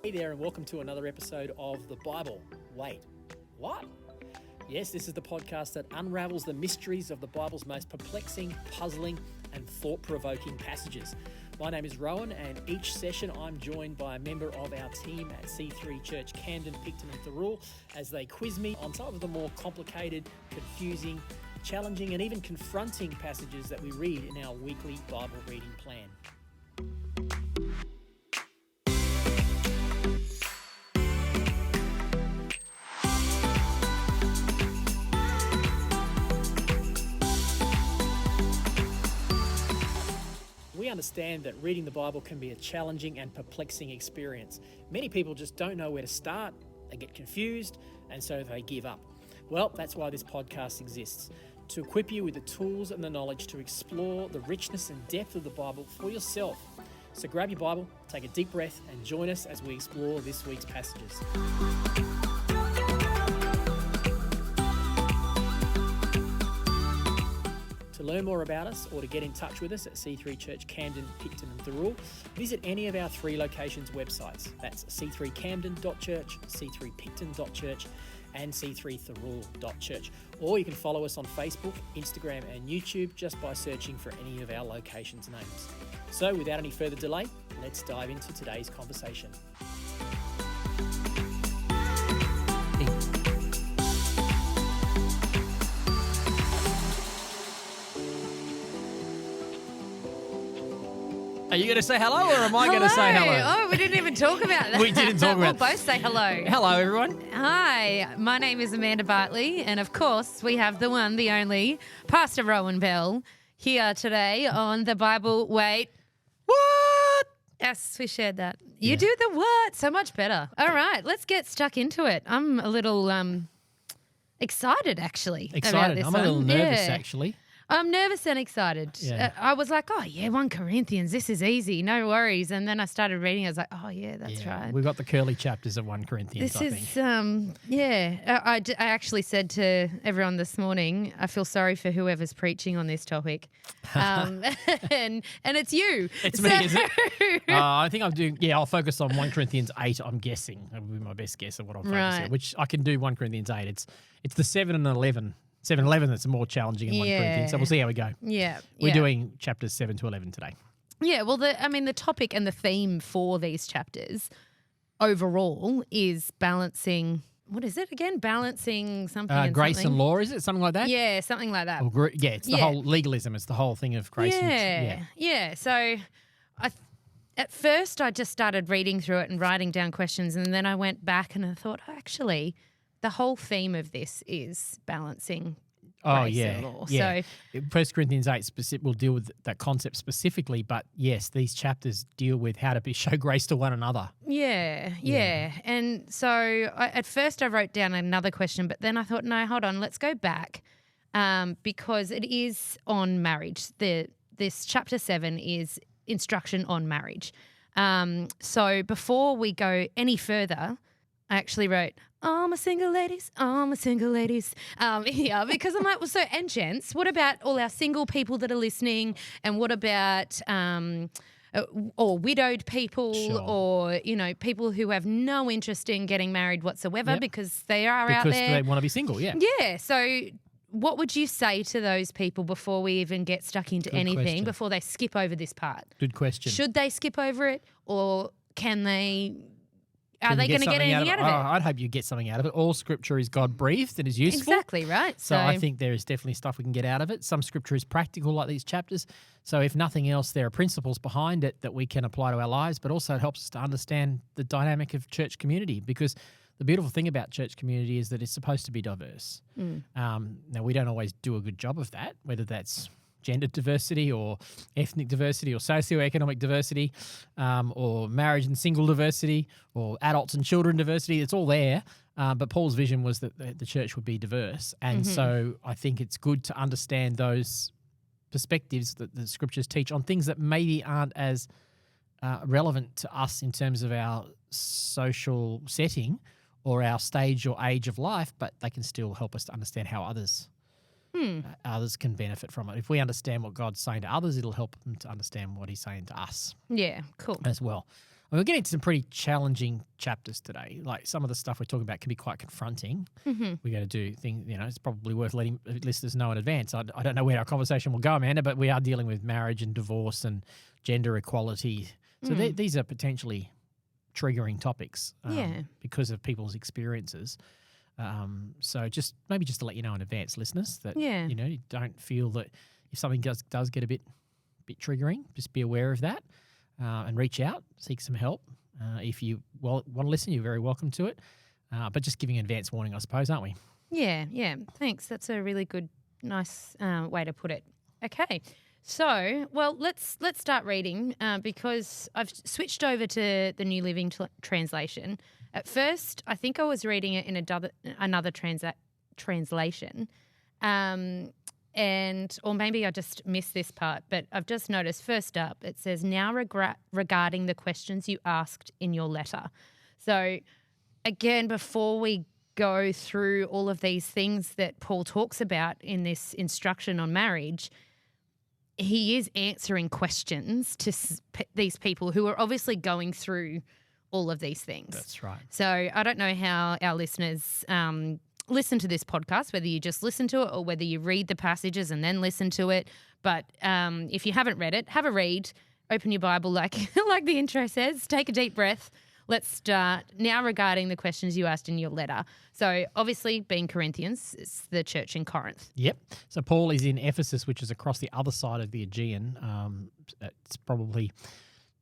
Hey there, and welcome to another episode of The Bible. Wait, what? Yes, this is the podcast that unravels the mysteries of the Bible's most perplexing, puzzling, and thought-provoking passages. My name is Rohan, and each session I'm joined by a member of our team at C3 Church Camden, Picton and Thirroul as they quiz me on some of the more complicated, confusing, challenging, and even confronting passages that we read in our weekly Bible reading plan. We understand that reading the Bible can be a challenging and perplexing experience. Many people just don't know where to start, they get confused, and so they give up. Well, that's why this podcast exists, to equip you with the tools and the knowledge to explore the richness and depth of the Bible for yourself. So grab your Bible, take a deep breath, and join us as we explore this week's passages. To learn more about us or to get in touch with us at C3 Church Camden, Picton and Thirroul, visit any of our three locations' websites. That's c3camden.church, c3picton.church and c3thirroul.church. Or you can follow us on Facebook, Instagram and YouTube just by searching for any of our locations' names. So without any further delay, let's dive into today's conversation. Are you going to say hello or am I going to say hello? Oh, we didn't even talk about that. We didn't talk about We'll both say hello. Hello, everyone. Hi, my name is Amanda Bartley, and of course, we have the one, the only, Pastor Rohan Bell here today on the Bible. Wait. What? Yes, we shared that. You do the what? So much better. All right, let's get stuck into it. I'm a little excited, actually. Excited. About this I'm a little one. nervous, Yeah. actually. I'm nervous and excited. Yeah. I was like, 1 Corinthians, this is easy, no worries. And then I started reading, I was like, oh, yeah, that's right. We've got the curly chapters of 1 Corinthians, This I is, think. I actually said to everyone this morning, I feel sorry for whoever's preaching on this topic. And it's you. It's me, is it? I think I'm doing, I'll focus on 1 Corinthians 8, I'm guessing. That would be my best guess of what I'm focusing on, Right. which I can do 1 Corinthians 8. It's the 7 and 11. 7 and 11 that's more challenging in 1 Corinthians. So we'll see how we go. Yeah. We're doing chapters 7 to 11 today. Yeah, well, the topic and the theme for these chapters overall is balancing, what is it again? Balancing something and Grace something. and law, is it? Something like that? Yeah, something like that. It's the whole legalism. It's the whole thing of grace. Yeah. So at first I just started reading through it and writing down questions, and then I went back and I thought, actually, the whole theme of this is balancing grace and law. Yeah. So 1 Corinthians 8 will deal with that concept specifically, but yes, these chapters deal with how to show grace to one another. Yeah. And so at first I wrote down another question, but then I thought, no, hold on, let's go back because it is on marriage. This chapter 7 is instruction on marriage. So before we go any further, I actually wrote, all my single ladies. Yeah, because I'm like, well, so, and gents, what about all our single people that are listening? And what about, or widowed people, Sure. or, people who have no interest in getting married whatsoever because they are out Because there. they want to be single, yeah. Yeah. So what would you say to those people before we even get stuck into Good anything, question. before they skip over this part? Good question. Should they skip over it, or can they? Are Can they you going to get something anything out of it? I'd hope you get something out of it. All scripture is God-breathed and is useful. Exactly, right. So I think there is definitely stuff we can get out of it. Some scripture is practical, like these chapters. So if nothing else, there are principles behind it that we can apply to our lives, but also it helps us to understand the dynamic of church community, because the beautiful thing about church community is that it's supposed to be diverse. Now, we don't always do a good job of that, whether that's gender diversity or ethnic diversity or socioeconomic diversity, or marriage and single diversity, or adults and children diversity. It's all there. But Paul's vision was that the church would be diverse. And so I think it's good to understand those perspectives that the scriptures teach on things that maybe aren't as relevant to us in terms of our social setting or our stage or age of life, but they can still help us to understand how others others can benefit from it. If we understand what God's saying to others, it'll help them to understand what he's saying to us Yeah, cool. as well. We're getting into some pretty challenging chapters today. Like some of the stuff we're talking about can be quite confronting. Mm-hmm. We got to do things, it's probably worth letting listeners know in advance. I don't know where our conversation will go, Amanda, but we are dealing with marriage and divorce and gender equality. So these are potentially triggering topics because of people's experiences. So maybe just to let you know in advance, listeners, that you don't feel that if something does get a bit triggering, just be aware of that and reach out, seek some help. If you want to listen, you're very welcome to it. But just giving an advance warning, I suppose, aren't we? Yeah. Thanks. That's a really good, nice way to put it. Okay. So, well, let's start reading because I've switched over to the New Living Translation. At first, I think I was reading it in another translation, or maybe I just missed this part, but I've just noticed first up it says, now regarding the questions you asked in your letter. So, again, before we go through all of these things that Paul talks about in this instruction on marriage, he is answering questions to these people who are obviously going through all of these things. That's right. So I don't know how our listeners listen to this podcast, whether you just listen to it or whether you read the passages and then listen to it. But if you haven't read it, have a read, open your Bible like the intro says, take a deep breath. Let's start now regarding the questions you asked in your letter. So obviously being Corinthians, it's the church in Corinth. Yep. So Paul is in Ephesus, which is across the other side of the Aegean. It's probably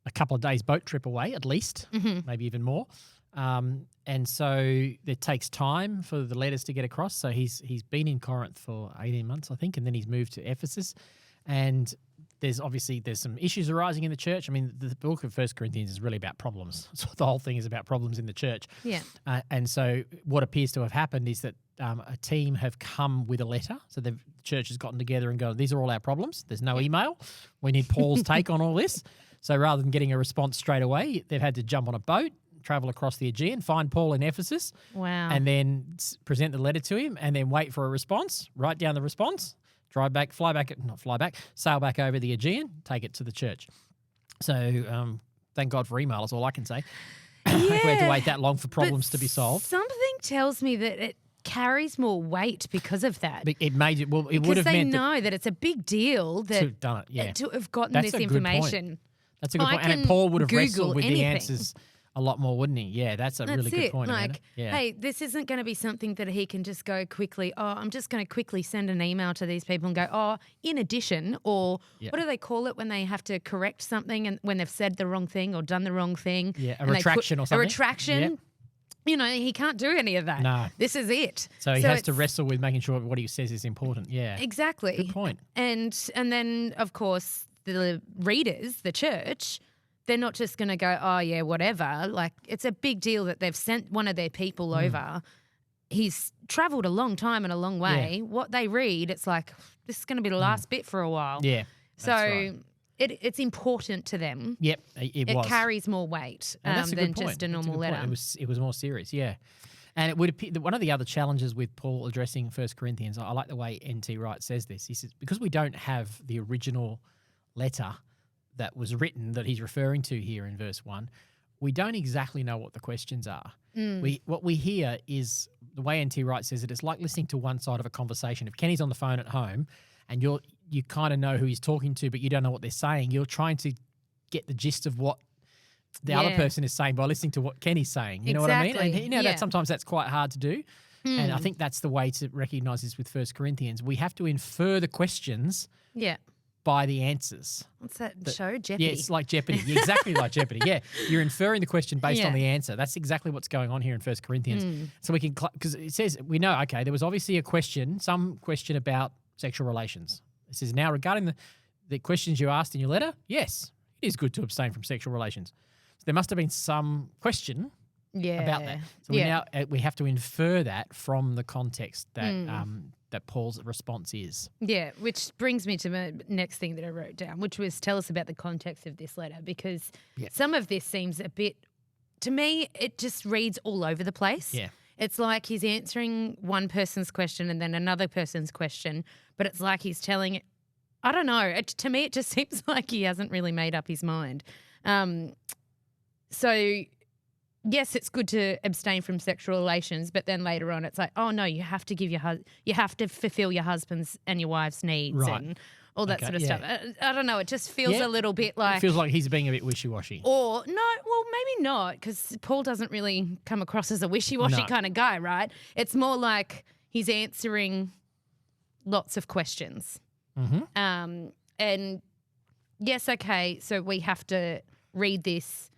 a couple of days boat trip away at least, maybe even more. And so it takes time for the letters to get across. So he's been in Corinth for 18 months, I think, and then he's moved to Ephesus. And there's some issues arising in the church. I mean, the book of 1 Corinthians is really about problems. So the whole thing is about problems in the church. Yeah. And so what appears to have happened is that a team have come with a letter. So the church has gotten together and gone, these are all our problems. There's no email. We need Paul's take on all this. So rather than getting a response straight away, they've had to jump on a boat, travel across the Aegean, find Paul in Ephesus. Wow. And then present the letter to him and then wait for a response, write down the response, sail back over the Aegean, take it to the church. So thank God for email is all I can say. Yeah, we had to wait that long for problems to be solved. Something tells me that it carries more weight because of that. It made it, well, it because would have they meant know that it's a big deal to have done it, yeah. to have gotten That's this a good information. point. That's a good point. And can Paul would have Google wrestled with anything. the answers a lot more, wouldn't he? Yeah, that's really good point, Amanda. Yeah. Hey, this isn't going to be something that he can just go quickly, I'm just going to quickly send an email to these people and go, in addition, or what do they call it when they have to correct something and when they've said the wrong thing or done the wrong thing? Yeah, a retraction or something. A retraction. Yep. He can't do any of that. No. This is it. So he has to wrestle with making sure what he says is important. Yeah. Exactly. Good point. And then, of course, the readers, the church, they're not just going to go, whatever. Like, it's a big deal that they've sent one of their people over. He's travelled a long time and a long way. Yeah. What they read, it's like, this is going to be the last bit for a while. Yeah. So right. It's important to them. Yep, it was. It carries more weight than just a normal letter. It was more serious, yeah. And it would appear that one of the other challenges with Paul addressing 1 Corinthians, I like the way N.T. Wright says this. He says, because we don't have the original letter that was written that he's referring to here in verse 1, we don't exactly know what the questions are. What we hear is, the way N.T. Wright says it, it's like listening to one side of a conversation. If Kenny's on the phone at home and you kind of know who he's talking to, but you don't know what they're saying, you're trying to get the gist of what the other person is saying by listening to what Kenny's saying. You know what I mean? And that sometimes that's quite hard to do. And I think that's the way to recognise this with 1 Corinthians. We have to infer the questions by the answers. What's that show? Jeopardy? Yeah, it's like Jeopardy. Exactly like Jeopardy. Yeah, you're inferring the question based on the answer. That's exactly what's going on here in 1 Corinthians. So we can, because it says, we know, okay, there was obviously some question about sexual relations. It says, now regarding the questions you asked in your letter, yes, it is good to abstain from sexual relations. So there must have been some question about that. So we have to infer that from the context that that Paul's response is. Yeah, which brings me to the next thing that I wrote down, which was tell us about the context of this letter, because some of this seems a bit, to me, it just reads all over the place. Yeah. It's like he's answering one person's question and then another person's question, but it's like he's telling it. I don't know. To me, it just seems like he hasn't really made up his mind. So yes, it's good to abstain from sexual relations, but then later on it's like, oh no, you have to give you have to fulfill your husband's and your wife's needs and all that sort of stuff. I don't know. It just feels a little bit like, it feels like he's being a bit wishy-washy. Or no, well maybe not, because Paul doesn't really come across as a wishy-washy kind of guy, right? It's more like he's answering lots of questions. Mm-hmm. And yes, okay, so we have to read this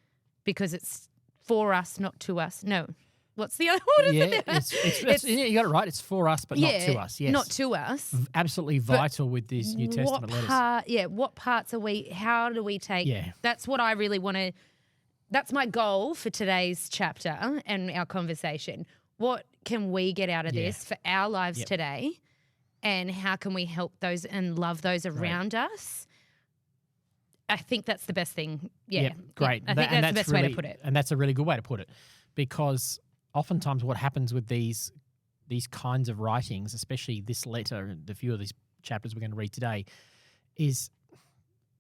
because it's for us, not to us. No. What's the other one? Yeah, you got it right. It's for us, but not to us. Yes. Not to us. Absolutely vital with these New Testament letters. What parts are we, how do we take? Yeah. That's what I really want to, that's my goal for today's chapter and our conversation. What can we get out of this for our lives today? And how can we help those and love those around us? I think that's the best thing. Yeah. Great. I think that's the best way to put it. And that's a really good way to put it, because oftentimes what happens with these kinds of writings, especially this letter and the few of these chapters we're going to read today, is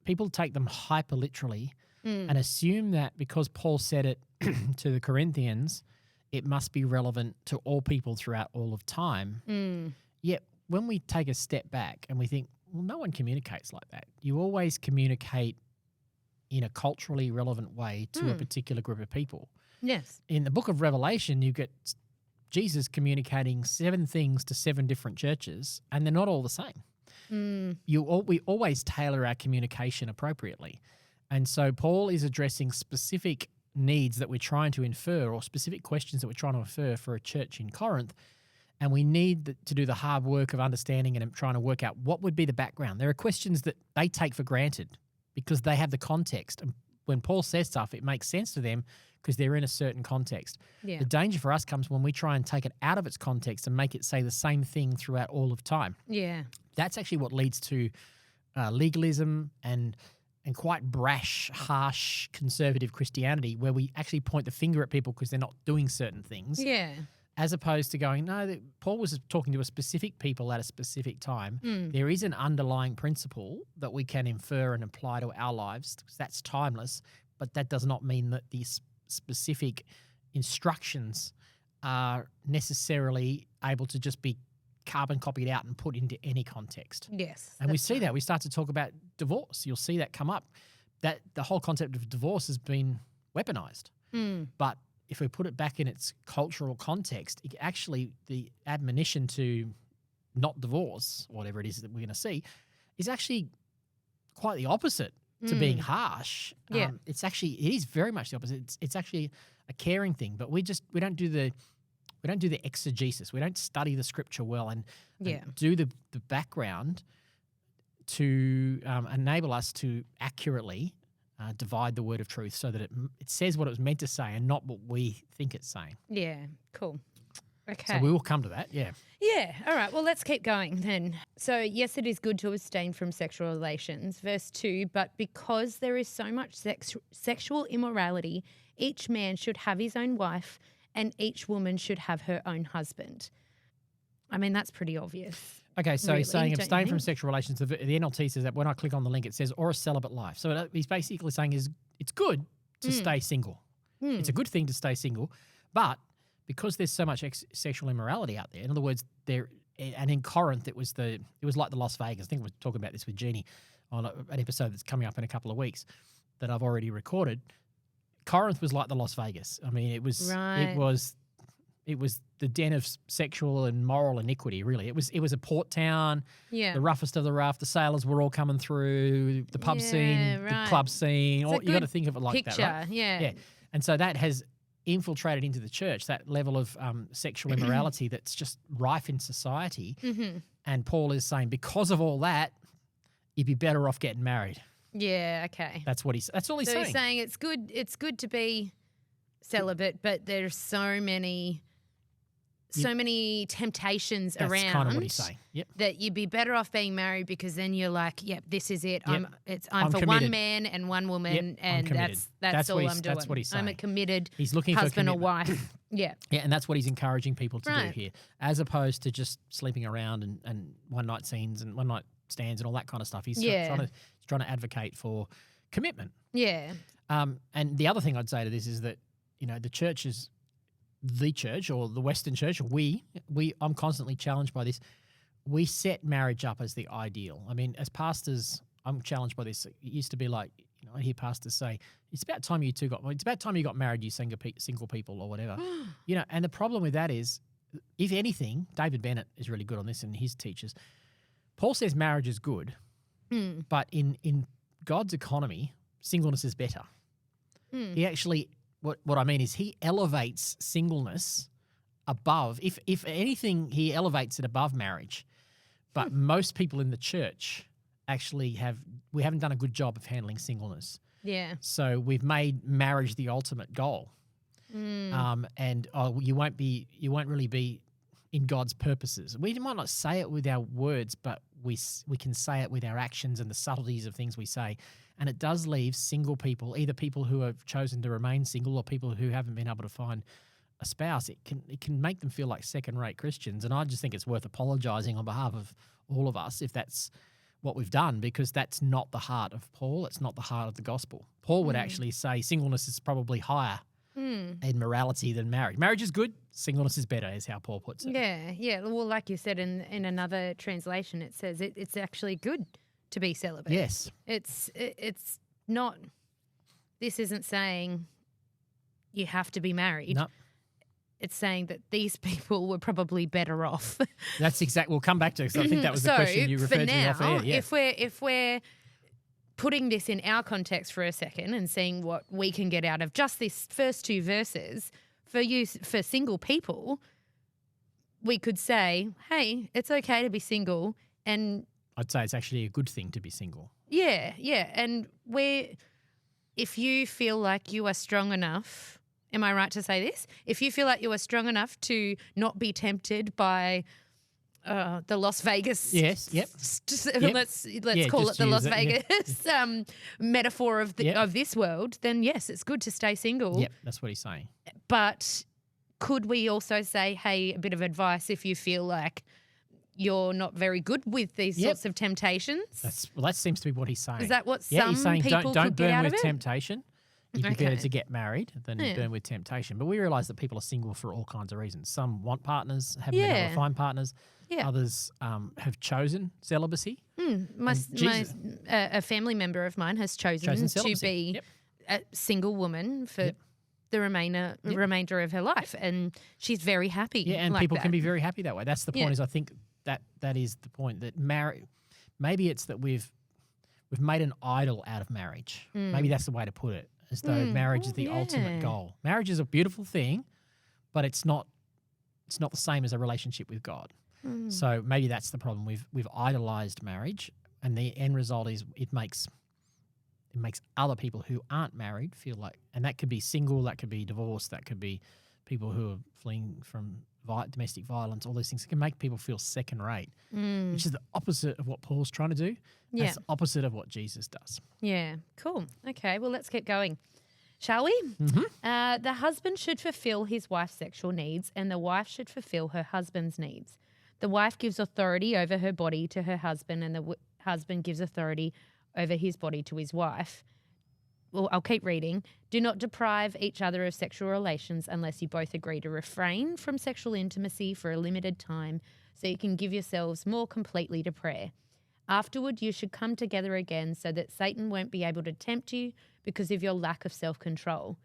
people take them hyper literally and assume that because Paul said it to the Corinthians, it must be relevant to all people throughout all of time. Yet when we take a step back and we think, well, no one communicates like that. You always communicate in a culturally relevant way to a particular group of people. Yes. In the book of Revelation, you get Jesus communicating 7 things to 7 different churches, and they're not all the same. We always tailor our communication appropriately. And so Paul is addressing specific needs that we're trying to infer, or specific questions that we're trying to infer for a church in Corinth. And we need to do the hard work of understanding and trying to work out what would be the background. There are questions that they take for granted because they have the context. And when Paul says stuff, it makes sense to them because they're in a certain context. Yeah. The danger for us comes when we try and take it out of its context and make it say the same thing throughout all of time. Yeah. That's actually what leads to legalism and quite brash, harsh, conservative Christianity, where we actually point the finger at people because they're not doing certain things. Yeah. As opposed to going, no, Paul was talking to a specific people at a specific time. There is an underlying principle that we can infer and apply to our lives, because that's timeless, but that does not mean that these specific instructions are necessarily able to just be carbon copied out and put into any context. Yes. And we see that. We start to talk about divorce. You'll see that come up, that the whole concept of divorce has been weaponized. But if we put it back in its cultural context, the admonition to not divorce, whatever it is that we're going to see, is actually quite the opposite to being harsh. Yeah. It is very much the opposite. It's actually a caring thing, but we don't do the exegesis. We don't study the scripture well and do the background to enable us to accurately divide the word of truth so that it says what it was meant to say and not what we think it's saying. Yeah, cool. Okay. So we will come to that, yeah. Yeah, all right. Well, let's keep going then. So, yes, it is good to abstain from sexual relations. Verse 2, but because there is so much sexual immorality, each man should have his own wife and each woman should have her own husband. I mean, that's pretty obvious. Okay, so really, he's saying abstain from think? sexual relations. The NLT says that when I click on the link, it says, or a celibate life. So what he's basically saying is it's good to stay single. It's a good thing to stay single, but because there's so much sexual immorality out there, in other words, and in Corinth, it was like the Las Vegas. I think we're talking about this with Jeannie on an episode that's coming up in a couple of weeks that I've already recorded. Corinth was like the Las Vegas. I mean, it was the den of sexual and moral iniquity, really. It was a port town, the roughest of the rough. The sailors were all coming through, the pub scene, the club scene. You got to think of it like that, right? Yeah. And so that has infiltrated into the church, that level of sexual immorality that's just rife in society. And Paul is saying, because of all that, you'd be better off getting married. Yeah, okay. That's all he's saying. So he's saying it's good to be celibate, but there's so many temptations That's around. kind of what he's saying. Yep. That you'd be better off being married because then you're like, yep, this is it. Yep. I'm for committed. one man and one woman, and that's all I'm doing. That's what he's saying. I'm a committed looking husband for or wife. Yeah, and that's what he's encouraging people to do here, as opposed to just sleeping around and one night scenes and one night stands and all that kind of stuff. He's trying to advocate for commitment. Yeah. And the other thing I'd say to this is that, the church is the church, or the Western church, or I'm constantly challenged by this. We set marriage up as the ideal. I mean, as pastors, I'm challenged by this. It used to be like, I hear pastors say, it's about time you got married, you single people or whatever. And the problem with that is, if anything, David Bennett is really good on this and his teachers. Paul says marriage is good, but in God's economy, singleness is better. He actually, what I mean is, he elevates singleness above. If anything, he elevates it above marriage. But most people in the church actually we haven't done a good job of handling singleness. Yeah. So we've made marriage the ultimate goal. And you won't really be in God's purposes. We might not say it with our words, but we can say it with our actions and the subtleties of things we say. And it does leave single people, either people who have chosen to remain single or people who haven't been able to find a spouse. It can make them feel like second-rate Christians. And I just think it's worth apologising on behalf of all of us if that's what we've done, because that's not the heart of Paul. It's not the heart of the gospel. Paul would actually say singleness is probably higher in morality than marriage. Marriage is good, singleness is better, is how Paul puts it. Yeah. Well, like you said in another translation, it says it's actually good to be celibate. Yes. It's not, this isn't saying you have to be married. No. It's saying that these people were probably better off. That's exactly, we'll come back to it, because I think that was the question you referred to off air. Yeah. If we're putting this in our context for a second and seeing what we can get out of just these first two verses, for single people, we could say, hey, it's okay to be single. And I'd say it's actually a good thing to be single. Yeah. And if you feel like you are strong enough, am I right to say this? If you feel like you are strong enough to not be tempted by the Las Vegas, yes, yep. Let's call it the Las Vegas metaphor of this world, then yes, it's good to stay single. Yep, that's what he's saying. But could we also say, hey, a bit of advice if you feel like you're not very good with these sorts of temptations? That seems to be what he's saying. Is that what he's saying people don't could get burn out with of it? temptation. You'd be better to get married than burn with temptation. But we realise that people are single for all kinds of reasons. Some want partners, haven't been able to find partners. Yeah. Others have chosen celibacy. A family member of mine has chosen to be a single woman for the remainder of her life, and she's very happy. Yeah, and like people that. can be very happy that way. That's the point. Is I think that is the point, that maybe it's that we've made an idol out of marriage. Maybe that's the way to put it. As though marriage is the ultimate goal. Marriage is a beautiful thing, but it's not the same as a relationship with God. So maybe that's the problem. We've idolized marriage, and the end result is it makes other people who aren't married feel like, and that could be single, that could be divorced, that could be people who are fleeing from domestic violence, all these things. It can make people feel second rate, which is the opposite of what Paul's trying to do. Yeah. That's the opposite of what Jesus does. Yeah, cool. Okay, well, let's keep going. Shall we? Mm-hmm. The husband should fulfill his wife's sexual needs, and the wife should fulfill her husband's needs. The wife gives authority over her body to her husband, and the husband gives authority over his body to his wife. Well, I'll keep reading. Do not deprive each other of sexual relations unless you both agree to refrain from sexual intimacy for a limited time so you can give yourselves more completely to prayer. Afterward, you should come together again so that Satan won't be able to tempt you because of your lack of self-control.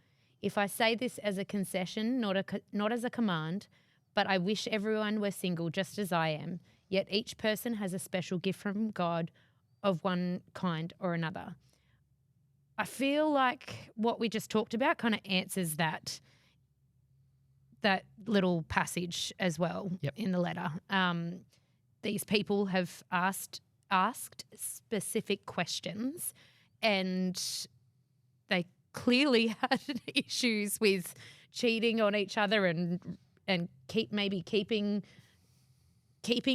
If I say this as a concession, not as a command, but I wish everyone were single just as I am, yet each person has a special gift from God of one kind or another. I feel like what we just talked about kind of answers that little passage as well in the letter. These people have asked specific questions, and they clearly had issues with cheating on each other and keeping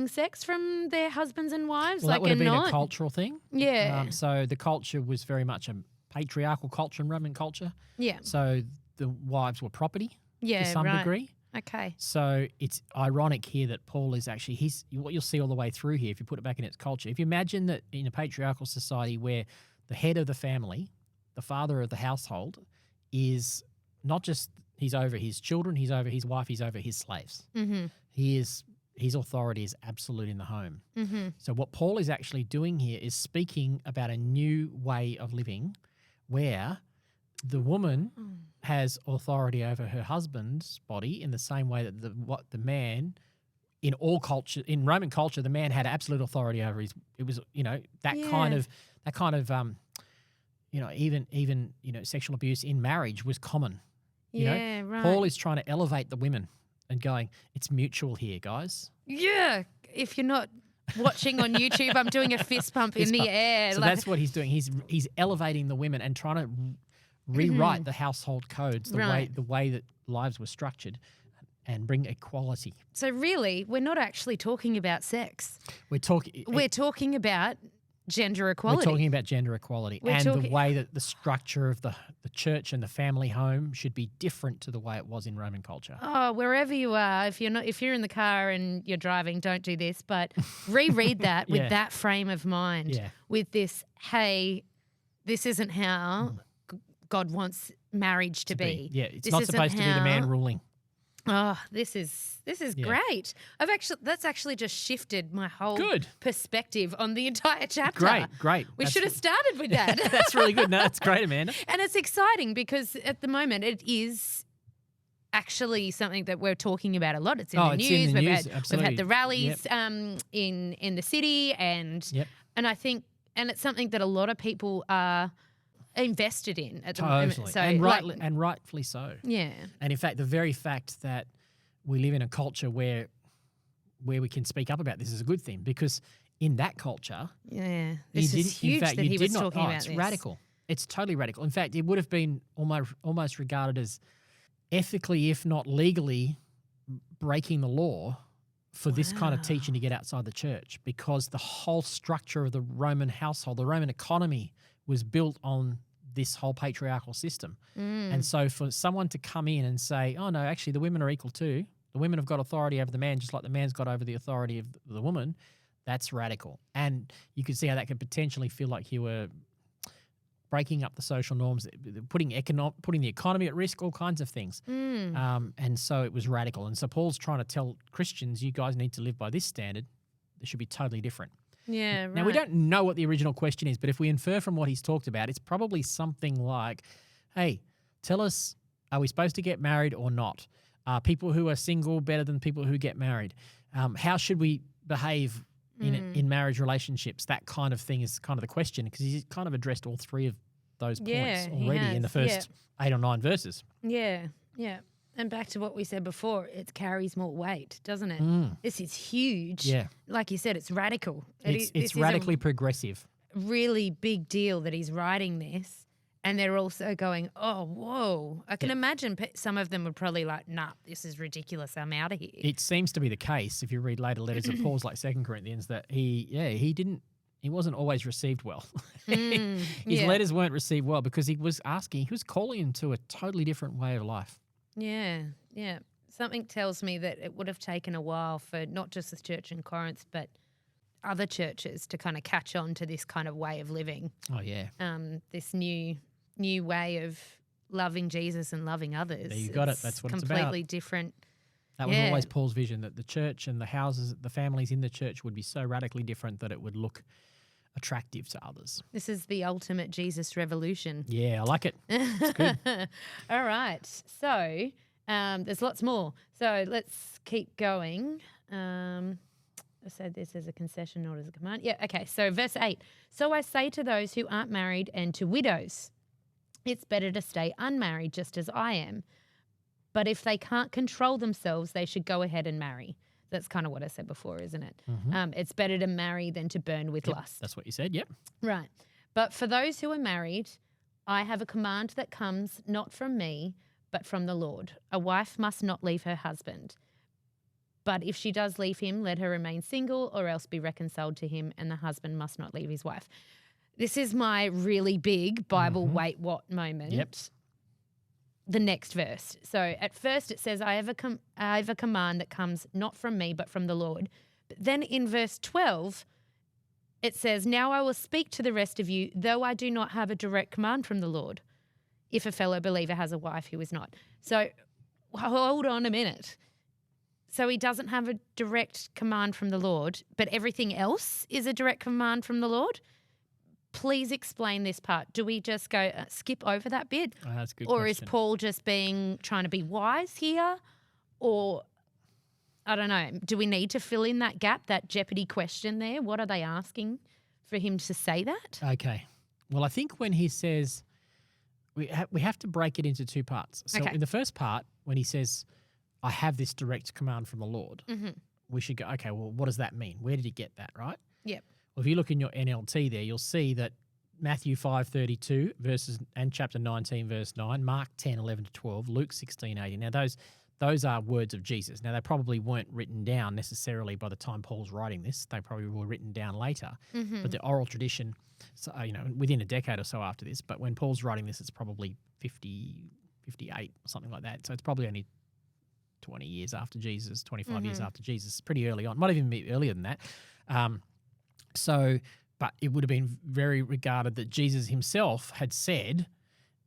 sex from their husbands and wives. Well, that would have been a cultural thing. Yeah. So the culture was very much a patriarchal culture and Roman culture. Yeah. So the wives were property to some degree. Okay. So it's ironic here that Paul is actually, what you'll see all the way through here, if you put it back in its culture. If you imagine that in a patriarchal society where the head of the family the father of the household, is not just he's over his children, he's over his wife, he's over his slaves. Mm-hmm. His authority is absolute in the home. Mm-hmm. So what Paul is actually doing here is speaking about a new way of living where the woman has authority over her husband's body in the same way that the man in all culture, in Roman culture, the man had absolute authority over his. It was that kind of even sexual abuse in marriage was common. Right. Paul is trying to elevate the women and going, it's mutual here, guys. Yeah. If you're not watching on YouTube, I'm doing a fist pump in the air. So that's what he's doing. He's elevating the women and trying to rewrite the household codes, the way that lives were structured, and bring equality. So really, we're not actually talking about sex. We're talking about gender equality. We're talking about gender equality the way that the structure of the church and the family home should be different to the way it was in Roman culture. Oh, wherever you are, if you're in the car and you're driving, don't do this, but reread that with that frame of mind. Yeah. With this, hey, this isn't how God wants marriage to be. Yeah, it's not supposed to be the man ruling. Oh, this is great. That's actually just shifted my whole perspective on the entire chapter. Great. We should have started with that. That's really good. No, that's great, Amanda. And it's exciting because at the moment it is actually something that we're talking about a lot. It's in the news. We've had the rallies in the city and I think it's something that a lot of people are invested in at the moment. So and rightfully so. Yeah. And in fact, the very fact that we live in a culture where we can speak up about this is a good thing, because in that culture, this is huge that he was talking about this. It's radical. It's totally radical. In fact, it would have been almost regarded as ethically, if not legally, breaking the law for this kind of teaching to get outside the church, because the whole structure of the Roman household, the Roman economy, was built on this whole patriarchal system. And so for someone to come in and say, oh, no, actually the women are equal too. The women have got authority over the man just like the man's got over the authority of the woman. That's radical. And you could see how that could potentially feel like you were breaking up the social norms, putting the economy at risk, all kinds of things. And so it was radical. And so Paul's trying to tell Christians, you guys need to live by this standard. It should be totally different. Yeah, right. Now, we don't know what the original question is, but if we infer from what he's talked about, it's probably something like, hey, tell us, are we supposed to get married or not? Are people who are single better than people who get married? How should we behave in marriage relationships? That kind of thing is kind of the question, because he's kind of addressed all three of those points already in the first 8 or 9 verses. Yeah. And back to what we said before, it carries more weight, doesn't it? This is huge. Yeah. Like you said, it's radical. It's radically progressive. Really big deal that he's writing this. And they're also going, oh, whoa. I can imagine some of them would probably like, nah, this is ridiculous. I'm out of here. It seems to be the case, if you read later letters of Paul's like 2 Corinthians, that he wasn't always received well. His letters weren't received well because he was calling him to a totally different way of life. Yeah. Something tells me that it would have taken a while for not just the church in Corinth, but other churches to kind of catch on to this kind of way of living. Oh, yeah. This new way of loving Jesus and loving others. There you got it. That's what it's about. Completely different. That was always Paul's vision, that the church and the houses, the families in the church would be so radically different that it would look attractive to others. This is the ultimate Jesus revolution. Yeah, I like it. It's good. All right. So there's lots more. So let's keep going. I said this as a concession, not as a command. Yeah, okay. So verse 8. So I say to those who aren't married and to widows, it's better to stay unmarried just as I am. But if they can't control themselves, they should go ahead and marry. That's kind of what I said before, isn't it? It's better to marry than to burn with lust. That's what you said, yep. Right. But for those who are married, I have a command that comes not from me, but from the Lord. A wife must not leave her husband. But if she does leave him, let her remain single or else be reconciled to him, and the husband must not leave his wife. This is my really big Bible wait what moment. Yep. The next verse. So at first it says, I have a command that comes not from me, but from the Lord. But then in verse 12, it says, "Now I will speak to the rest of you, though I do not have a direct command from the Lord, if a fellow believer has a wife who is not." So hold on a minute. So he doesn't have a direct command from the Lord, but everything else is a direct command from the Lord? Please explain this part. Do we just go skip over that bit? That's a good Or question. is Paul just trying to be wise here? Or I don't know. Do we need to fill in that gap, that Jeopardy question there? What are they asking for him to say that? Okay. Well, I think when he says we have to break it into two parts. So Okay. in the first part, when he says, "I have this direct command from the Lord," we should go, okay, well, what does that mean? Where did he get that, right? Yep. Well, if you look in your NLT there, you'll see that Matthew 5:32 verses and chapter 19 verse 9, Mark 10:11 to 12, Luke 16:80. Now those are words of Jesus. Now they probably weren't written down necessarily by the time Paul's writing this. They probably were written down later. But the oral tradition, so, within a decade or so after this. But when Paul's writing this, it's probably 50, 58 or something like that. So it's probably only 20 years after Jesus, 25 years after Jesus, pretty early on. Might even be earlier than that. But it would have been very regarded that Jesus himself had said,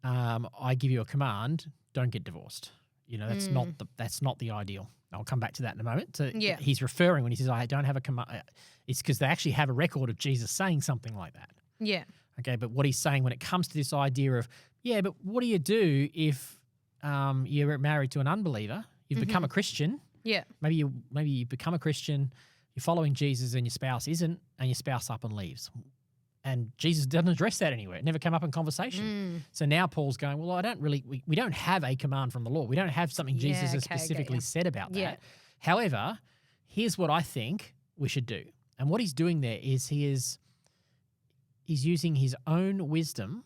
"I give you a command: don't get divorced." That's not the ideal. I'll come back to that in a moment. He's referring when he says, "I don't have a command." It's because they actually have a record of Jesus saying something like that. Yeah. Okay, but what he's saying when it comes to this idea of, but what do you do if you're married to an unbeliever? You've become a Christian. Yeah. Maybe you become a Christian. You're following Jesus and your spouse isn't, and your spouse up and leaves. And Jesus doesn't address that anywhere. It never came up in conversation. So now Paul's going, well, we don't have a command from the Lord. We don't have something Jesus has specifically said about that. However, here's what I think we should do. And what he's doing there is he's using his own wisdom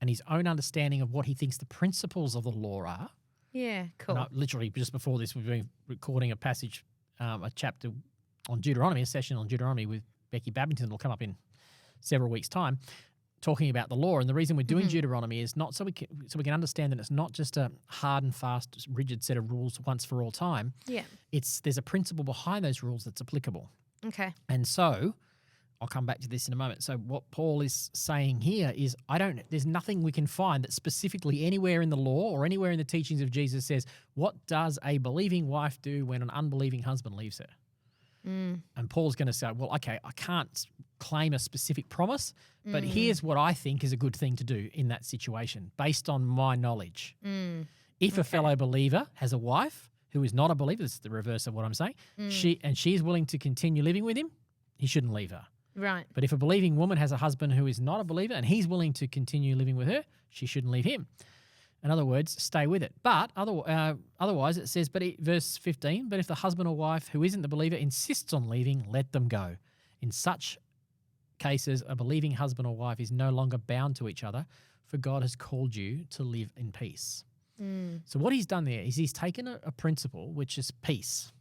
and his own understanding of what he thinks the principles of the law are. Yeah, cool. And literally, just before this, we've been recording a passage, a chapter on Deuteronomy, a session on Deuteronomy with Becky Babington that will come up in several weeks' time, talking about the law. And the reason we're doing Deuteronomy is not so we can understand that it's not just a hard and fast, rigid set of rules once for all time. Yeah. There's a principle behind those rules that's applicable. Okay. And so I'll come back to this in a moment. So what Paul is saying here is there's nothing we can find that specifically anywhere in the law or anywhere in the teachings of Jesus says, what does a believing wife do when an unbelieving husband leaves her? And Paul's going to say, well, okay, I can't claim a specific promise, but here's what I think is a good thing to do in that situation based on my knowledge. If a fellow believer has a wife who is not a believer, this is the reverse of what I'm saying, she's willing to continue living with him, he shouldn't leave her. Right. But if a believing woman has a husband who is not a believer and he's willing to continue living with her, she shouldn't leave him. In other words, stay with it. But otherwise, it says, verse 15, but if the husband or wife who isn't the believer insists on leaving, let them go. In such cases, a believing husband or wife is no longer bound to each other, for God has called you to live in peace. So what he's done there is he's taken a principle, which is peace,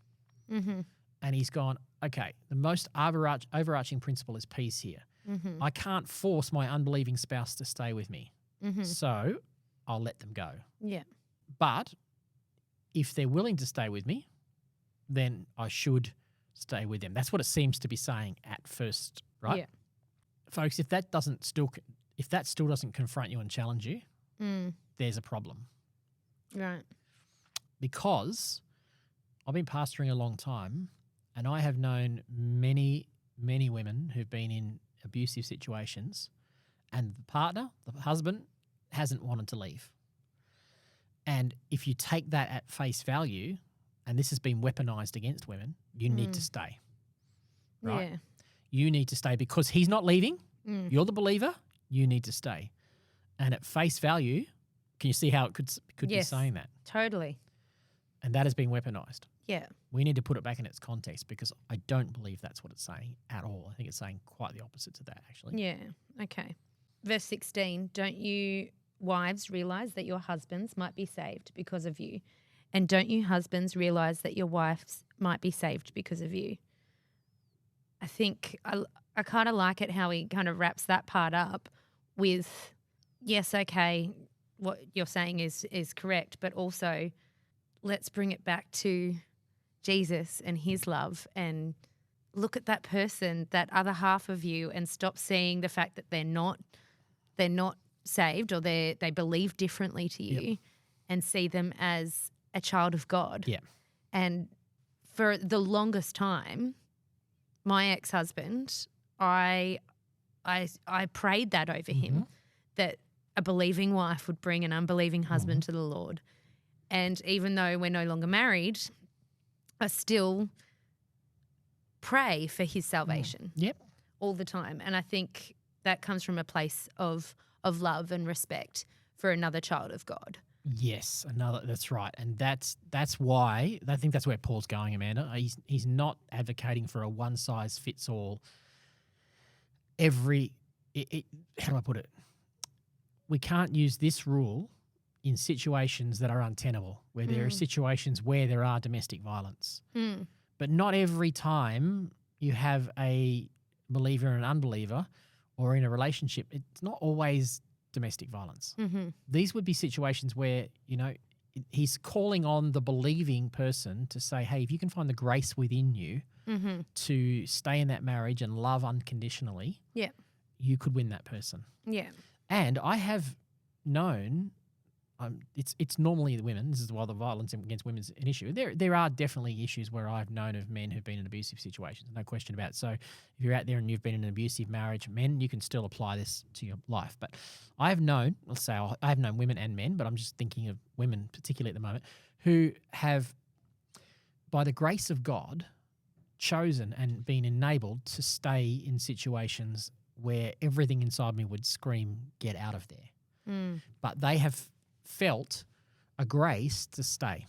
and he's gone, okay, the most overarching principle is peace here. I can't force my unbelieving spouse to stay with me. So I'll let them go. Yeah. But if they're willing to stay with me, then I should stay with them. That's what it seems to be saying at first, right? Yeah. Folks, if that still doesn't confront you and challenge you, there's a problem. Right. Because I've been pastoring a long time and I have known many, many women who've been in abusive situations and the partner, the husband, hasn't wanted to leave. And if you take that at face value, and this has been weaponized against women, you need to stay. Right? Yeah. You need to stay because he's not leaving. You're the believer. You need to stay. And at face value, can you see how it could be saying that? Totally. And that has been weaponized. Yeah. We need to put it back in its context because I don't believe that's what it's saying at all. I think it's saying quite the opposite to that, actually. Yeah. Okay. Verse 16, don't you wives realize that your husbands might be saved because of you? And don't you husbands realize that your wives might be saved because of you? I think I kind of like it how he kind of wraps that part up with, yes, okay, what you're saying is correct, but also let's bring it back to Jesus and his love and look at that person, that other half of you, and stop seeing the fact that they're not saved or they believe differently to you, and see them as a child of God. Yeah. And for the longest time, my ex-husband, I prayed that over him, that a believing wife would bring an unbelieving husband to the Lord. And even though we're no longer married, I still pray for his salvation all the time. And I think that comes from a place of love and respect for another child of God. Yes, that's right. And that's why I think that's where Paul's going, Amanda. He's not advocating for a one-size-fits-all how do I put it? We can't use this rule in situations that are untenable, where there are situations where there are domestic violence. But not every time you have a believer and an unbeliever or in a relationship, it's not always domestic violence. These would be situations where, he's calling on the believing person to say, hey, if you can find the grace within you to stay in that marriage and love unconditionally, you could win that person. Yeah. And I have known, it's normally the women. This is why the violence against women is an issue. There are definitely issues where I've known of men who've been in abusive situations, no question about it. So if you're out there and you've been in an abusive marriage, men, you can still apply this to your life. But I have known, I have known women and men, but I'm just thinking of women particularly at the moment, who have, by the grace of God, chosen and been enabled to stay in situations where everything inside me would scream, get out of there. But they have felt a grace to stay.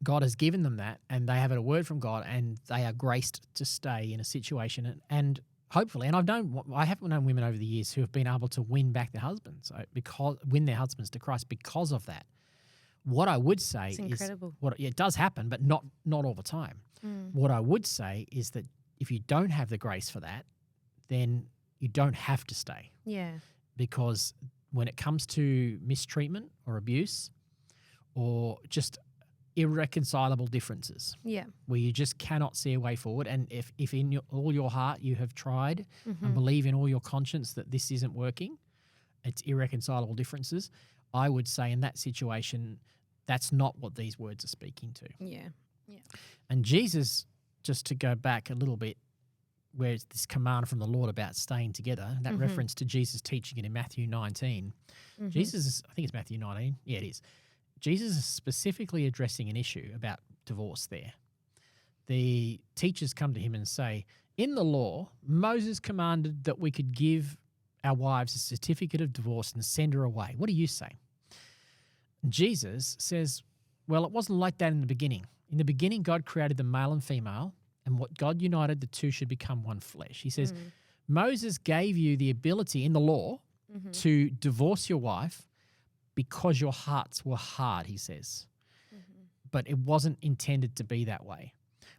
God has given them that, and they have a word from God, and they are graced to stay in a situation. And hopefully, and I have known women over the years who have been able to win back their husbands, win their husbands to Christ because of that. What I would say it's incredible. It does happen, but not all the time. What I would say is that if you don't have the grace for that, then you don't have to stay. Yeah. Because when it comes to mistreatment or abuse or just irreconcilable differences, where you just cannot see a way forward, and if in all your heart you have tried and believe in all your conscience that this isn't working, it's irreconcilable differences, I would say in that situation, that's not what these words are speaking to. Yeah. And Jesus, just to go back a little bit, where it's this command from the Lord about staying together, that reference to Jesus teaching it in Matthew 19. Jesus, I think it's Matthew 19. Yeah, it is. Jesus is specifically addressing an issue about divorce there. The teachers come to him and say, in the law, Moses commanded that we could give our wives a certificate of divorce and send her away. What do you say? And Jesus says, well, it wasn't like that in the beginning. In the beginning, God created the male and female, and what God united, the two should become one flesh. He says, Moses gave you the ability in the law to divorce your wife because your hearts were hard, he says. But it wasn't intended to be that way.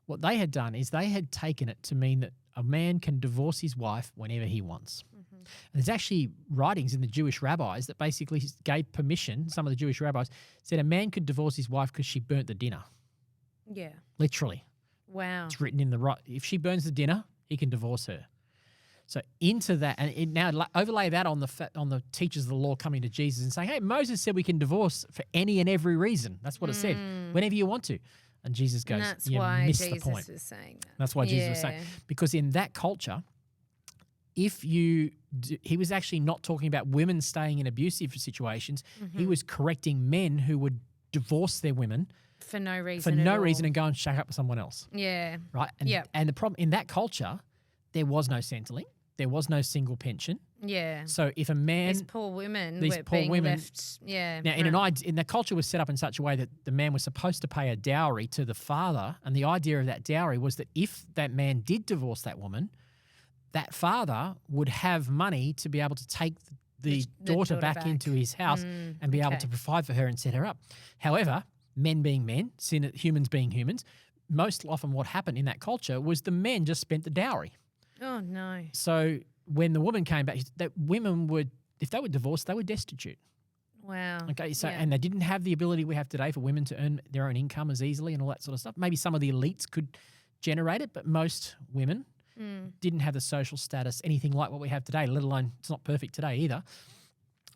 What they had done is they had taken it to mean that a man can divorce his wife whenever he wants. And there's actually writings in the Jewish rabbis that basically gave permission. Some of the Jewish rabbis said a man could divorce his wife because she burnt the dinner. Yeah. Literally. Wow. It's written in the right. If she burns the dinner, he can divorce her. So into that, and now overlay that on the teachers of the law coming to Jesus and saying, hey, Moses said we can divorce for any and every reason. That's what it said, whenever you want to. And Jesus goes, and that's you why missed Jesus the point. was saying that. That's why Jesus was saying. Because in that culture, he was actually not talking about women staying in abusive situations. He was correcting men who would divorce their women for no reason and go and shack up with someone else. Yeah. Right? And the problem in that culture, there was no centrelink. There was no single pension. Yeah. So if a man... These poor women were being left... Yeah. Now, in the culture was set up in such a way that the man was supposed to pay a dowry to the father, and the idea of that dowry was that if that man did divorce that woman, that father would have money to be able to take the daughter back into his house and be able to provide for her and set her up. However, men being men, humans being humans, most often what happened in that culture was the men just spent the dowry. Oh, no. So when the woman came back, that women would, if they were divorced, they were destitute. Wow. Okay, so and they didn't have the ability we have today for women to earn their own income as easily and all that sort of stuff. Maybe some of the elites could generate it, but most women didn't have the social status, anything like what we have today, let alone it's not perfect today either.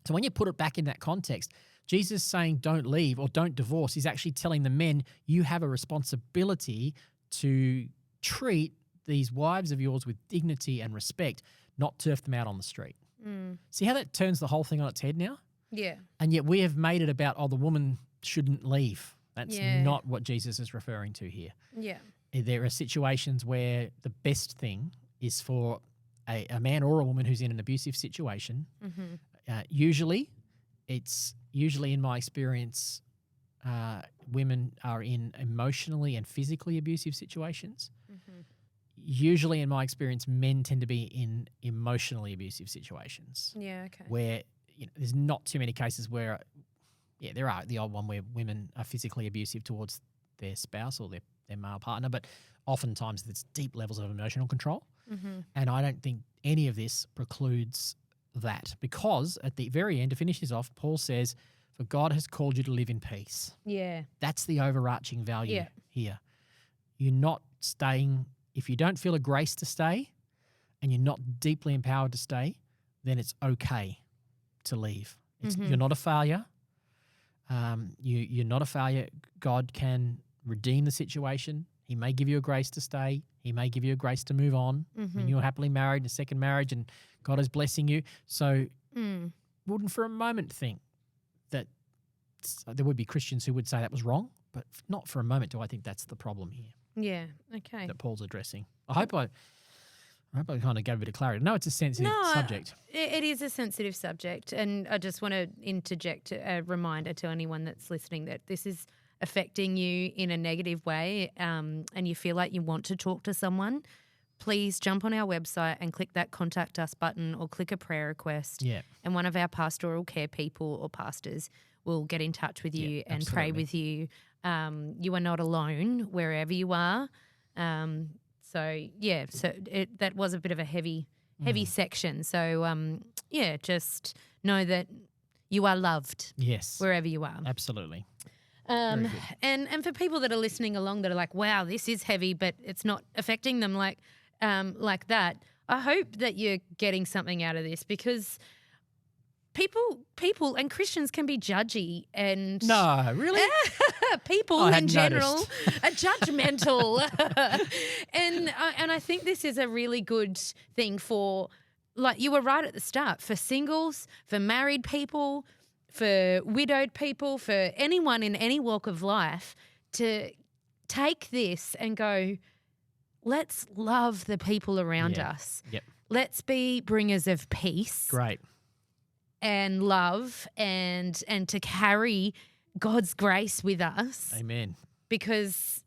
So when you put it back in that context, Jesus saying don't leave or don't divorce is actually telling the men you have a responsibility to treat these wives of yours with dignity and respect, not turf them out on the street. See how that turns the whole thing on its head now? Yeah. And yet we have made it about, the woman shouldn't leave. That's Yeah. not what Jesus is referring to here. Yeah. There are situations where the best thing is for a man or a woman who's in an abusive situation. Usually in my experience, women are in emotionally and physically abusive situations. Usually in my experience, men tend to be in emotionally abusive situations. Yeah, okay. Where there's not too many cases where, there are the odd one where women are physically abusive towards their spouse or their male partner, but oftentimes there's deep levels of emotional control. And I don't think any of this precludes that, because at the very end, to finish this off, Paul says, for God has called you to live in peace. Yeah. That's the overarching value here. You're not staying, if you don't feel a grace to stay and you're not deeply empowered to stay, then it's okay to leave. You're not a failure. You're not a failure. God can redeem the situation. He may give you a grace to stay. He may give you a grace to move on when you're happily married in a second marriage and God is blessing you. So wouldn't for a moment think that there would be Christians who would say that was wrong, but not for a moment do I think that's the problem here. Yeah, okay. That Paul's addressing. I hope I kind of gave a bit of clarity. No, it's a sensitive subject. It is a sensitive subject, and I just want to interject a reminder to anyone that's listening that this is affecting you in a negative way, and you feel like you want to talk to someone, please jump on our website and click that contact us button or click a prayer request. Yeah. And one of our pastoral care people or pastors will get in touch with you and pray with you. You are not alone wherever you are. That was a bit of a heavy section. So, just know that you are loved. Yes. Wherever you are. Absolutely. And for people that are listening along that are like, wow, this is heavy, but it's not affecting them like that, I hope that you're getting something out of this, because people and Christians can be judgy and no, really? people in general noticed. are judgmental. and I think this is a really good thing for, like you were right at the start, for singles, for married people, for widowed people, for anyone in any walk of life, to take this and go, let's love the people around us. Yep. Let's be bringers of peace. Great. And love and to carry God's grace with us. Amen. Because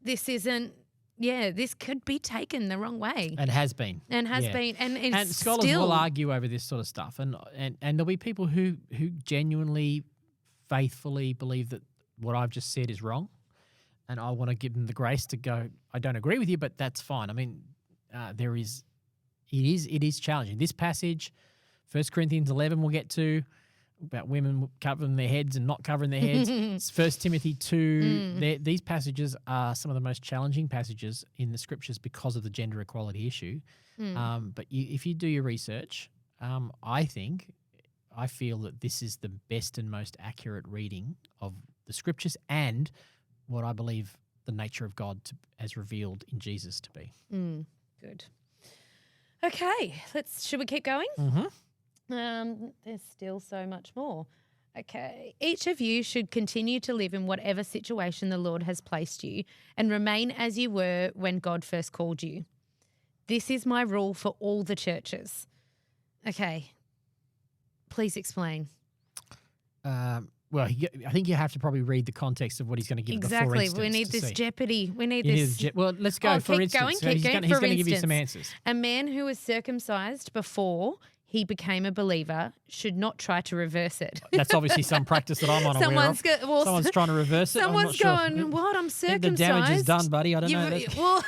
this isn't, this could be taken the wrong way. And has been. And has been. And scholars will argue over this sort of stuff. And there'll be people who genuinely, faithfully believe that what I've just said is wrong. And I want to give them the grace to go, I don't agree with you, but that's fine. I mean, it is challenging. This passage, 1 Corinthians 11 we'll get to, about women covering their heads and not covering their heads. 1 Timothy 2, these passages are some of the most challenging passages in the scriptures because of the gender equality issue. But if you do your research, I feel that this is the best and most accurate reading of the scriptures and what I believe the nature of God as revealed in Jesus to be. Good. Okay, should we keep going? Mm-hmm. There's still so much more. Okay. Each of you should continue to live in whatever situation the Lord has placed you and remain as you were when God first called you. This is my rule for all the churches. Okay. Please explain. Well, I think you have to probably read the context of what he's going to give. Exactly. For instance, we need this see. jeopardy. We need this. Well, let's go for instance. He's going to give you some answers. A man who was circumcised before he became a believer should not try to reverse it. That's obviously some practice that I'm unaware of. Someone's trying to reverse it. Someone's going, what? I'm circumcised. The damage is done, buddy. I don't know. Well,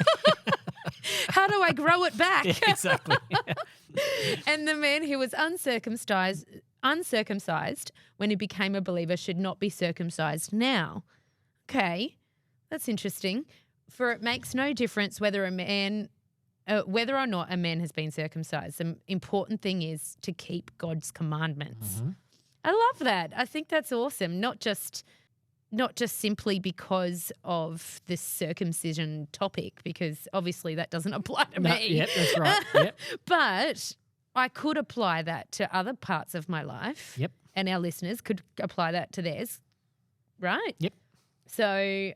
how do I grow it back? Yeah, exactly. And the man who was uncircumcised when he became a believer should not be circumcised now. Okay, that's interesting. For it makes no difference whether whether or not a man has been circumcised. The important thing is to keep God's commandments. Mm-hmm. I love that. I think that's awesome. Not just simply because of this circumcision topic, because obviously that doesn't apply to me. Yep, that's right. Yep. But I could apply that to other parts of my life. Yep. And our listeners could apply that to theirs. Right? Yep. So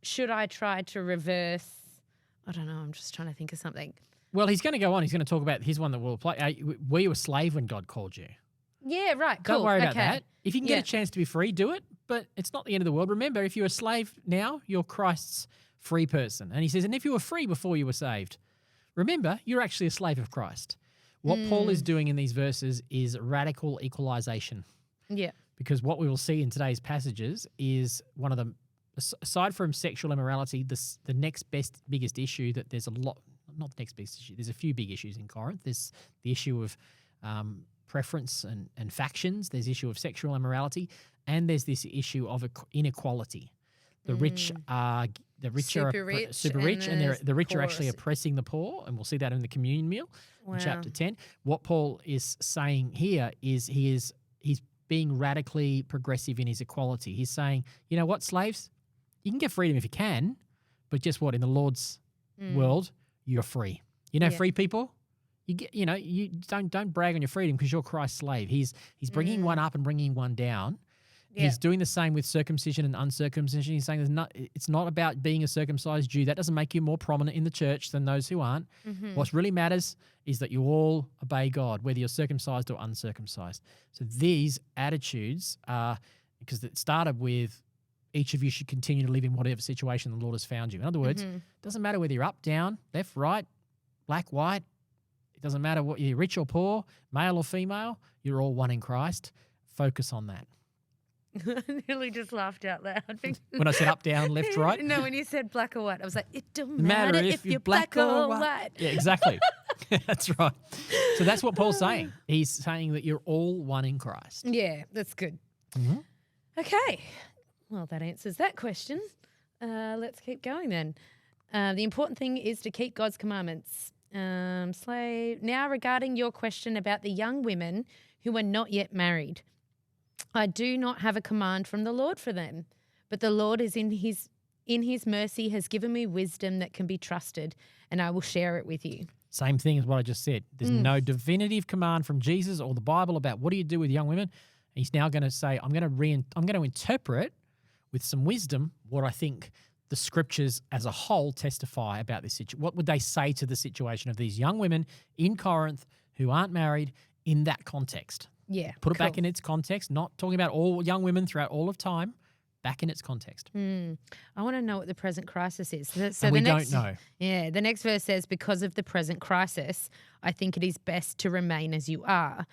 should I try to reverse? I don't know. I'm just trying to think of something. Well, he's going to go on. He's going to talk about his one that will apply. Were you a slave when God called you? Yeah, right. Cool. Don't worry about Okay. that. If you can get a chance to be free, do it. But it's not the end of the world. Remember, if you're a slave now, you're Christ's free person. And he says, and if you were free before you were saved, remember, you're actually a slave of Christ. What Paul is doing in these verses is radical equalization. Yeah. Because what we will see in today's passages is one of the, aside from sexual immorality, the next biggest issue that there's a lot, not the next biggest issue, there's a few big issues in Corinth. There's the issue of preference and factions. There's the issue of sexual immorality. And there's this issue of inequality. The rich are Super rich, and the rich are poor actually oppressing the poor, and we'll see that in the communion meal in chapter 10. What Paul is saying here is he's being radically progressive in his equality. He's saying, you know what, slaves, you can get freedom if you can, but just what, in the Lord's world, you're free. You know, free people, you don't brag on your freedom because you're Christ's slave. He's bringing one up and bringing one down. Yeah. He's doing the same with circumcision and uncircumcision. He's saying it's not about being a circumcised Jew. That doesn't make you more prominent in the church than those who aren't. Mm-hmm. What really matters is that you all obey God, whether you're circumcised or uncircumcised. So these attitudes are, because it started with each of you should continue to live in whatever situation the Lord has found you. In other words, it doesn't matter whether you're up, down, left, right, black, white. It doesn't matter what you're rich or poor, male or female. You're all one in Christ. Focus on that. I nearly just laughed out loud. When I said up, down, left, right? No, when you said black or white, I was like, it don't matter if you're black or white. Yeah, exactly. That's right. So that's what Paul's saying. He's saying that you're all one in Christ. Yeah, that's good. Mm-hmm. Okay. Well, that answers that question. Let's keep going then. The important thing is to keep God's commandments. Now regarding your question about the young women who are not yet married. I do not have a command from the Lord for them, but the Lord is in his mercy has given me wisdom that can be trusted, and I will share it with you. Same thing as what I just said. There's no definitive command from Jesus or the Bible about what do you do with young women. He's now going to say, I'm going to interpret with some wisdom what I think the scriptures as a whole testify about this situation. What would they say to the situation of these young women in Corinth who aren't married in that context? Yeah. Put it back in its context, not talking about all young women throughout all of time, back in its context. I want to know what the present crisis is. So we don't know. Yeah, the next verse says, because of the present crisis, I think it is best to remain as you are.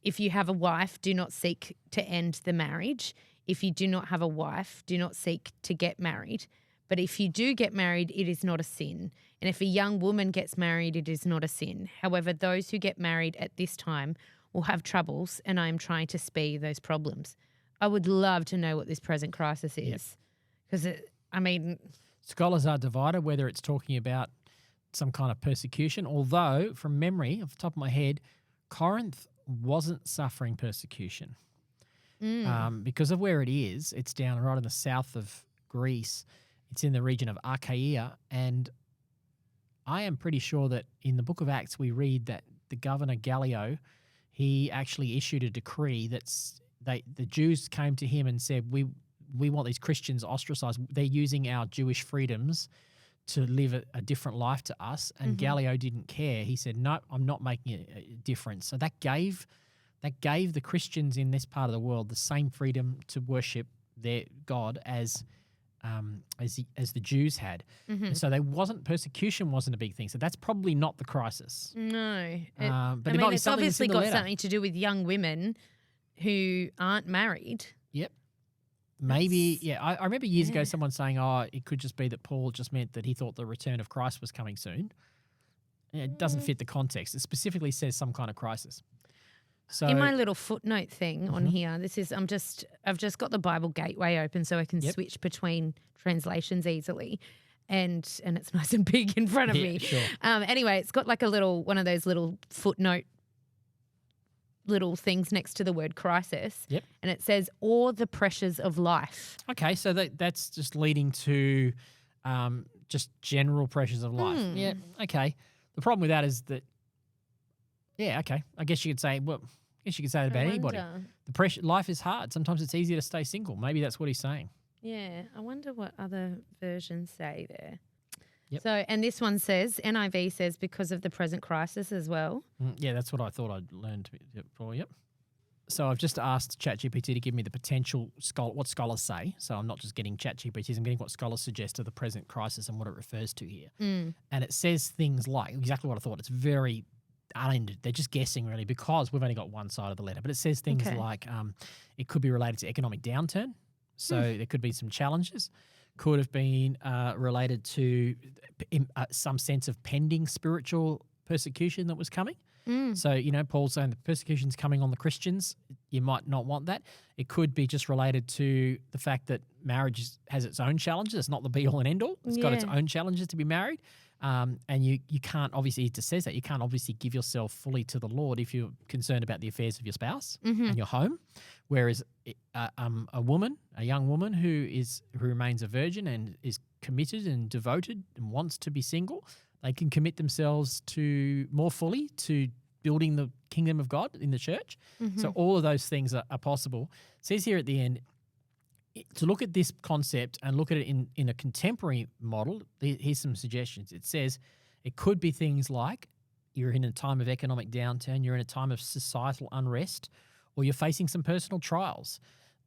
If you have a wife, do not seek to end the marriage. If you do not have a wife, do not seek to get married. But if you do get married, it is not a sin. And if a young woman gets married, it is not a sin. However, those who get married at this time will have troubles, and I am trying to spare those problems. I would love to know what this present crisis is. Because, scholars are divided whether it's talking about some kind of persecution, although, from memory, off the top of my head, Corinth wasn't suffering persecution. Because of where it is. It's down right in the south of Greece. It's in the region of Achaia, and I am pretty sure that in the book of Acts we read that the governor Gallio, he actually issued a decree that the Jews came to him and said, we want these Christians ostracized. They're using our Jewish freedoms to live a different life to us. And Gallio didn't care. He said, no, I'm not making a difference. So that gave the Christians in this part of the world the same freedom to worship their God as the Jews had. And so persecution wasn't a big thing. So that's probably not the crisis. No. But it's obviously got something to do with young women who aren't married. Yep. Maybe, I remember years ago someone saying, it could just be that Paul just meant that he thought the return of Christ was coming soon. It doesn't fit the context. It specifically says some kind of crisis. So in my little footnote thing on here, I've just got the Bible Gateway open so I can switch between translations easily. and it's nice and big in front of me. Sure. Anyway, it's got like one of those little footnote little things next to the word crisis. Yep. And it says, or the pressures of life. Okay, so that's just leading to just general pressures of life. Yeah, okay. The problem with that is that, yeah, okay. I guess you could say, well, that about anybody. The pressure, life is hard. Sometimes it's easier to stay single. Maybe that's what he's saying. Yeah, I wonder what other versions say there. Yep. So, and this one says, NIV says, because of the present crisis as well. Yeah, that's what I thought I'd learned for. Yep. So I've just asked ChatGPT to give me the potential what scholars say. So I'm not just getting ChatGPT, I'm getting what scholars suggest of the present crisis and what it refers to here. And it says things like, exactly what I thought. It's very unended. They're just guessing really because we've only got one side of the letter. But it says things like it could be related to economic downturn. So there could be some challenges. Could have been related to some sense of pending spiritual persecution that was coming. So, Paul's saying the persecution's coming on the Christians. You might not want that. It could be just related to the fact that marriage has its own challenges. It's not the be-all and end-all. It's got its own challenges to be married. And you can't obviously, it just says that, you can't obviously give yourself fully to the Lord if you're concerned about the affairs of your spouse and your home. Whereas a young woman who remains a virgin and is committed and devoted and wants to be single, they can commit themselves to more fully to building the kingdom of God in the church. So all of those things are possible. It says here at the end, to look at this concept and look at it in a contemporary model, here's some suggestions. It says it could be things like you're in a time of economic downturn, you're in a time of societal unrest, or you're facing some personal trials.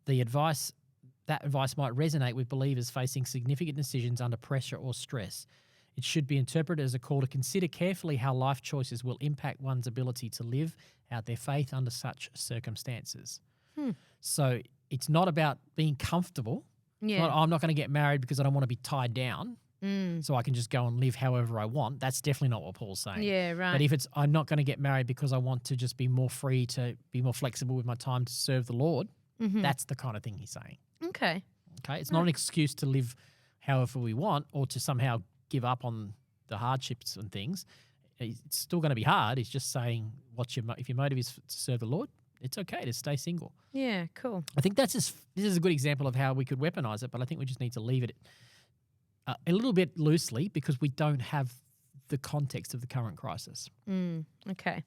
That advice might resonate with believers facing significant decisions under pressure or stress. It should be interpreted as a call to consider carefully how life choices will impact one's ability to live out their faith under such circumstances. So it's not about being comfortable. Yeah. I'm not going to get married because I don't want to be tied down, so I can just go and live however I want. That's definitely not what Paul's saying. Yeah, right. But if it's I'm not going to get married because I want to just be more free, to be more flexible with my time to serve the Lord, that's the kind of thing he's saying. Okay. It's not an excuse to live however we want or to somehow give up on the hardships and things. It's still going to be hard. He's just saying if your motive is to serve the Lord, it's okay to stay single. Yeah, cool. I think this is a good example of how we could weaponize it, but I think we just need to leave it a little bit loosely because we don't have the context of the current crisis. Okay.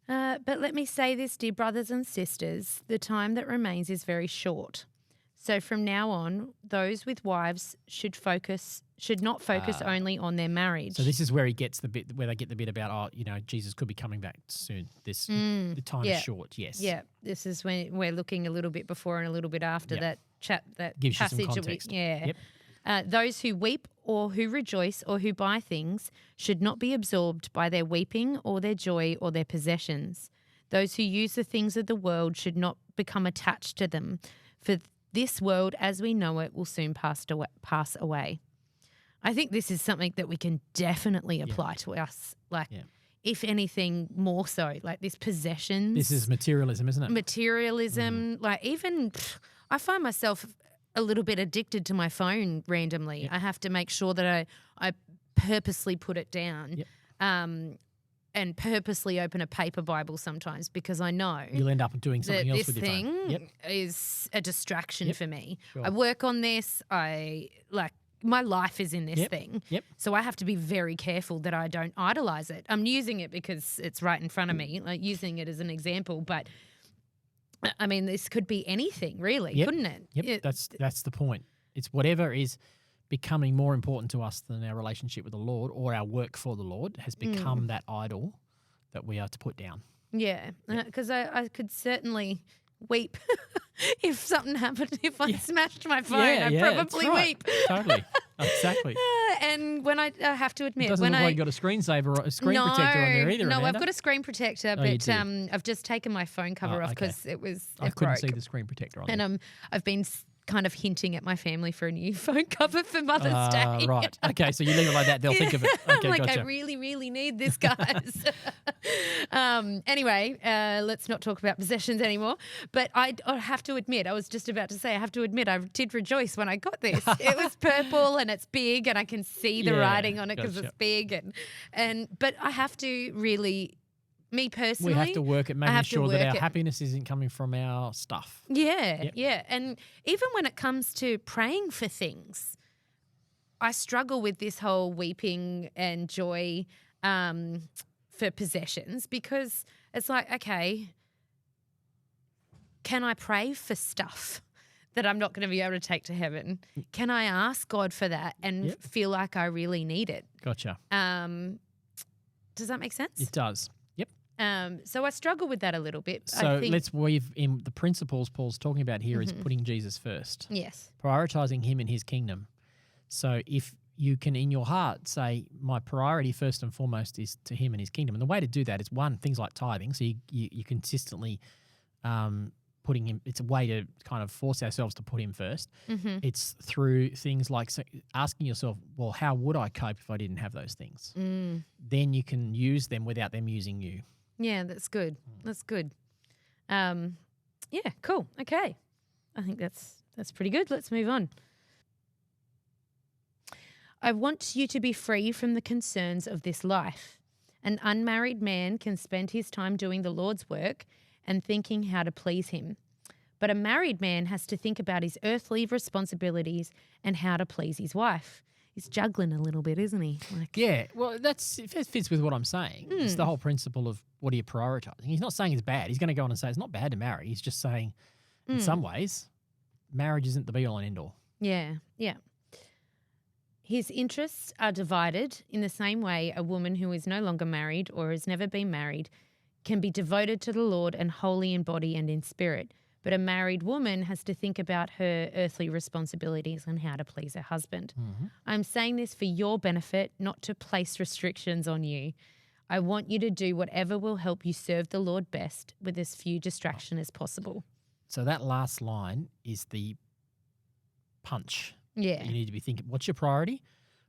But let me say this, dear brothers and sisters, the time that remains is very short. So from now on, those with wives should not focus only on their marriage. So this is where he gets where they get the bit about, Jesus could be coming back soon. The time is short. Yes. Yeah. This is when we're looking a little bit before and a little bit after that gives passage. You some context. Yep. Those who weep or who rejoice or who buy things should not be absorbed by their weeping or their joy or their possessions. Those who use the things of the world should not become attached to them, for this world as we know it will soon pass away. I think this is something that we can definitely apply to us. If anything, more so, like this possessions. This is materialism, isn't it? Materialism. I find myself a little bit addicted to my phone randomly. I have to make sure that I purposely put it down. And purposely open a paper Bible sometimes because I know you'll end up doing something else with your phone. This thing is a distraction for me. Sure. I work on this. My life is in this thing. So I have to be very careful that I don't idolize it. I'm using it because it's right in front of me, using it as an example. But I mean, this could be anything, really, couldn't it? That's the point. It's whatever is becoming more important to us than our relationship with the Lord or our work for the Lord has become that idol that we are to put down. Yeah, because I could certainly weep if something happened. If I smashed my phone, I'd probably weep. Totally. Exactly. And when I have to admit, it doesn't look like you got a screensaver or a screen protector on there either. No, Amanda. I've got a screen protector, but I've just taken my phone cover off because it was. I couldn't see the screen protector on there. And I've been kind of hinting at my family for a new phone cover for Mother's Day. Right. Okay, so you leave it like that, they'll think of it. Okay, I'm like, gotcha. I really, really need this, guys. Anyway, let's not talk about possessions anymore. But I have to admit, I was just about to say, I have to admit, I did rejoice when I got this. It was purple and it's big and I can see the writing on it because it's big. But I have to really... Me personally, we have to work at making sure that our happiness isn't coming from our stuff. Yeah, yeah. And even when it comes to praying for things, I struggle with this whole weeping and joy for possessions, because it's like, okay, can I pray for stuff that I'm not going to be able to take to heaven? Can I ask God for that and feel like I really need it? Gotcha. Does that make sense? It does. So I struggle with that a little bit. So let's weave in the principles Paul's talking about here is putting Jesus first. Yes. Prioritizing him and his kingdom. So if you can in your heart say, my priority first and foremost is to him and his kingdom. And the way to do that is, one, things like tithing. So you consistently putting him, it's a way to kind of force ourselves to put him first. Mm-hmm. It's through things like asking yourself, well, how would I cope if I didn't have those things? Then you can use them without them using you. Yeah, that's good. That's good. Yeah, cool. Okay. I think that's pretty good. Let's move on. I want you to be free from the concerns of this life. An unmarried man can spend his time doing the Lord's work and thinking how to please him. But a married man has to think about his earthly responsibilities and how to please his wife. He's juggling a little bit, isn't he? Yeah, well, it fits with what I'm saying. It's the whole principle of what are you prioritising. He's not saying it's bad. He's going to go on and say it's not bad to marry. He's just saying in some ways marriage isn't the be-all and end-all. Yeah, yeah. His interests are divided in the same way a woman who is no longer married or has never been married can be devoted to the Lord and holy in body and in spirit. But a married woman has to think about her earthly responsibilities and how to please her husband. I'm saying this for your benefit, not to place restrictions on you. I want you to do whatever will help you serve the Lord best with as few distraction as possible. So that last line is the punch. Yeah. You need to be thinking, what's your priority?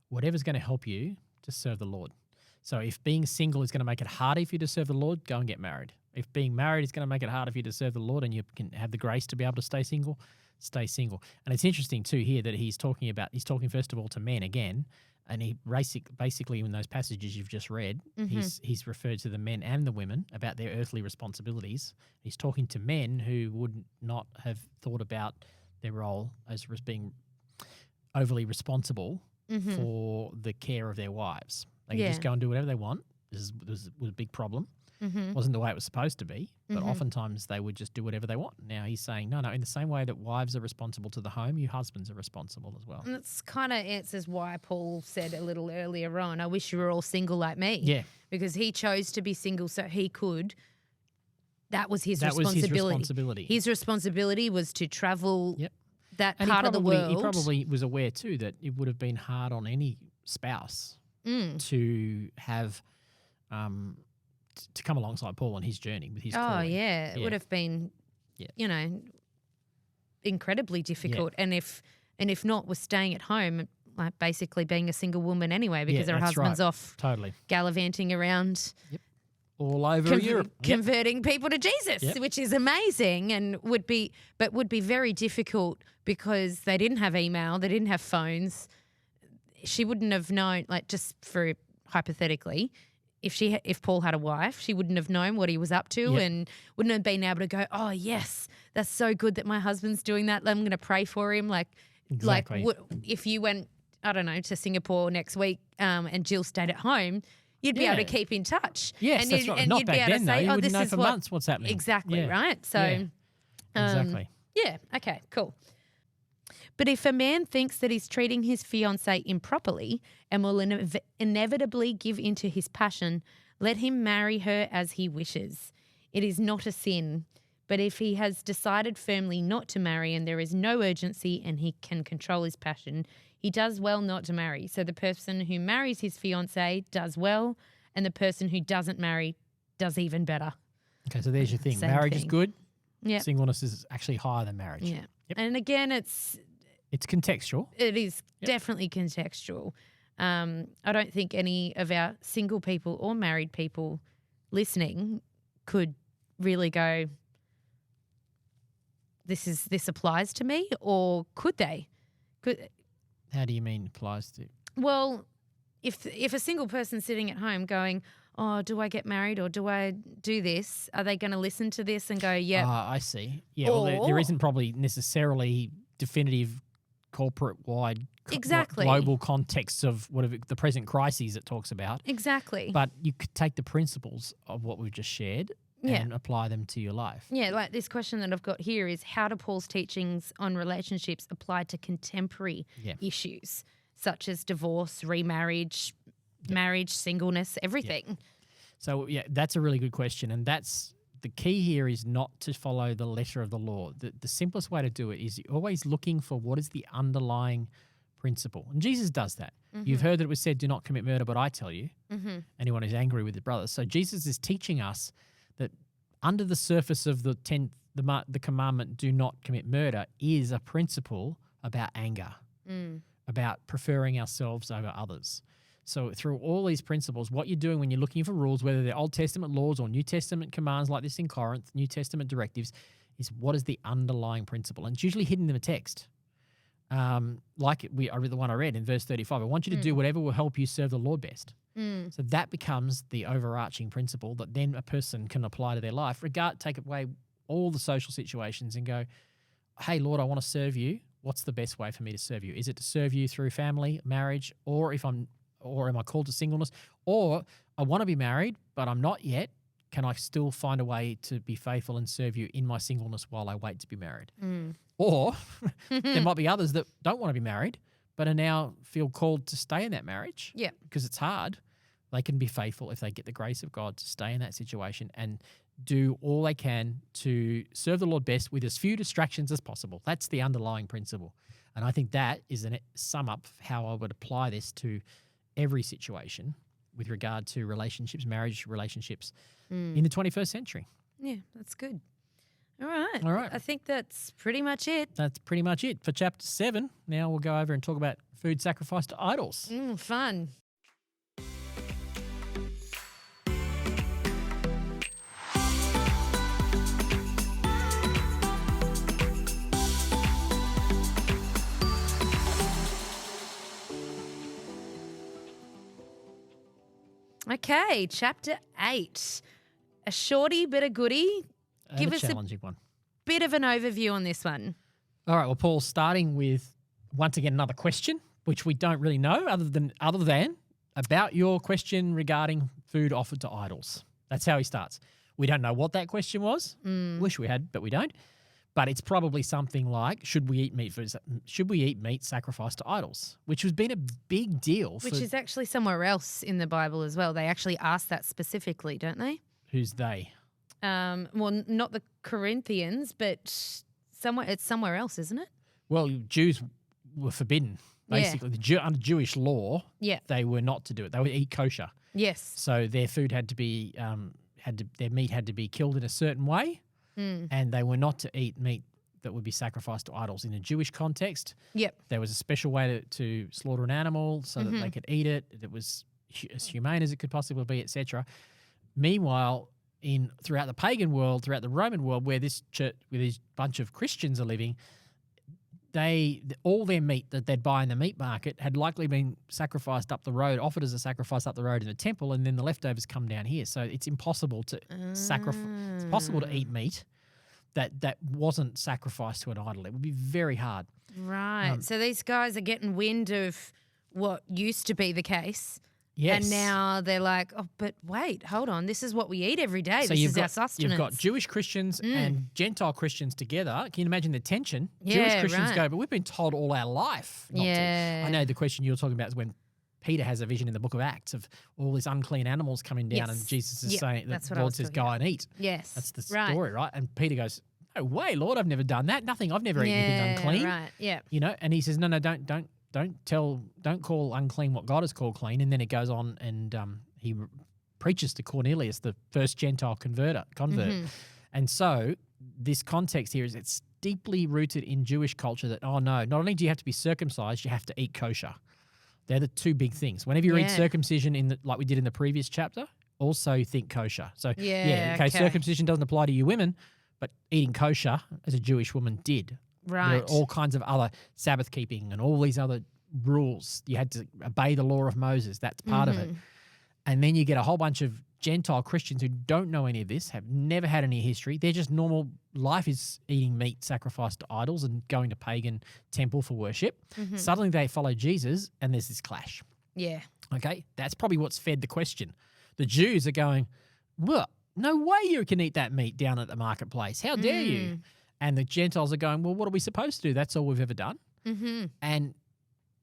Whatever's going to help you to serve the Lord. So if being single is going to make it harder for you to serve the Lord, go and get married. If being married is going to make it harder for you to serve the Lord and you can have the grace to be able to stay single, stay single. And it's interesting too here that he's talking first of all to men again, and he basically in those passages you've just read, he's referred to the men and the women about their earthly responsibilities. He's talking to men who would not have thought about their role as being overly responsible for the care of their wives. They can just go and do whatever they want. This was a big problem. Wasn't the way it was supposed to be, but oftentimes they would just do whatever they want. Now he's saying, no, in the same way that wives are responsible to the home, you husbands are responsible as well. And that's kind of answers why Paul said a little earlier on, I wish you were all single like me. Yeah. Because he chose to be single so he could. That was his responsibility. His responsibility was to travel that part of the world. He probably was aware too that it would have been hard on any spouse to have to come alongside Paul on his journey with his calling. Oh, yeah. It would have been, incredibly difficult. Yeah. And if not, was staying at home, like basically being a single woman anyway because her husband's off gallivanting around all over Europe. Converting people to Jesus, which is amazing and would be very difficult because they didn't have email, they didn't have phones. She wouldn't have known, like just for hypothetically, if Paul had a wife, she wouldn't have known what he was up to and wouldn't have been able to go, oh, yes, that's so good that my husband's doing that. I'm going to pray for him. If you went, I don't know, to Singapore next week and Jill stayed at home, you'd be able to keep in touch. Yes, and that's right. And Not you'd back be able then, to say, you oh, wouldn't this know is for months what's happening. Exactly, right? So, exactly. Yeah, okay, cool. But if a man thinks that he's treating his fiancée improperly and will inevitably give into his passion, let him marry her as he wishes. It is not a sin. But if he has decided firmly not to marry and there is no urgency and he can control his passion, he does well not to marry. So the person who marries his fiancée does well, and the person who doesn't marry does even better. Okay, so there's your thing. Marriage is good. Yeah. Singleness is actually higher than marriage. Yeah. Yep. And again, it's contextual. It is definitely contextual. I don't think any of our single people or married people listening could really go, this applies to me, or could they? How do you mean applies to? Well, if a single person's sitting at home going, oh, do I get married or do I do this? Are they going to listen to this and go, yeah? I see. Yeah, well, there isn't probably necessarily definitive corporate-wide global contexts of whatever the present crises it talks about. Exactly. But you could take the principles of what we've just shared and apply them to your life. Yeah, like this question that I've got here is, how do Paul's teachings on relationships apply to contemporary issues such as divorce, remarriage, marriage, singleness, everything? So, that's a really good question. And that's the key here, is not to follow the letter of the law. The simplest way to do it is you're always looking for what is the underlying principle. And Jesus does that. Mm-hmm. You've heard that it was said, do not commit murder, but I tell you, anyone who's angry with their brother. So Jesus is teaching us that under the surface of the commandment, do not commit murder, is a principle about anger, about preferring ourselves over others. So through all these principles, what you're doing when you're looking for rules, whether they're Old Testament laws or New Testament commands like this in Corinth, New Testament directives, is what is the underlying principle? And it's usually hidden in the text. I read the one I read in verse 35. I want you to do whatever will help you serve the Lord best. So that becomes the overarching principle that then a person can apply to their life. Take away all the social situations and go, hey, Lord, I want to serve you. What's the best way for me to serve you? Is it to serve you through family, marriage, or am I called to singleness? Or I want to be married, but I'm not yet. Can I still find a way to be faithful and serve you in my singleness while I wait to be married? Or there might be others that don't want to be married, but are now feel called to stay in that marriage because it's hard. They can be faithful if they get the grace of God to stay in that situation and do all they can to serve the Lord best with as few distractions as possible. That's the underlying principle. And I think that is a sum up of how I would apply this to every situation with regard to relationships, marriage relationships in the 21st century. Yeah, that's good. All right. I think that's pretty much it. That's pretty much it for chapter 7. Now we'll go over and talk about food sacrificed to idols. Fun. Okay, chapter 8. A shorty but a goodie. Give us a challenging one. Bit of an overview on this one. All right, well, Paul, starting with, once again, another question, which we don't really know other than about your question regarding food offered to idols. That's how he starts. We don't know what that question was. Wish we had, but we don't. But it's probably something like, should we eat meat sacrificed to idols? Which has been a big deal. Which is actually somewhere else in the Bible as well. They actually ask that specifically, don't they? Who's they? Well, not the Corinthians, but it's somewhere else, isn't it? Well, Jews were forbidden. Basically, under Jewish law, they were not to do it. They would eat kosher. Yes. So their food had to be their meat had to be killed in a certain way. And they were not to eat meat that would be sacrificed to idols. In a Jewish context, there was a special way to slaughter an animal so that they could eat it. It was as humane as it could possibly be, etc. Meanwhile, throughout the pagan world, throughout the Roman world, where this bunch of Christians are living, all their meat that they'd buy in the meat market had likely been sacrificed up the road, offered as a sacrifice up the road in the temple, and then the leftovers come down here. So it's impossible to sacrifice. It's possible to eat meat that wasn't sacrificed to an idol. It would be very hard. Right. So these guys are getting wind of what used to be the case. Yes. And now they're like, oh, but wait, hold on. This is what we eat every day. This is our sustenance. You've got Jewish Christians and Gentile Christians together. Can you imagine the tension? Jewish Christians go, but we've been told all our life not to. I know the question you're talking about is when Peter has a vision in the book of Acts of all these unclean animals coming down and Jesus is saying, the Lord says, go and eat. Yes. That's the story, right? And Peter goes, no way, Lord, I've never done that. Nothing. I've never eaten anything unclean. Right, yeah. And he says, no, don't call unclean what God has called clean. And then it goes on and he preaches to Cornelius, the first Gentile convert. And so this context here is it's deeply rooted in Jewish culture that, oh no, not only do you have to be circumcised, you have to eat kosher. They're the two big things. Whenever you read circumcision like we did in the previous chapter, also think kosher. So okay, circumcision doesn't apply to you women, but eating kosher as a Jewish woman did. Right. There are all kinds of other Sabbath keeping and all these other rules. You had to obey the law of Moses. That's part of it. And then you get a whole bunch of Gentile Christians who don't know any of this, have never had any history. They're just normal life is eating meat sacrificed to idols and going to pagan temple for worship. Suddenly they follow Jesus and there's this clash. Yeah. Okay, that's probably what's fed the question. The Jews are going, well, no way you can eat that meat down at the marketplace. How dare you? And the Gentiles are going, well, what are we supposed to do? That's all we've ever done. And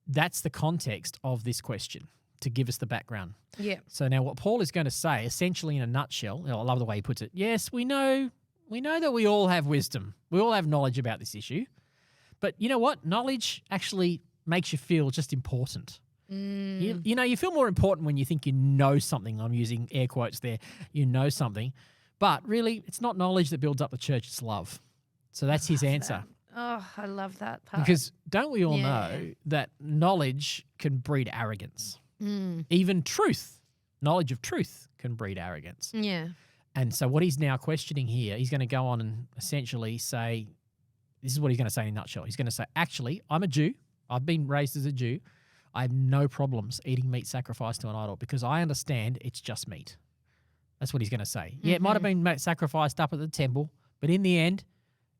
that's the context of this question to give us the background. Yeah. So now what Paul is going to say, essentially in a nutshell, I love the way he puts it. Yes, we know that we all have wisdom. We all have knowledge about this issue. But you know what? Knowledge actually makes you feel just important. You feel more important when you think you know something. I'm using air quotes there. You know something. But really, it's not knowledge that builds up the church. It's love. So that's his answer. Oh, I love that part. Because don't we all know that knowledge can breed arrogance? Even truth, knowledge of truth can breed arrogance. Yeah. And so what he's now questioning here, he's going to go on and essentially say, this is what he's going to say in a nutshell. He's going to say, actually, I'm a Jew. I've been raised as a Jew. I have no problems eating meat sacrificed to an idol because I understand it's just meat. That's what he's going to say. Yeah, it might have been sacrificed up at the temple, but in the end,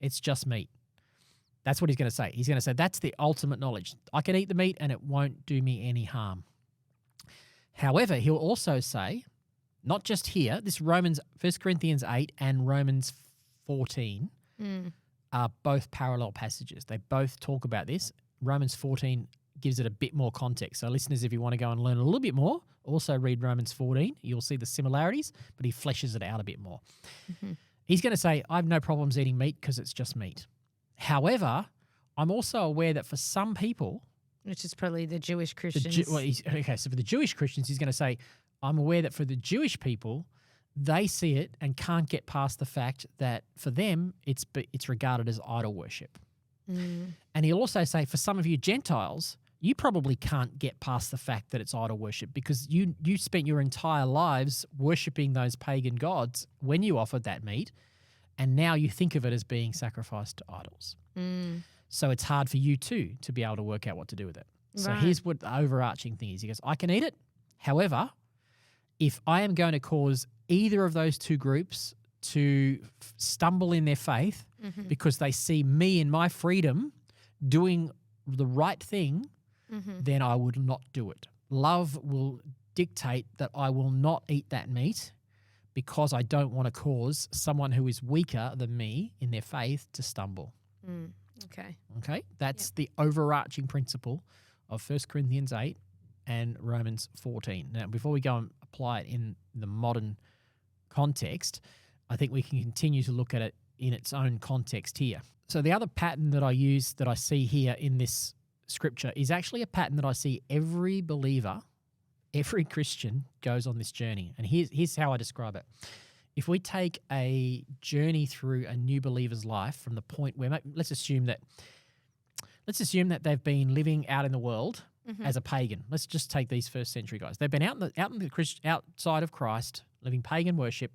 it's just meat. That's what he's going to say. He's going to say, that's the ultimate knowledge. I can eat the meat and it won't do me any harm. However, he'll also say, not just here, this 1 Corinthians 8 and Romans 14 are both parallel passages. They both talk about this. Romans 14 gives it a bit more context. So listeners, if you want to go and learn a little bit more, also read Romans 14. You'll see the similarities, but he fleshes it out a bit more. He's going to say, I have no problems eating meat because it's just meat. However, I'm also aware that for some people, which is probably the Jewish Christians. So for the Jewish Christians, he's going to say, I'm aware that for the Jewish people, they see it and can't get past the fact that for them, it's regarded as idol worship. And he'll also say, for some of you Gentiles, you probably can't get past the fact that it's idol worship because you spent your entire lives worshipping those pagan gods when you offered that meat, and now you think of it as being sacrificed to idols. So it's hard for you too to be able to work out what to do with it. So here's what the overarching thing is. He goes, I can eat it. However, if I am going to cause either of those two groups to stumble in their faith because they see me in my freedom doing the right thing, then I would not do it. Love will dictate that I will not eat that meat because I don't want to cause someone who is weaker than me in their faith to stumble. Okay? That's the overarching principle of 1 Corinthians 8 and Romans 14. Now, before we go and apply it in the modern context, I think we can continue to look at it in its own context here. So the other pattern that I see here in this scripture is actually a pattern that I see every believer, every Christian goes on this journey. And here's how I describe it. If we take a journey through a new believer's life from the point where, let's assume that they've been living out in the world as a pagan. Let's just take these first century guys. They've been outside of Christ, living pagan worship,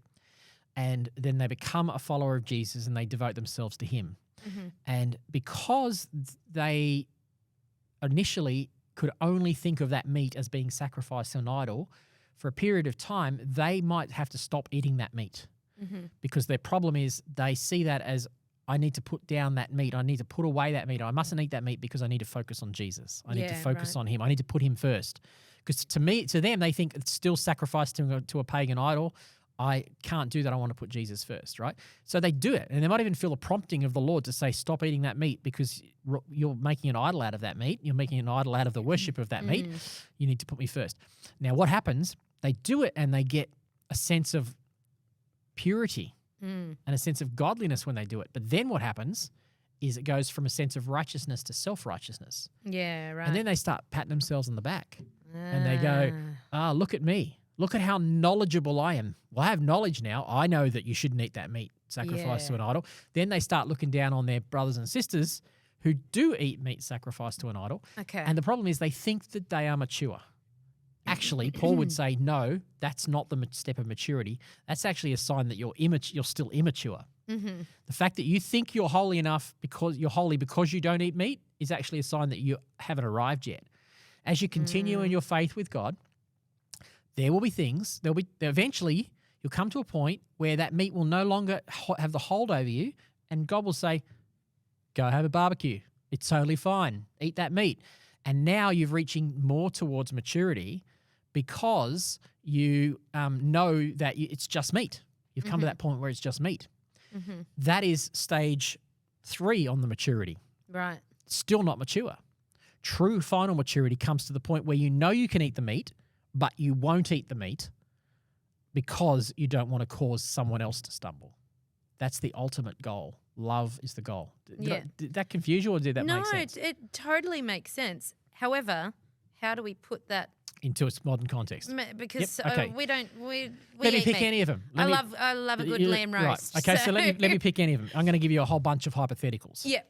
and then they become a follower of Jesus and they devote themselves to him. And because they initially could only think of that meat as being sacrificed to an idol, for a period of time, they might have to stop eating that meat because their problem is they see that as, I need to put down that meat. I need to put away that meat. I mustn't eat that meat because I need to focus on Jesus. I need to focus on him. I need to put him first. Because to them, they think it's still sacrificed to a pagan idol. I can't do that. I want to put Jesus first, right? So they do it. And they might even feel a prompting of the Lord to say, stop eating that meat because you're making an idol out of that meat. You're making an idol out of the worship of that meat. You need to put me first. Now, what happens? They do it and they get a sense of purity and a sense of godliness when they do it. But then what happens is it goes from a sense of righteousness to self-righteousness. Yeah, right. And then they start patting themselves on the back. And they go, look at me. Look at how knowledgeable I am. Well, I have knowledge now. I know that you shouldn't eat that meat. sacrificed to an idol. Then they start looking down on their brothers and sisters who do eat meat sacrificed to an idol. Okay. And the problem is they think that they are mature. Actually, Paul would say, no, that's not the step of maturity. That's actually a sign that you're still immature. Mm-hmm. The fact that you think you're holy enough because you're holy because you don't eat meat is actually a sign that you haven't arrived yet. As you continue in your faith with God, there will be things, eventually you'll come to a point where that meat will no longer have the hold over you, and God will say, go have a barbecue. It's totally fine. Eat that meat. And now you're reaching more towards maturity because you know that it's just meat. You've come to that point where it's just meat. Mm-hmm. That is stage 3 on the maturity. Right. Still not mature. True final maturity comes to the point where you know you can eat the meat, but you won't eat the meat because you don't want to cause someone else to stumble. That's the ultimate goal. Love is the goal. Did that confuse you, or did that make sense? No, it totally makes sense. However, how do we put that into its modern context? Because okay. we don't. We Let me eat pick meat. any of them. I love a good lamb roast. Right. Okay, so let me pick any of them. I'm going to give you a whole bunch of hypotheticals. Yeah.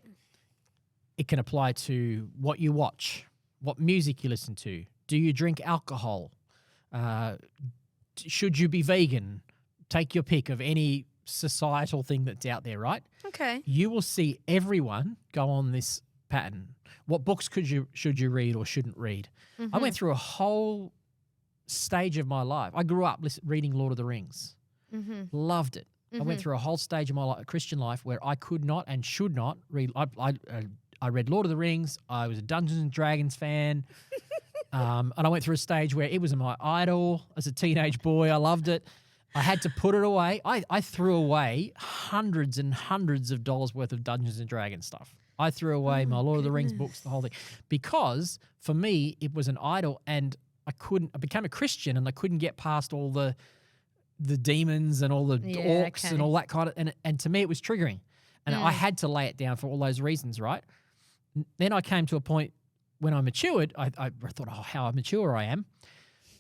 It can apply to what you watch, what music you listen to. Do you drink alcohol? Should you be vegan? Take your pick of any societal thing that's out there, right? Okay. You will see everyone go on this pattern. What books should you read or shouldn't read? Mm-hmm. I went through a whole stage of my life. I grew up reading Lord of the Rings. Mm-hmm. Loved it. I went through a whole stage of my Christian life where I could not and should not read. I read Lord of the Rings. I was a Dungeons and Dragons fan. And I went through a stage where it was my idol as a teenage boy. I loved it. I had to put it away. I threw away hundreds and hundreds of dollars worth of Dungeons and Dragons stuff. I threw away my Lord of the Rings books, the whole thing, because for me it was an idol, and I became a Christian, and I couldn't get past all the demons and all the orcs and all that kind of, and to me it was triggering, and I had to lay it down for all those reasons, right? Then I came to a point when I matured. I thought, oh, how mature I am,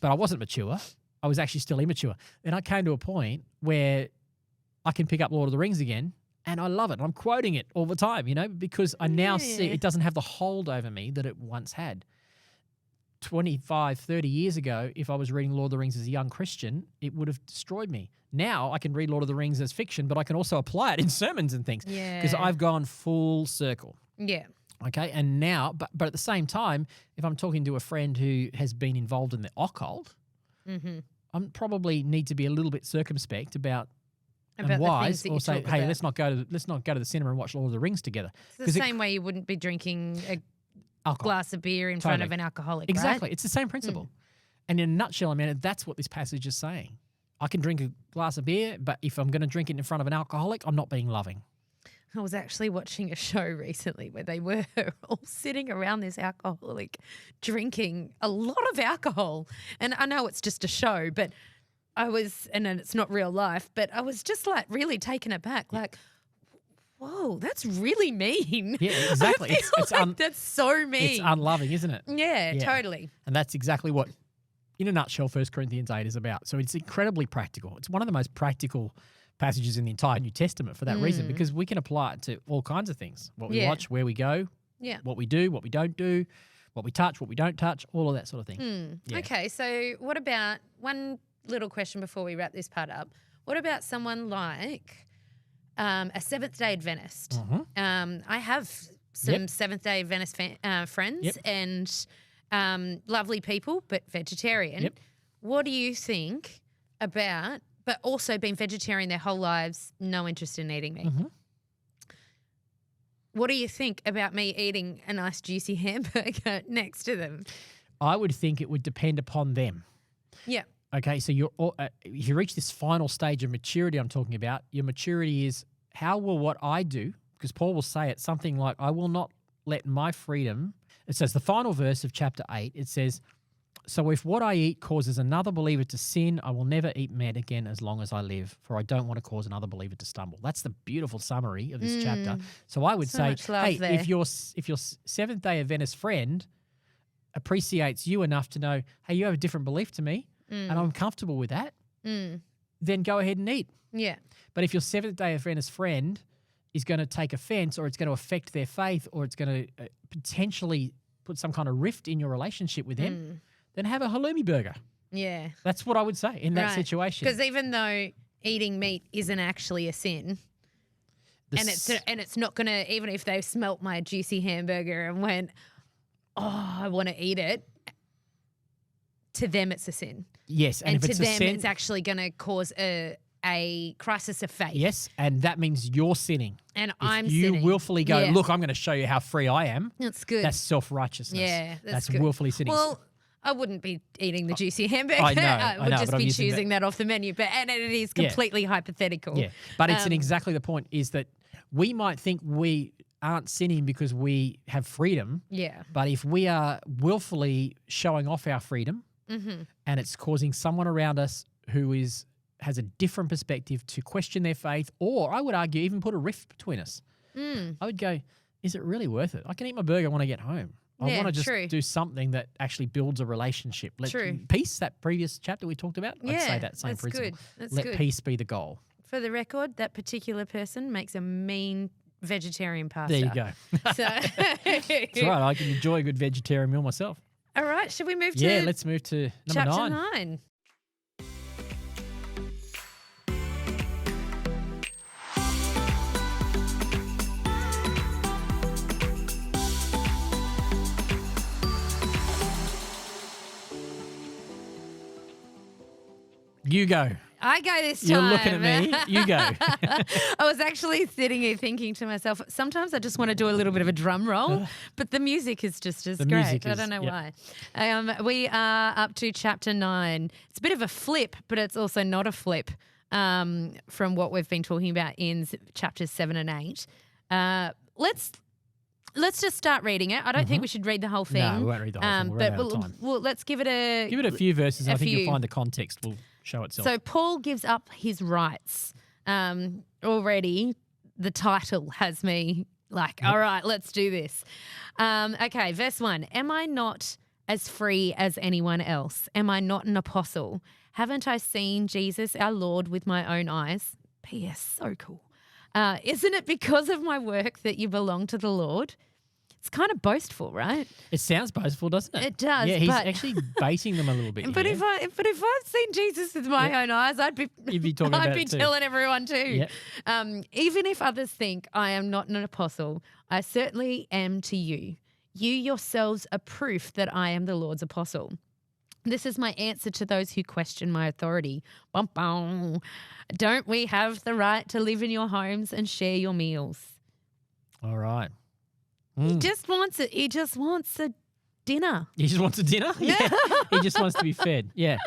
but I wasn't mature. I was actually still immature. Then I came to a point where I can pick up Lord of the Rings again, and I love it. I'm quoting it all the time, because I now see it doesn't have the hold over me that it once had. 25, 30 years ago, if I was reading Lord of the Rings as a young Christian, it would have destroyed me. Now I can read Lord of the Rings as fiction, but I can also apply it in sermons and things because I've gone full circle. Yeah. Okay, and now, but at the same time, if I'm talking to a friend who has been involved in the occult, I probably need to be a little bit circumspect about and wise, or say, hey, let's not go to the cinema and watch Lord of the Rings together. It's the same way you wouldn't be drinking a glass of beer in front of an alcoholic. Exactly, right? It's the same principle. And in a nutshell, I mean, that's what this passage is saying. I can drink a glass of beer, but if I'm going to drink it in front of an alcoholic, I'm not being loving. I was actually watching a show recently where they were all sitting around this alcoholic drinking a lot of alcohol. And I know it's just a show, but and it's not real life, but I was just like really taken aback. Like, whoa, that's really mean. Yeah, exactly. That's so mean. It's unloving, isn't it? Yeah, totally. And that's exactly what, in a nutshell, 1 Corinthians 8 is about. So it's incredibly practical. It's one of the most practical passages in the entire New Testament for that reason, because we can apply it to all kinds of things. What we watch, where we go, what we do, what we don't do, what we touch, what we don't touch, all of that sort of thing. Yeah. Okay, so what about one little question before we wrap this part up? What about someone like a Seventh-day Adventist? I have some Seventh-day Adventist friends and lovely people, but vegetarian. What do you think about, but also been vegetarian their whole lives, no interest in eating meat? What do you think about me eating a nice juicy hamburger next to them? I would think it would depend upon them. Yeah. Okay, so if you reach this final stage of maturity I'm talking about, your maturity is how will what I do, because Paul will say it, something like, I will not let my freedom, it says the final verse of chapter 8, it says, so if what I eat causes another believer to sin, I will never eat meat again as long as I live, for I don't want to cause another believer to stumble. That's the beautiful summary of this chapter. So I would say, hey, if your Seventh-day Adventist friend appreciates you enough to know, hey, you have a different belief to me, and I'm comfortable with that, then go ahead and eat. Yeah. But if your Seventh-day Adventist friend is going to take offense, or it's going to affect their faith, or it's going to potentially put some kind of rift in your relationship with them, then have a halloumi burger. Yeah. That's what I would say in that situation. Because even though eating meat isn't actually a sin, and it's not going to, even if they smelt my juicy hamburger and went, oh, I want to eat it, to them it's a sin. Yes. And if to it's them a sin, it's actually going to cause a crisis of faith. yes, and that means you're sinning. And If I'm you sinning. willfully go, Yeah. look, I'm going to show you how free I am. That's good. That's self-righteousness. Yeah, that's good. willfully sinning. Well, I wouldn't be eating the juicy hamburger. I know, I would but just I'm be using choosing that off the menu. And it is completely hypothetical. Yeah, but it's exactly the point, is that we might think we aren't sinning because we have freedom. Yeah. But if we are willfully showing off our freedom and it's causing someone around us who has a different perspective to question their faith, or I would argue even put a rift between us, I would go, is it really worth it? I can eat my burger when I get home. I want to just do something that actually builds a relationship. Peace, that previous chapter we talked about, I'd say that same principle. Good. That's Let good. peace be the goal. For the record, that particular person makes a mean vegetarian pasta. There you go. So, That's right. I can enjoy a good vegetarian meal myself. all right, should we move to Yeah, let's move to number chapter 9. 9? You go. I go this time. You're looking at me. You go. I was actually sitting here thinking to myself, sometimes I just want to do a little bit of a drum roll, but the music is just as great. music I is- don't know yep. why. We are up to chapter 9. It's a bit of a flip, but it's also not a flip from what we've been talking about in chapters 7 and 8. Let's just start reading it. I don't think we should read the whole thing. No, we won't read the whole thing. We're but running out of time. Well, let's give it a Give it a few verses. And I think few. you'll find the context will show itself. So Paul gives up his rights. Already, the title has me like, all right, let's do this. Okay, verse 1. Am I not as free as anyone else? Am I not an apostle? Haven't I seen Jesus, our Lord, with my own eyes? P.S. So cool. Isn't it because of my work that you belong to the Lord? It's kind of boastful, right? it sounds boastful, doesn't it? It does, Yeah, he's but- actually basing them a little bit. But here. if I've seen Jesus with my own eyes, I'd be You'd be talking about I'd be it too. telling everyone too. Yep. Even if others think I am not an apostle, I certainly am to you. You yourselves are proof that I am the Lord's apostle. This is my answer to those who question my authority. Bum, bum. Don't we have the right to live in your homes and share your meals? All right. He just wants it. He just wants a dinner. He just wants a dinner? Yeah. He just wants to be fed. Yeah.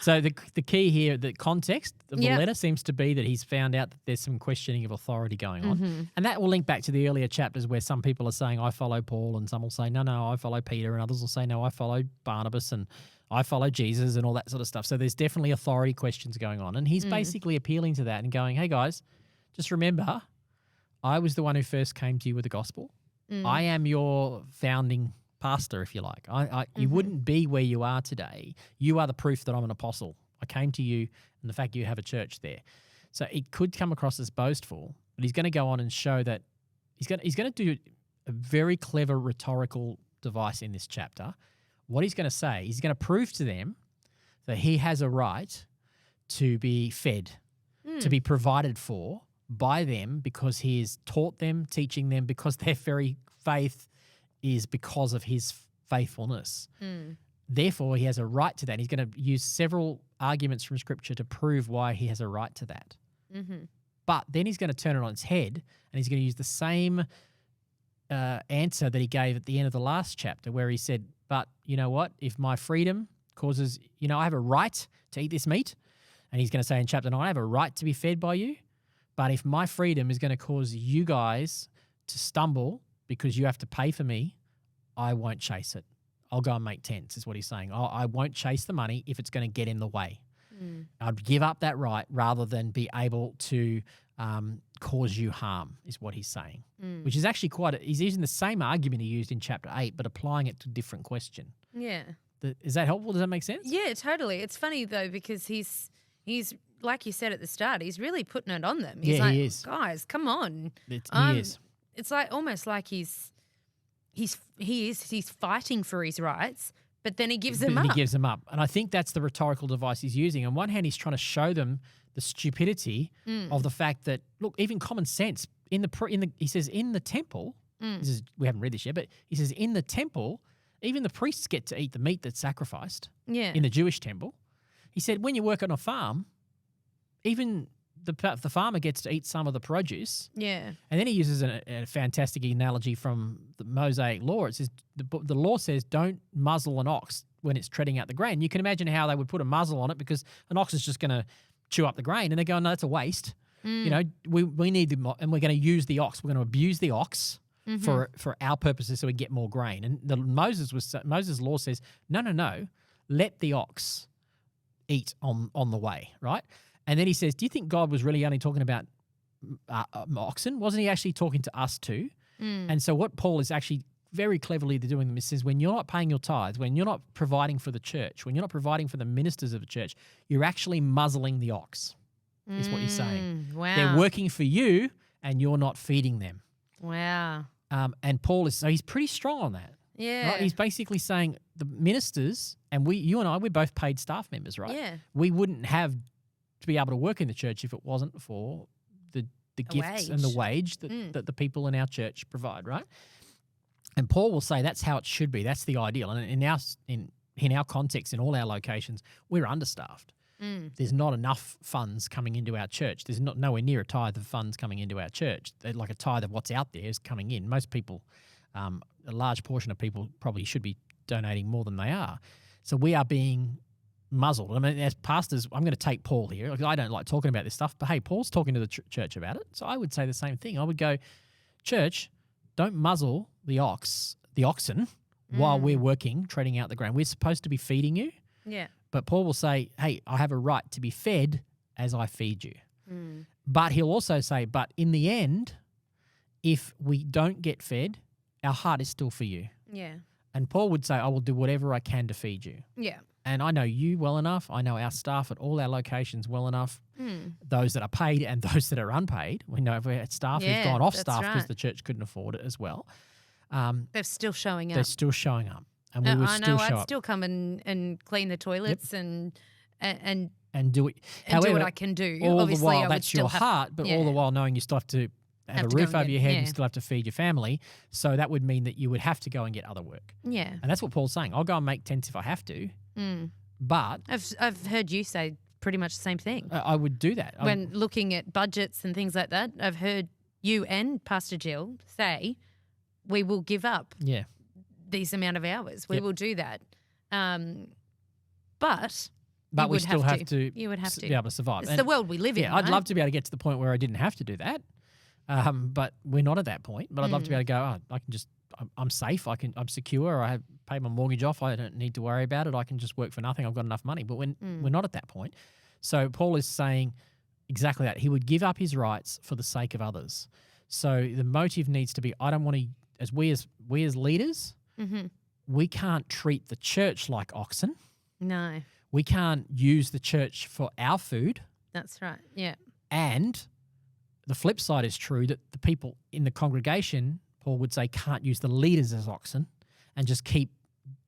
So the key here, the context of the letter seems to be that he's found out that there's some questioning of authority going on. And that will link back to the earlier chapters where some people are saying, I follow Paul, and some will say, no, I follow Peter, and others will say, no, I follow Barnabas, and I follow Jesus, and all that sort of stuff. So there's definitely authority questions going on. And he's basically appealing to that and going, hey, guys, just remember, I was the one who first came to you with the gospel. I am your founding pastor, if you like. You wouldn't be where you are today. You are the proof that I'm an apostle. I came to you, and the fact you have a church there. So it could come across as boastful, but he's going to go on and show that he's going to do a very clever rhetorical device in this chapter. What he's going to say, he's going to prove to them that he has a right to be fed, to be provided for by them, because he has taught them, teaching them, because their very faith is because of his faithfulness. Therefore, he has a right to that. He's going to use several arguments from Scripture to prove why he has a right to that. But then he's going to turn it on its head, and he's going to use the same answer that he gave at the end of the last chapter, where he said, but you know what? If my freedom causes, I have a right to eat this meat, and he's going to say in chapter 9, I have a right to be fed by you, but if my freedom is going to cause you guys to stumble because you have to pay for me, I won't chase it. I'll go and make tents, is what he's saying. I won't chase the money if it's going to get in the way. I'd give up that right rather than be able to cause you harm, is what he's saying, which is actually he's using the same argument he used in chapter 8, but applying it to a different question. Yeah. Is that helpful? Does that make sense? Yeah, totally. It's funny though, because he's like you said at the start, he's really putting it on them. Yeah, He's like, he is. guys, come on. He is. It's like almost like he's fighting for his rights, but then he gives them up. He gives them up. And I think that's the rhetorical device he's using. On one hand, he's trying to show them the stupidity of the fact that, look, even common sense, he says in the temple, we haven't read this yet, but he says in the temple, even the priests get to eat the meat that's sacrificed in the Jewish temple. He said when you work on a farm, even the farmer gets to eat some of the produce. Yeah. And then he uses a fantastic analogy from the Mosaic law. It says the law says don't muzzle an ox when it's treading out the grain. You can imagine how they would put a muzzle on it because an ox is just going to chew up the grain. And they go, no, that's a waste. You know, we need and we're going to use the ox. We're going to abuse the ox for our purposes so we get more grain. And Moses' law says, no, let the ox eat on the way, right? And then he says, do you think God was really only talking about oxen? Wasn't he actually talking to us too? And so what Paul is actually very cleverly doing is says when you're not paying your tithes, when you're not providing for the church, when you're not providing for the ministers of the church, you're actually muzzling the ox, is what he's saying. Wow. They're working for you and you're not feeding them. Wow. And Paul he's pretty strong on that. Yeah. Right? He's basically saying the ministers, and you and I, we're both paid staff members, right? Yeah. We wouldn't have to be able to work in the church if it wasn't for the gifts and the wage that the people in our church provide, right? And Paul will say that's how it should be. That's the ideal. And in our context, in all our locations, we're understaffed. There's not enough funds coming into our church. There's nowhere near a tithe of funds coming into our church. Like a tithe of what's out there is coming in. Most people, a large portion of people probably should be donating more than they are. So we are being muzzled. I mean, as pastors, I'm going to take Paul here. I don't like talking about this stuff, but hey, Paul's talking to the church about it. So I would say the same thing. I would go, church, don't muzzle the oxen while we're working, treading out the grain. We're supposed to be feeding you. Yeah. But Paul will say, hey, I have a right to be fed as I feed you. But he'll also say, but in the end, if we don't get fed, our heart is still for you. Yeah. And Paul would say, I will do whatever I can to feed you. Yeah. And I know you well enough. I know our staff at all our locations well enough, those that are paid and those that are unpaid. We know if we had staff who've gone off staff because the church couldn't afford it as well. They're still showing up. They're still showing up. And we would still show up. I'd still come and clean the toilets and do it. And do what I can do. All Obviously, the while, I would that's still your heart, but all the while knowing you still have to have a roof over your head, you still have to feed your family. So that would mean that you would have to go and get other work. Yeah. And that's what Paul's saying. I'll go and make tents if I have to. But I've heard you say pretty much the same thing. I would do that. When looking at budgets and things like that, I've heard you and Pastor Jill say, we will give up these amount of hours. We will do that. But we still have to you would have to be able to survive. It's the world we live in. Yeah, I'd love to be able to get to the point where I didn't have to do that. But we're not at that point. But I'd love to be able to go, I can just, I'm safe. I'm secure. I have paid my mortgage off. I don't need to worry about it. I can just work for nothing. I've got enough money. But we're not at that point. So Paul is saying exactly that. He would give up his rights for the sake of others. So the motive needs to be, I don't want to, as we as leaders, we can't treat the church like oxen. No. We can't use the church for our food. That's right. Yeah. And the flip side is true that the people in the congregation, Paul would say, can't use the leaders as oxen and just keep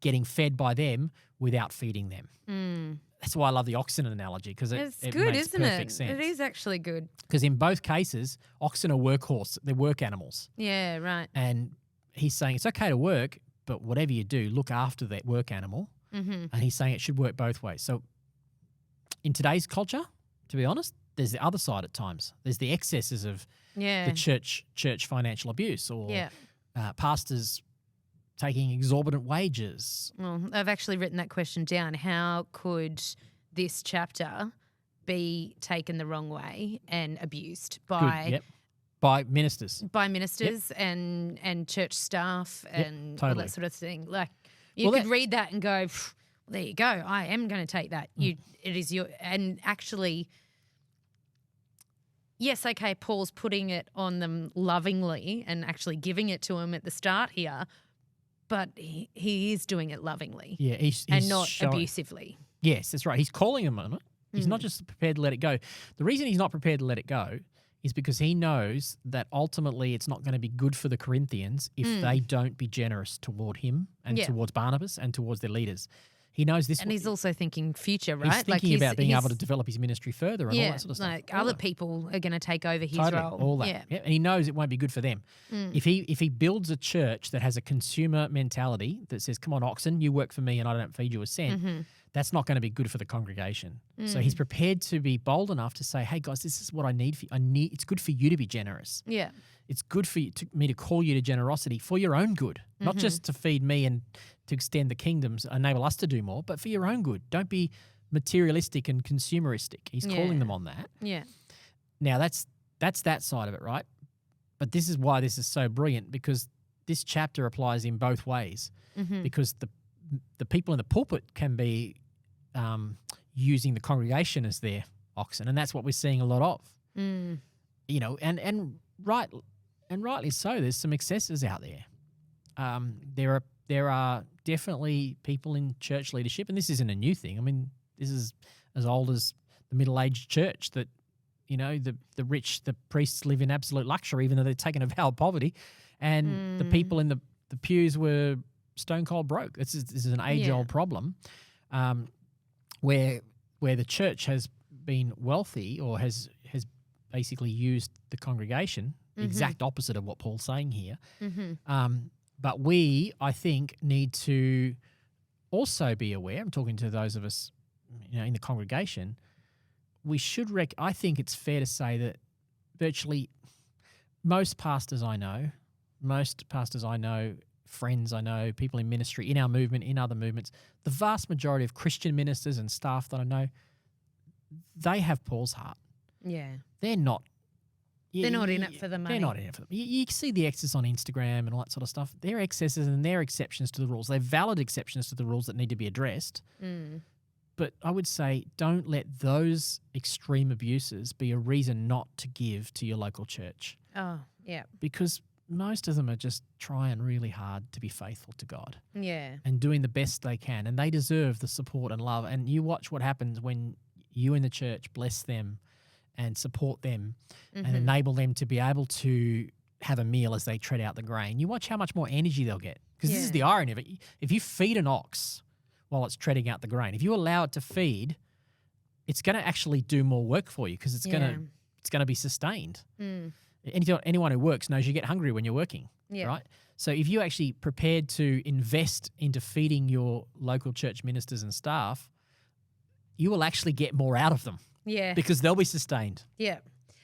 getting fed by them without feeding them. That's why I love the oxen analogy because it good, makes isn't perfect it? sense. It is actually good. Because in both cases, oxen are workhorse. They're work animals. Yeah, right. And he's saying it's okay to work, but whatever you do, look after that work animal. And he's saying it should work both ways. So in today's culture, to be honest, there's the other side at times. There's the excesses of the church financial abuse or pastors taking exorbitant wages. Well, I've actually written that question down. How could this chapter be taken the wrong way and abused by by ministers? By ministers and church staff and all that sort of thing. Like you could read that and go, there you go. I am going to take that. It is your, and actually, yes, okay, Paul's putting it on them lovingly and actually giving it to them at the start here, but he is doing it lovingly. Yeah, he's and not abusively. Yes, that's right. He's calling them on it. He's not just prepared to let it go. The reason he's not prepared to let it go is because he knows that ultimately it's not going to be good for the Corinthians if they don't be generous toward him and towards Barnabas and towards their leaders. He knows this. And he's also thinking future, right? He's thinking about being able to develop his ministry further and all that sort of stuff. Like other people are going to take over his role. All that. Yeah. And he knows it won't be good for them. If he builds a church that has a consumer mentality that says, come on, oxen, you work for me and I don't feed you a cent, that's not going to be good for the congregation. So he's prepared to be bold enough to say, hey, guys, this is what I need. It's good for you to be generous. Yeah. It's good for me to call you to generosity for your own good, not just to feed me and to extend the kingdoms, enable us to do more, but for your own good. Don't be materialistic and consumeristic. He's calling them on that. Yeah. Now, that's that side of it, right? But this is why this is so brilliant, because this chapter applies in both ways, because the people in the pulpit can be using the congregation as their oxen, and that's what we're seeing a lot of. You know, and rightly so. There's some excesses out there. There are definitely people in church leadership, and this isn't a new thing. I mean, this is as old as the middle-aged church, that, you know, the rich, the priests live in absolute luxury, even though they're taking a vow of poverty, and the people in the pews were stone cold broke. This is an age-old problem, where the church has been wealthy or has basically used the congregation, the exact opposite of what Paul's saying here. But we, I think, need to also be aware. I'm talking to those of us, you know, in the congregation. We should I think it's fair to say that virtually most pastors I know, friends I know, people in ministry, in our movement, in other movements, the vast majority of Christian ministers and staff that I know, they have Paul's heart. Yeah. They're not. They're not in it for the money. They're not in it for them. You see the excesses on Instagram and all that sort of stuff. They're excesses and they're exceptions to the rules. They're valid exceptions to the rules that need to be addressed. But I would say don't let those extreme abuses be a reason not to give to your local church. Oh, yeah. Because most of them are just trying really hard to be faithful to God. Yeah. And doing the best they can. And they deserve the support and love. And you watch what happens when you in the church bless them and support them and enable them to be able to have a meal as they tread out the grain. You watch how much more energy they'll get. Because this is the irony of it. If you feed an ox while it's treading out the grain, if you allow it to feed, it's going to actually do more work for you because it's going to be sustained. Anyone who works knows you get hungry when you're working, right? So if you actually prepared to invest into feeding your local church ministers and staff, you will actually get more out of them. Yeah. Because they'll be sustained. Yeah.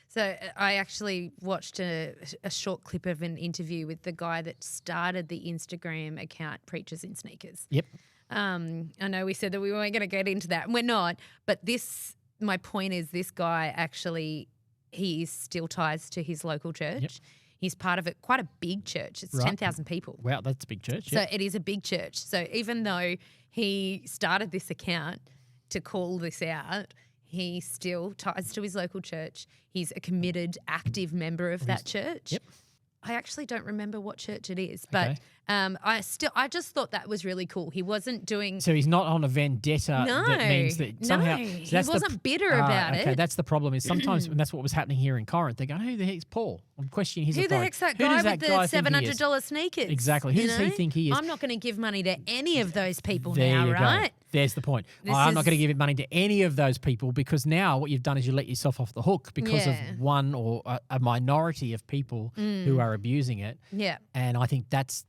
So I actually watched a short clip of an interview with the guy that started the Instagram account Preachers in Sneakers. Yep. I know we said that we weren't going to get into that, and we're not. But my point is, this guy actually, he still ties to his local church. Yep. He's part of quite a big church. It's 10,000 people. Wow, that's a big church. So it is a big church. So even though he started this account to call this out, he still ties to his local church. He's a committed, active member of that church. Yep. I actually don't remember what church it is, but I just thought that was really cool. He wasn't doing. So he's not on a vendetta. That means that somehow he wasn't bitter about it. Okay, that's the problem. Is sometimes and that's what was happening here in Corinth. They're going, "Who the heck's Paul?" I'm questioning his authority. Who the heck's that guy with the $700 sneakers? Exactly. Who does he think he is? I'm not going to give money to any of those people there now, you right? Go. There's the point. I'm not going to give money to any of those people because now what you've done is you let yourself off the hook because of one or a minority of people who are abusing it. Yeah. And I think that's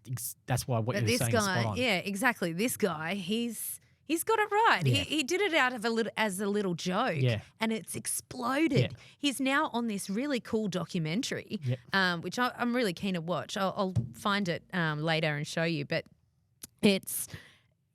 why what you're saying is spot on. Yeah, exactly. This guy, he's got it right. Yeah. He did it out of as a little joke, and it's exploded. Yeah. He's now on this really cool documentary, which I'm really keen to watch. I'll find it later and show you. But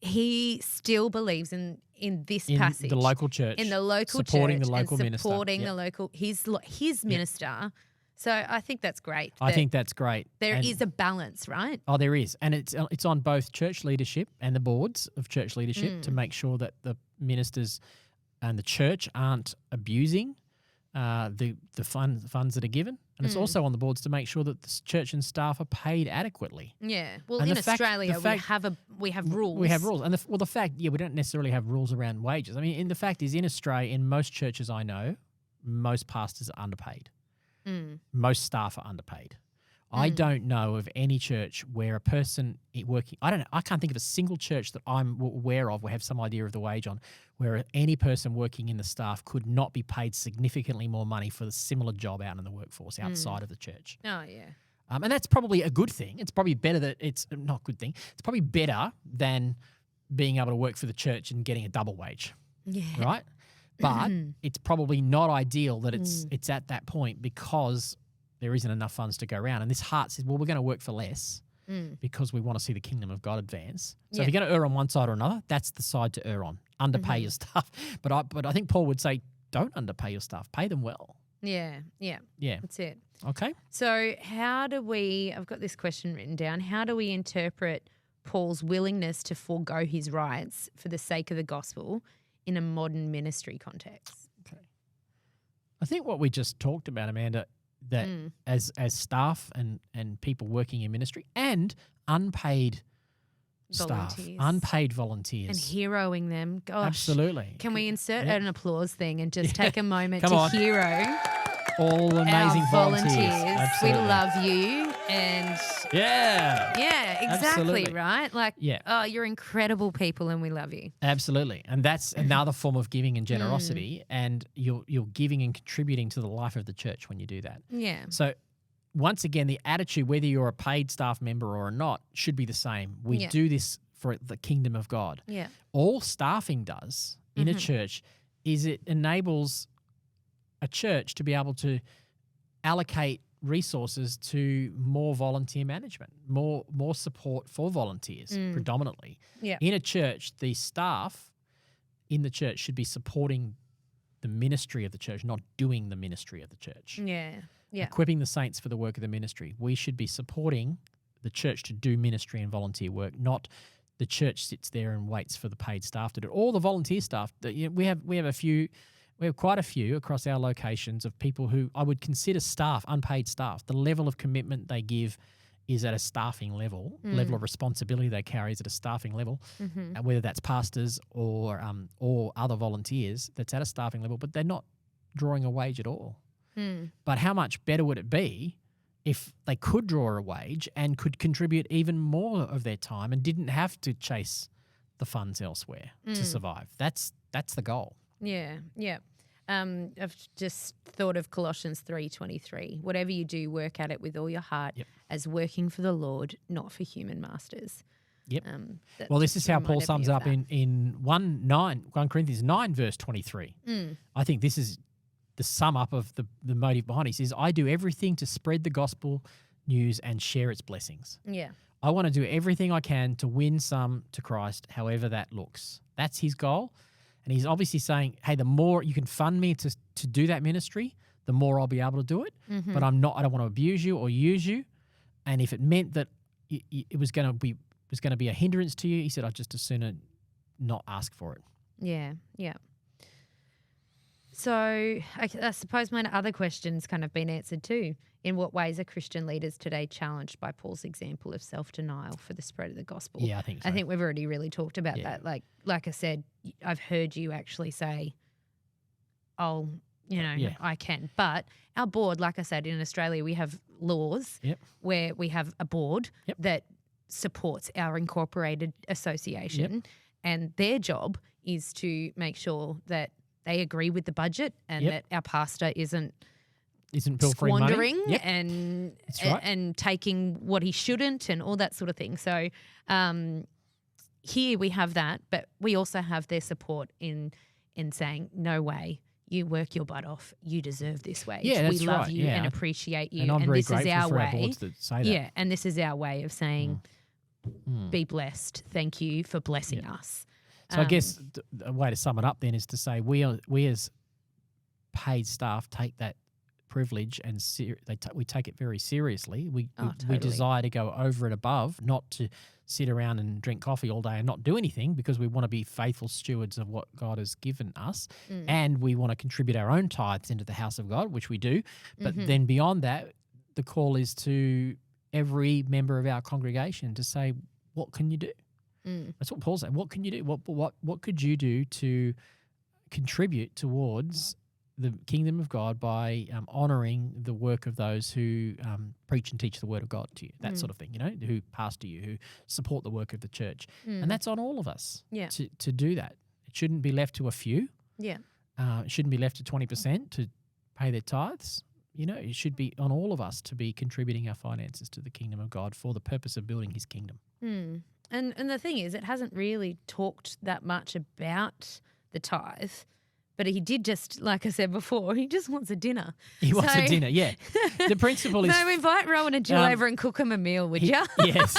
he still believes in this passage, the local church, in the local supporting church, the local and minister, supporting the local his minister. So I think that's great. I think that's great. There is a balance, right? Oh, there is. And it's on both church leadership and the boards of church leadership to make sure that the ministers and the church aren't abusing the funds that are given. And it's also on the boards to make sure that the church and staff are paid adequately. Yeah. Well, And in the fact- Australia, the fact- we have rules. We have rules. And the fact, we don't necessarily have rules around wages. I mean, the fact is in Australia, in most churches I know, most pastors are underpaid. Most staff are underpaid. I don't know of any church where a person working, I can't think of a single church that I'm aware of, we have some idea of the wage on, where any person working in the staff could not be paid significantly more money for the similar job out in the workforce outside of the church. Oh, yeah. And that's probably a good thing. It's probably better that it's not a good thing. It's probably better than being able to work for the church and getting a double wage. Yeah. Right? But it's probably not ideal that it's at that point because there isn't enough funds to go around. And this heart says, well, we're going to work for less because we want to see the kingdom of God advance. So if you're going to err on one side or another, that's the side to err on. Underpay your staff. But I think Paul would say, don't underpay your staff. Pay them well. Yeah. Yeah. Yeah. That's it. Okay. So I've got this question written down. How do we interpret Paul's willingness to forego his rights for the sake of the gospel in a modern ministry context? Okay. I think what we just talked about, Amanda, that as staff and people working in ministry and unpaid staff, unpaid volunteers. And heroing them. Gosh. Absolutely. Can we insert an applause thing and just take a moment Come to on. hero all amazing our volunteers? We Absolutely. love you. And yeah, exactly, Absolutely. right? Like, you're incredible people and we love you. Absolutely. And that's another form of giving and generosity. And you're giving and contributing to the life of the church when you do that. Yeah. So once again, the attitude, whether you're a paid staff member or not, should be the same. We do this for the kingdom of God. Yeah. All staffing does in a church is it enables a church to be able to allocate resources to more volunteer management, more support for volunteers predominantly. Yeah. In a church, the staff in the church should be supporting the ministry of the church, not doing the ministry of the church. Yeah. Yeah. Equipping the saints for the work of the ministry. We should be supporting the church to do ministry and volunteer work, not the church sits there and waits for the paid staff to do it. All the volunteer staff, we have quite a few across our locations of people who I would consider staff, unpaid staff. The level of commitment they give is at a staffing level. Level of responsibility they carry is at a staffing level, and whether that's pastors or other volunteers, that's at a staffing level, but they're not drawing a wage at all. But how much better would it be if they could draw a wage and could contribute even more of their time and didn't have to chase the funds elsewhere to survive? That's the goal. Yeah, yeah. I've just thought of Colossians 3:23. Whatever you do, work at it with all your heart as working for the Lord, not for human masters. Yep. Well, this is how Paul sums up that. in 1 Corinthians 9, verse 23. I think this is the sum up of the motive behind it. He says, I do everything to spread the gospel news and share its blessings. Yeah. I want to do everything I can to win some to Christ, however that looks. That's his goal. And he's obviously saying, hey, the more you can fund me to do that ministry, the more I'll be able to do it. But I don't want to abuse you or use you. And if it meant that it was going to be a hindrance to you, he said, I'd just as sooner not ask for it. Yeah, yeah. So I suppose my other question's kind of been answered too. In what ways are Christian leaders today challenged by Paul's example of self-denial for the spread of the gospel? Yeah, I think so. I think we've already really talked about that. Like I said, I've heard you actually say, I can. But our board, like I said, in Australia, we have laws where we have a board that supports our incorporated association, and their job is to make sure that they agree with the budget and that our pastor isn't pilfering squandering money. and taking what he shouldn't and all that sort of thing. So here we have that, but we also have their support in saying, no way, you work your butt off, you deserve this wage. Yeah, that's we love right. you Yeah. and appreciate you. And I'm very this is grateful our for way. our boards that say that. Yeah, and this is our way of saying, be blessed. Thank you for blessing us. So I guess a way to sum it up then is to say we as paid staff take that privilege and we take it very seriously. We totally. desire to go over and above, not to sit around and drink coffee all day and not do anything, because we want to be faithful stewards of what God has given us, and we want to contribute our own tithes into the house of God, which we do. But then beyond that, the call is to every member of our congregation to say, what can you do? That's what Paul said. What can you do? What could you do to contribute towards the kingdom of God by honouring the work of those who preach and teach the word of God to you, that sort of thing, who pastor you, who support the work of the church. And that's on all of us to do that. It shouldn't be left to a few. Yeah. It shouldn't be left to 20% to pay their tithes. It should be on all of us to be contributing our finances to the kingdom of God for the purpose of building his kingdom. And the thing is, it hasn't really talked that much about the tithe, but he did just, like I said before, he just wants a dinner. He wants a dinner, yeah. The principle is... So invite Rowan and Jill over and cook him a meal, would you? Yes.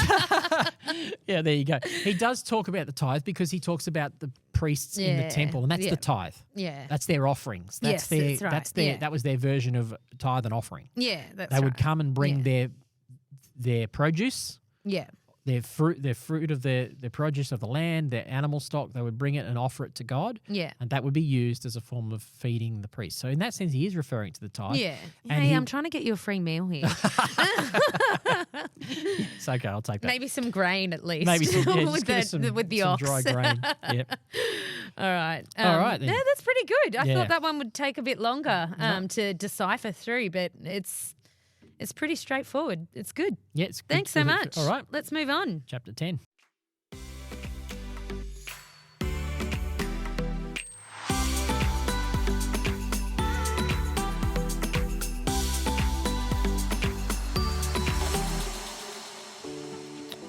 Yeah, there you go. He does talk about the tithe because he talks about the priests in the temple, and that's the tithe. Yeah. That's their offerings. That's that's right. That was their version of tithe and offering. Yeah, that's They would come and bring their produce. Yeah. Their fruit of their produce of the land, their animal stock, they would bring it and offer it to God. Yeah. And that would be used as a form of feeding the priest. So in that sense, he is referring to the tithe. Yeah. And I'm trying to get you a free meal here. It's okay, I'll take that. Maybe some grain at least. Maybe some, with the some ox. dry grain. Yep. All right. All right then. Yeah, that's pretty good. I thought that one would take a bit longer to decipher through, but it's pretty straightforward. It's good. Yeah, it's good. Thanks so much. All right. Let's move on. Chapter 10.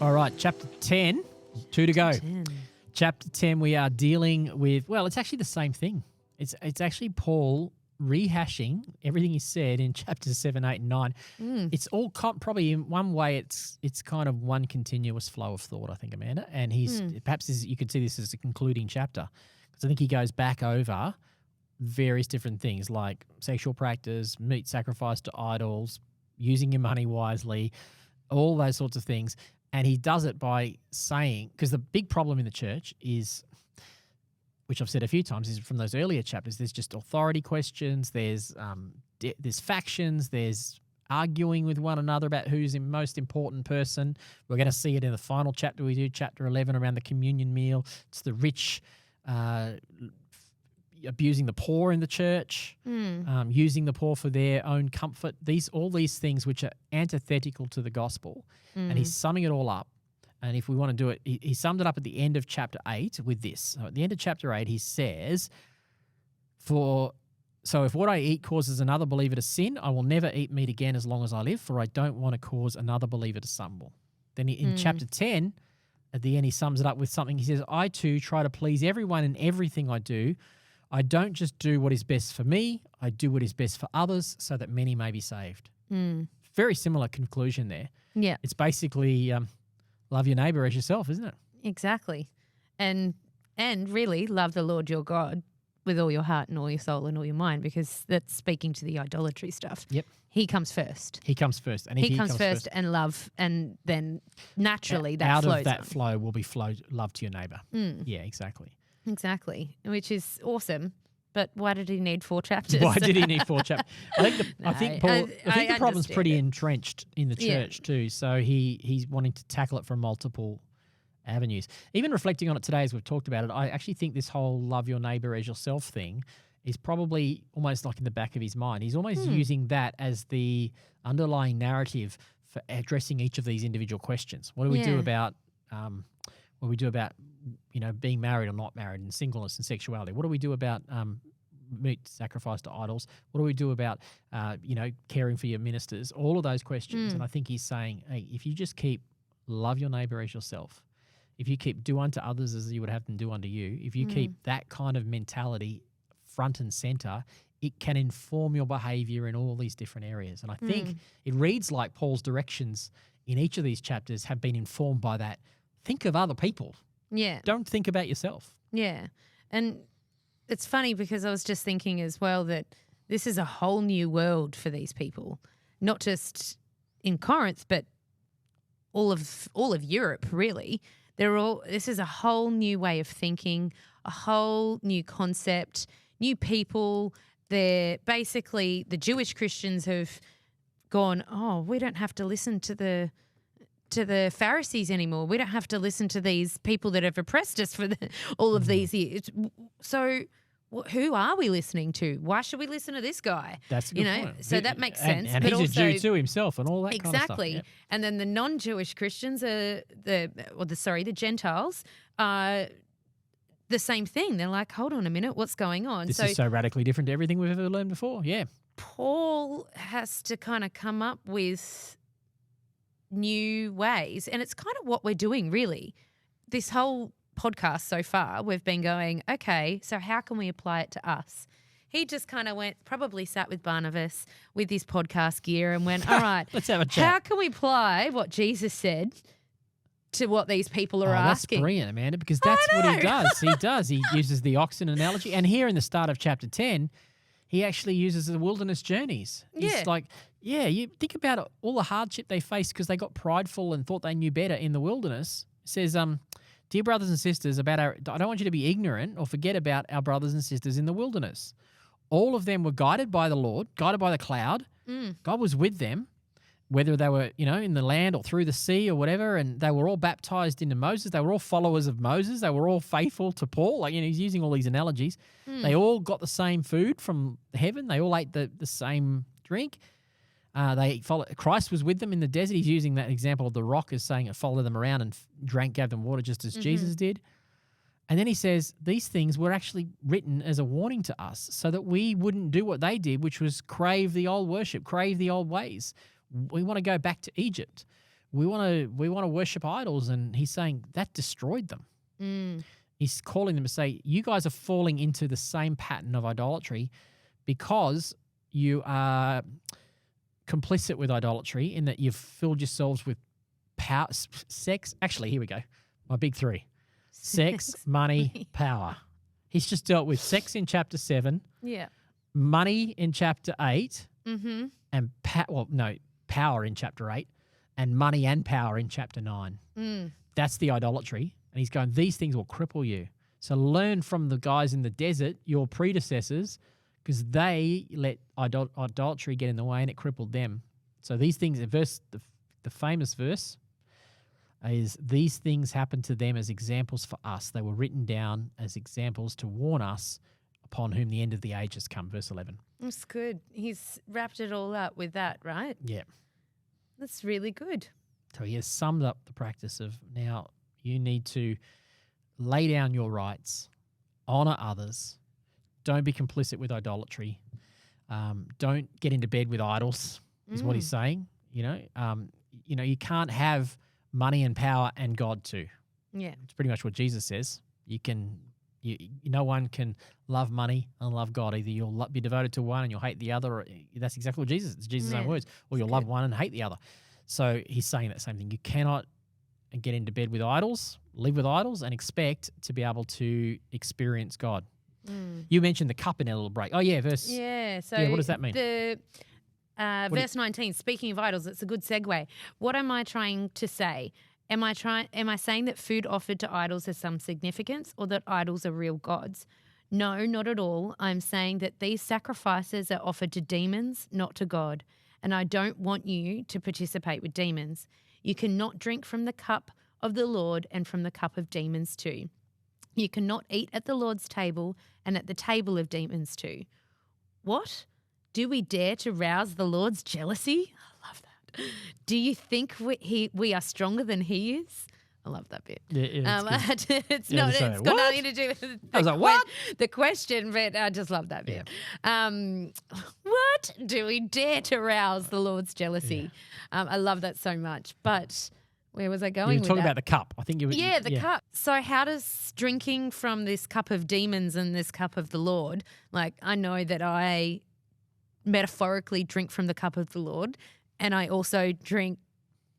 All right, chapter 10, 2 to go. 10. Chapter 10, we are dealing with, well, it's actually the same thing. It's actually Paul rehashing everything he said in chapters 7, 8, and 9. It's all probably in one way. It's kind of one continuous flow of thought, I think, Amanda. And you could see this as a concluding chapter, because I think he goes back over various different things like sexual practice, meat sacrifice to idols, using your money wisely, all those sorts of things. And he does it by saying, because the big problem in the church is, which I've said a few times, is from those earlier chapters, there's just authority questions, there's factions, there's arguing with one another about who's the most important person. We're going to see it in the final chapter we do, chapter 11, around the communion meal. It's the rich abusing the poor in the church, using the poor for their own comfort. All these things which are antithetical to the gospel. And he's summing it all up. And if we want to do it, he summed it up at the end of chapter 8 with this. So at the end of chapter 8, he says, so if what I eat causes another believer to sin, I will never eat meat again as long as I live, for I don't want to cause another believer to stumble. Then in chapter 10, at the end, he sums it up with something. He says, I too try to please everyone in everything I do. I don't just do what is best for me, I do what is best for others so that many may be saved. Very similar conclusion there. Yeah. It's basically love your neighbour as yourself, isn't it? Exactly. And really love the Lord your God with all your heart and all your soul and all your mind, because that's speaking to the idolatry stuff. Yep. He comes first. He comes first. And if he comes first and love, and then naturally that out flows of that on. flow will be love to your neighbour. Yeah, exactly. Exactly, which is awesome. But why did he need 4 chapters? Why did he need 4 chapters? I think the problem's pretty entrenched in the church too. So he's wanting to tackle it from multiple avenues. Even reflecting on it today, as we've talked about it, I actually think this whole love your neighbour as yourself thing is probably almost like in the back of his mind. He's almost using that as the underlying narrative for addressing each of these individual questions. What do we do about being married or not married, and singleness and sexuality? What do we do about meat sacrifice to idols? What do we do about caring for your ministers? All of those questions. And I think he's saying, hey, if you just keep love your neighbour as yourself, if you keep do unto others as you would have them do unto you, if you keep that kind of mentality front and centre, it can inform your behaviour in all these different areas. And I think it reads like Paul's directions in each of these chapters have been informed by that. Think of other people. Yeah. Don't think about yourself. Yeah. And it's funny because I was just thinking as well that This is a whole new world for these people, not just in Corinth, but all of Europe, really. This is a whole new way of thinking, a whole new concept, new people. They're basically, the Jewish Christians have gone, oh, we don't have to listen to the Pharisees anymore. We don't have to listen to these people that have oppressed us for all of these years. So who are we listening to? Why should we listen to this guy? That's a good point. So that makes sense. And but he's also, a Jew too himself and all that kind of stuff. Exactly. Yep. And then the non-Jewish Christians are the Gentiles are the same thing. They're like, hold on a minute, what's going on? This is so radically different to everything we've ever learned before. Yeah. Paul has to kind of come up with new ways, and it's kind of what we're doing, really. This whole podcast so far, we've been going, okay, so how can we apply it to us? He just kind of probably sat with Barnabas with his podcast gear and went, all right, let's have a chat. How can we apply what Jesus said to what these people are asking? That's brilliant, Amanda, because that's what he does. He uses the oxen analogy. And here in the start of chapter 10, he actually uses the wilderness journeys. He's like, you think about all the hardship they faced because they got prideful and thought they knew better in the wilderness. It says, dear brothers and sisters, I don't want you to be ignorant or forget about our brothers and sisters in the wilderness. All of them were guided by the Lord, guided by the cloud. God was with them, whether they were, in the land or through the sea or whatever, and they were all baptized into Moses. They were all followers of Moses. They were all faithful to Paul. He's using all these analogies. They all got the same food from heaven. They all ate the same drink. Christ was with them in the desert. He's using that example of the rock as saying it followed them around and gave them water just as Jesus did. And then he says these things were actually written as a warning to us so that we wouldn't do what they did, which was crave the old worship, crave the old ways. We want to go back to Egypt. We want to worship idols. And he's saying that destroyed them. He's calling them to say, you guys are falling into the same pattern of idolatry because you are complicit with idolatry in that you've filled yourselves with power, sex. Actually, here we go. My big three. Sex, money, power. He's just dealt with sex in chapter 7. Yeah. Money in chapter 8. And power in chapter 8. And money and power in chapter 9. That's the idolatry. And he's going, these things will cripple you. So learn from the guys in the desert, your predecessors, because they let idolatry get in the way and it crippled them. So these things, the famous verse is, these things happened to them as examples for us. They were written down as examples to warn us upon whom the end of the age has come, verse 11. That's good. He's wrapped it all up with that, right? Yeah. That's really good. So he has summed up the practice of, now you need to lay down your rights, honour others, don't be complicit with idolatry, don't get into bed with idols, is what he's saying. You can't have money and power and God too. Yeah. It's pretty much what Jesus says. No one can love money and love God. Either you'll be devoted to one and you'll hate the other. Or that's exactly what Jesus, it's Jesus' own words. Or you'll love one and hate the other. So he's saying that same thing. You cannot get into bed with idols, live with idols, and expect to be able to experience God. You mentioned the cup in a little break. Oh, yeah, verse. Yeah. So what does that mean? Verse 19, speaking of idols, it's a good segue. What am I trying to say? Am I saying that food offered to idols has some significance or that idols are real gods? No, not at all. I'm saying that these sacrifices are offered to demons, not to God. And I don't want you to participate with demons. You cannot drink from the cup of the Lord and from the cup of demons too. You cannot eat at the Lord's table and at the table of demons too. What? Do we dare to rouse the Lord's jealousy? I love that. Do you think we are stronger than he is? I love that bit. Yeah, it's got nothing to do with the question, but I just love that bit. Yeah. What? Do we dare to rouse the Lord's jealousy? Yeah. I love that so much. But where was I going with that? You were talking about the cup. I think you were. Yeah, the cup. So how does drinking from this cup of demons and this cup of the Lord, like I know that I metaphorically drink from the cup of the Lord and I also drink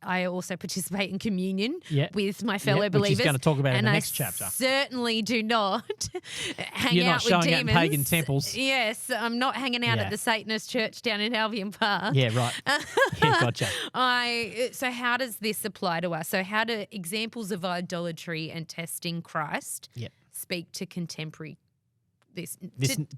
I also participate in communion Yeah. with my fellow Which believers. he's going to talk about in and the I next chapter. certainly do not hang You're not out with showing demons. out in pagan temples. Yes, I'm not hanging out Yeah. at the Satanist church down in Albion Park. Yeah, right. Yeah, gotcha. So how does this apply to us? So how do examples of idolatry and testing Christ Yep. speak to contemporary To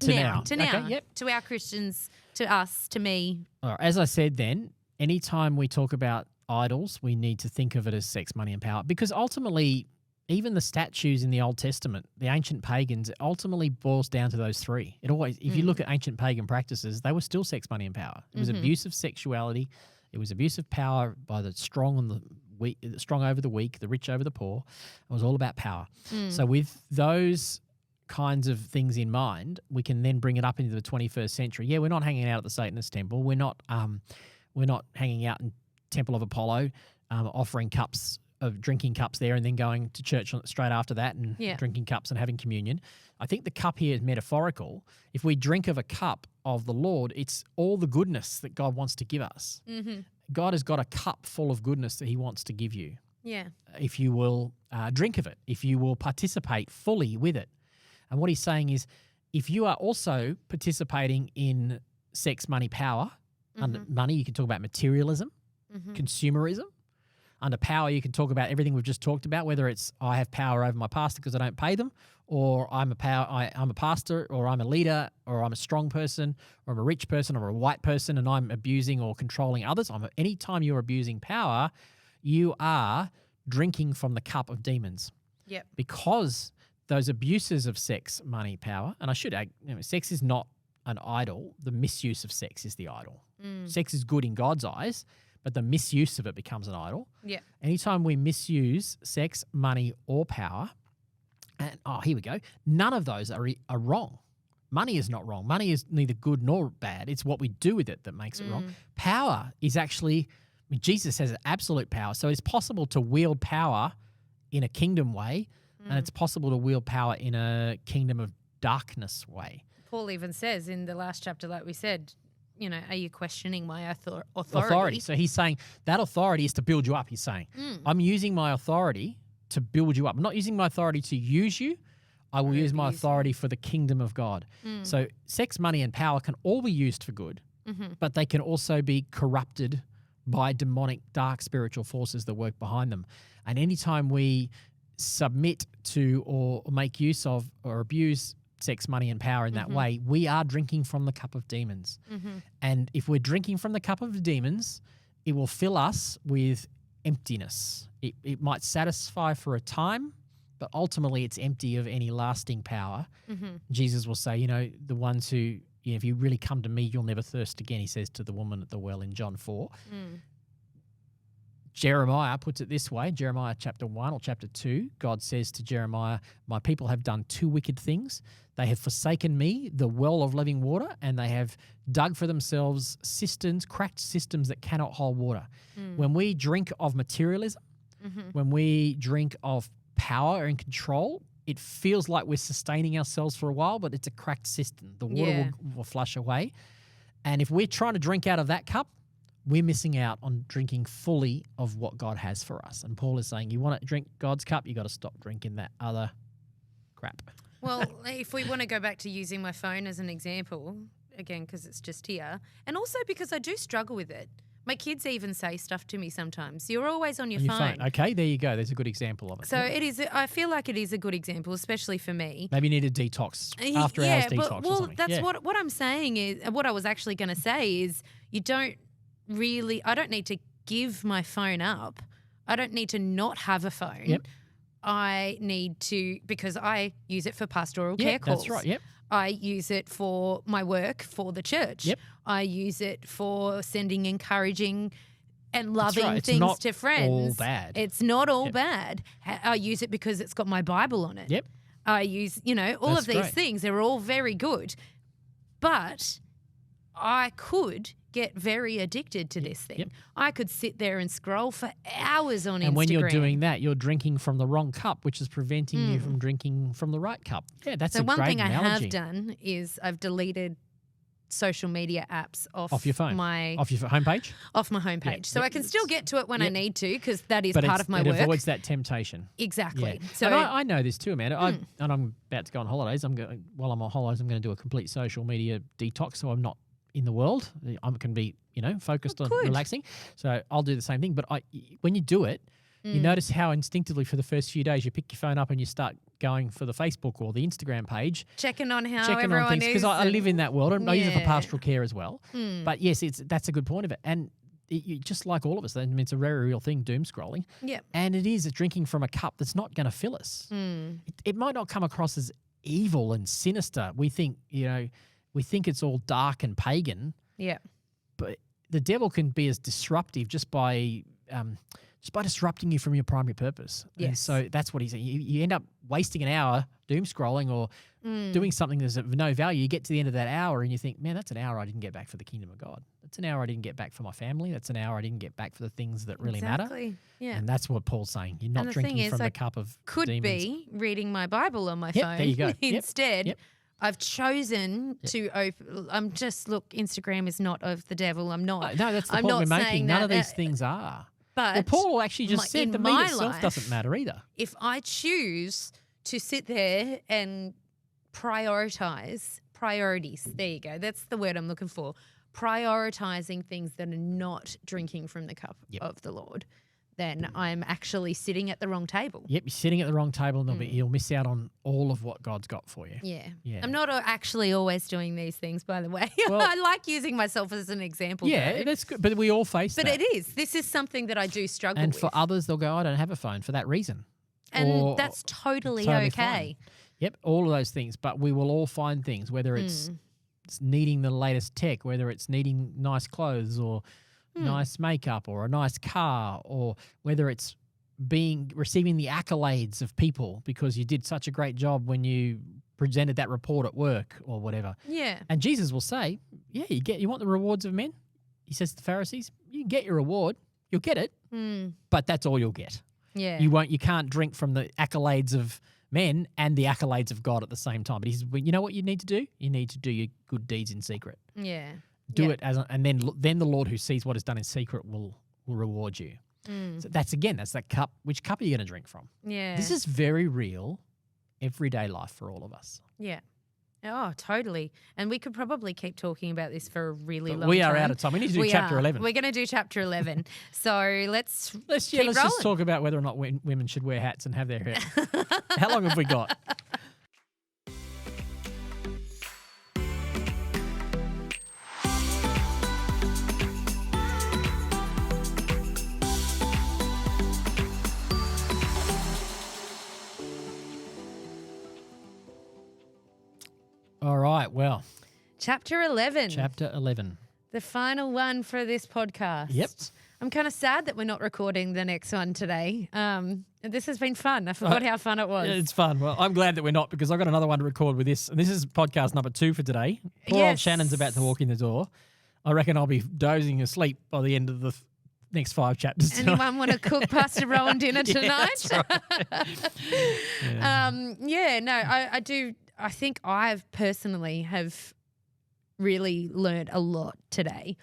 now. to now, Okay, yep. to our Christians, to us, to me? All right, as I said then, anytime we talk about idols, we need to think of it as sex, money, and power. Because ultimately, even the statues in the Old Testament, the ancient pagans, it ultimately boils down to those three. It always, if you look at ancient pagan practices, they were still sex, money, and power. It was abuse of sexuality. It was abuse of power by the strong and the weak, the strong over the weak, the rich over the poor. It was all about power. So with those kinds of things in mind, we can then bring it up into the 21st century. Yeah, we're not hanging out at the Satanist temple. We're not hanging out in Temple of Apollo, offering cups of drinking cups there and then going to church straight after that and drinking cups and having communion. I think the cup here is metaphorical. If we drink of a cup of the Lord, it's all the goodness that God wants to give us. God has got a cup full of goodness that he wants to give you. Yeah. If you will drink of it, if you will participate fully with it. And what he's saying is, if you are also participating in sex, money, power, under money, you can talk about materialism, consumerism. Under power, you can talk about everything we've just talked about, whether it's I have power over my pastor because I don't pay them, or I'm a pastor, or I'm a leader, or I'm a strong person, or I'm a rich person, or a white person, and I'm abusing or controlling others. Anytime you're abusing power, you are drinking from the cup of demons. Yep. Because those abuses of sex, money, power, and I should add, sex is not an idol. The misuse of sex is the idol. Sex is good in God's eyes, but the misuse of it becomes an idol. Yeah. Anytime we misuse sex, money, or power, and here we go, none of those are wrong. Money is not wrong. Money is neither good nor bad. It's what we do with it that makes it wrong. Power is actually, Jesus has absolute power. So it's possible to wield power in a kingdom way, and it's possible to wield power in a kingdom of darkness way. Paul even says in the last chapter, like we said, are you questioning my authority? So he's saying that authority is to build you up. He's saying, I'm using my authority to build you up. I'm not using my authority to use you. I will use my authority for the kingdom of God. So sex, money, and power can all be used for good, but they can also be corrupted by demonic, dark spiritual forces that work behind them. And anytime we submit to or make use of or abuse sex, money, and power in that way, we are drinking from the cup of demons. And if we're drinking from the cup of demons, it will fill us with emptiness. It might satisfy for a time, but ultimately it's empty of any lasting power. Jesus will say, the ones who, if you really come to me, you'll never thirst again, he says to the woman at the well in John 4. Jeremiah puts it this way, Jeremiah chapter 1 or chapter 2, God says to Jeremiah, my people have done two wicked things. They have forsaken me, the well of living water, and they have dug for themselves cisterns, cracked systems that cannot hold water. When we drink of materialism, when we drink of power and control, it feels like we're sustaining ourselves for a while, but it's a cracked cistern. The water will flush away. And if we're trying to drink out of that cup, we're missing out on drinking fully of what God has for us. And Paul is saying, you want to drink God's cup, you got to stop drinking that other crap. Well, if we want to go back to using my phone as an example, again, because it's just here, and also because I do struggle with it. My kids even say stuff to me sometimes. You're always on your phone. Okay, there you go. There's a good example of it. So it is. I feel like it is a good example, especially for me. Maybe you need a detox, after hours detox or something. That's what I'm saying is, what I was actually going to say is I don't need to give my phone up. I don't need to not have a phone. Yep. I need to, because I use it for pastoral care calls. That's right, yep. I use it for my work for the church. Yep. I use it for sending encouraging and loving things not to friends. All bad. It's not all bad. I use it because it's got my Bible on it. Yep. I use, all That's of these great. things. They're all very good. But I could get very addicted to this thing. Yep. I could sit there and scroll for hours on Instagram. And when you're doing that, you're drinking from the wrong cup, which is preventing you from drinking from the right cup. Yeah, that's so a one great thing analogy. I have done is I've deleted social media apps Off your phone? my Off your homepage? off my homepage. Yeah. So I can still get to it when I Yep. need to, because that is But part of my it work. avoids that temptation. Exactly. Yeah. So and I know this too, Amanda. And I'm about to go on holidays. While I'm on holidays, I'm going to do a complete social media detox, so I'm not in the world. I can be, focused on good. relaxing. So I'll do the same thing. But when you do it, you notice how instinctively for the first few days you pick your phone up and you start going for the Facebook or the Instagram page, checking on how checking everyone on things, is. because I live in that world and I use it for Yeah. pastoral care as well. But yes, that's a good point of it. And just like all of us, I mean, it's a very real thing, doom scrolling. Yep. And it is drinking from a cup that's not going to fill us. It might not come across as evil and sinister. We think it's all dark and pagan, Yeah. but the devil can be as disruptive just by disrupting you from your primary purpose. And Yes. so that's what he's saying. You end up wasting an hour doom scrolling or doing something that's of no value. You get to the end of that hour and you think, man, that's an hour I didn't get back for the kingdom of God. That's an hour I didn't get back for my family. That's an hour I didn't get back for the things that really matter. Exactly. Yeah. And that's what Paul's saying. You're not And the thing drinking is, from I the cup of Could demons. be reading my Bible on my Yep, phone. there you go. Yep, Instead, yep. I've chosen to open. Instagram is not of the devil. I'm not. No, that's the I'm point not we're making. saying None that, of these things are. But Well, Paul actually just said in the meat my itself life, doesn't matter either. if I choose to sit there and prioritize priorities, there you go. That's the word I'm looking for. Prioritizing things that are not drinking from the cup Yep. of the Lord, then I'm actually sitting at the wrong table. Yep, you're sitting at the wrong table and you'll miss out on all of what God's got for you. Yeah. Yeah. I'm not actually always doing these things, by the way. Well- I like using myself as an example. Yeah, though. that's good. But we all face But that. it is. This is something that I do struggle And with. for others, they'll go, I don't have a phone for that reason. And Or- that's totally totally okay. fine. Yep, all of those things. But we will all find things, whether it's needing the latest tech, whether it's needing nice clothes or nice makeup or a nice car, or whether it's receiving the accolades of people because you did such a great job when you presented that report at work or whatever. Yeah. And Jesus will say, yeah, you want the rewards of men? He says to the Pharisees, you can get your reward, you'll get it, but that's all you'll get. Yeah. You can't drink from the accolades of men and the accolades of God at the same time. But he says, well, you know what you need to do? You need to do your good deeds in secret. Yeah. Do it and then the Lord who sees what is done in secret will reward you. So that's that cup. Which cup are you going to drink from? Yeah. This is very real, everyday life for all of us. Yeah. Oh, totally. And we could probably keep talking about this for a really But long we time. are out of time. We need to do chapter 11. We're going to do chapter 11. So let's Let's keep just rolling. talk about whether or not women should wear hats and have their hair. How long have we got? All right, well, Chapter 11. chapter 11. The final one for this podcast. Yep. I'm kind of sad that we're not recording the next one today. This has been fun. I forgot how fun it was. Yeah, it's fun. Well, I'm glad that we're not, because I've got another one to record with this. And this is podcast number 2 for today. Poor old Yes. Shannon's about to walk in the door. I reckon I'll be dozing asleep by the end of the next 5 chapters. tonight. Anyone want to cook Pastor Rohan dinner Yeah, tonight? that's right. I do. I think I've personally have really learned a lot today,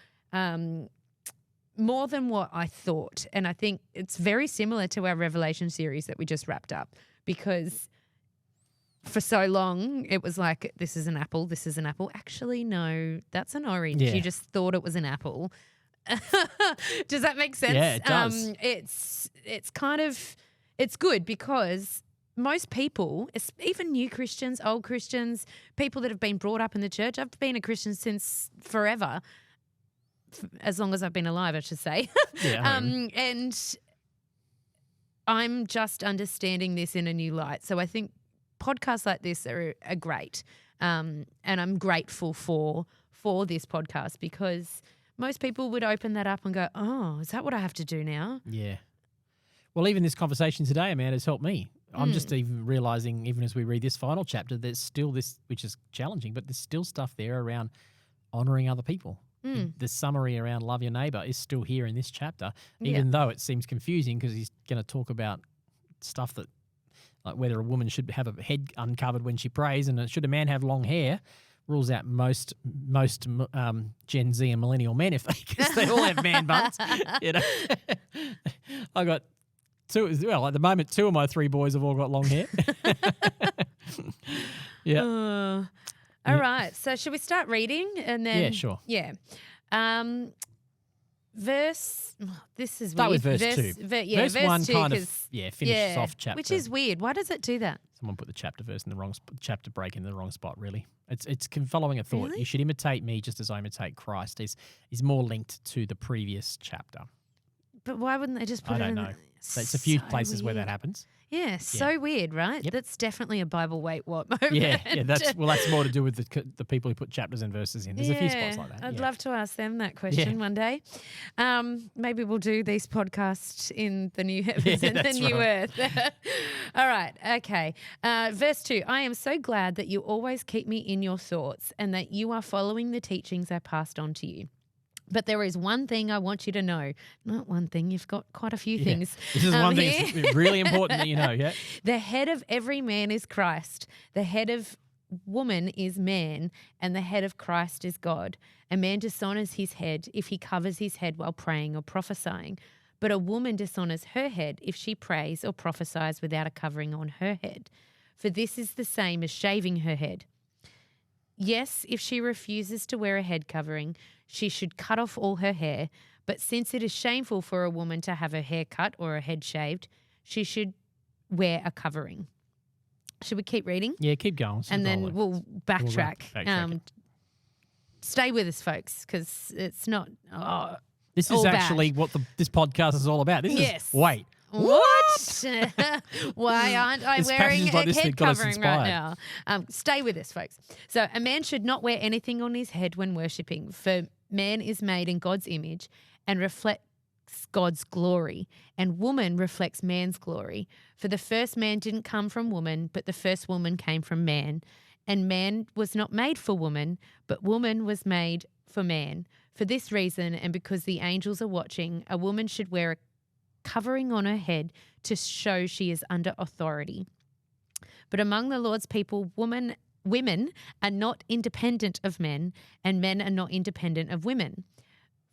more than what I thought. And I think it's very similar to our Revelation series that we just wrapped up, because for so long it was like, this is an apple, this is an apple. Actually, no, that's an orange. Yeah. You just thought it was an apple. Does that make sense? Yeah, it does. It's kind of, it's good because most people, even new Christians, old Christians, people that have been brought up in the church, I've been a Christian since forever, as long as I've been alive, I should say. Yeah, And I'm just understanding this in a new light. So I think podcasts like this are great. And I'm grateful for this podcast, because most people would open that up and go, oh, is that what I have to do now? Yeah. Well, even this conversation today, Amanda, has helped me. I'm just even realising, even as we read this final chapter, there's still this, which is challenging, but there's still stuff there around honouring other people. The summary around love your neighbour is still here in this chapter, even though it seems confusing, because he's going to talk about stuff that, like whether a woman should have a head uncovered when she prays and should a man have long hair. rules out most Gen Z and millennial men because they all have man buns. You know, I got two. Well, at the moment, 2 of my 3 boys have all got long hair. Yeah. All right. So should we start reading and then? Yeah, sure. Yeah. This is Start weird. with verse 2. Verse verse 1 2 kind of 'cause- finishes off chapter. which is weird. Why does it do that? Someone put the chapter verse in the wrong chapter break in the wrong spot. Really, it's following a thought. Really? You should imitate me just as I imitate Christ. Is more linked to the previous chapter. But why wouldn't they just put I it don't in know. So it's a few so places where that weird. happens. Yeah, so weird, right? Yep. That's definitely a Bible wait what moment. Yeah. That's more to do with the people who put chapters and verses in. There's a few spots like that. I'd yeah. love to ask them that question one day. Maybe we'll do these podcasts in the new heavens and the that's new right. earth. All right, okay. Verse 2, I am so glad that you always keep me in your thoughts and that you are following the teachings I passed on to you. But there is one thing I want you to know. Not one thing, you've got quite a few things. This is one thing here. that's really important that you know, yeah? The head of every man is Christ. The head of woman is man, and the head of Christ is God. A man dishonors his head if he covers his head while praying or prophesying. But a woman dishonors her head if she prays or prophesies without a covering on her head. For this is the same as shaving her head. Yes, if she refuses to wear a head covering, she should cut off all her hair. But since it is shameful for a woman to have her hair cut or her head shaved, she should wear a covering. Should we keep reading? Yeah, keep going. And then we'll backtrack. backtrack it. Stay with us, folks, because it's not. This all is bad. actually what this podcast is all about. This Yes. is wait. What? Why aren't I It's wearing passages a like this head that got us covering right inspired. now? Stay with us, folks. So a man should not wear anything on his head when worshipping, for man is made in God's image and reflects God's glory, and woman reflects man's glory. For the first man didn't come from woman, but the first woman came from man. And man was not made for woman, but woman was made for man. For this reason, and because the angels are watching, a woman should wear a covering on her head to show she is under authority. But among the Lord's people, women are not independent of men, and men are not independent of women.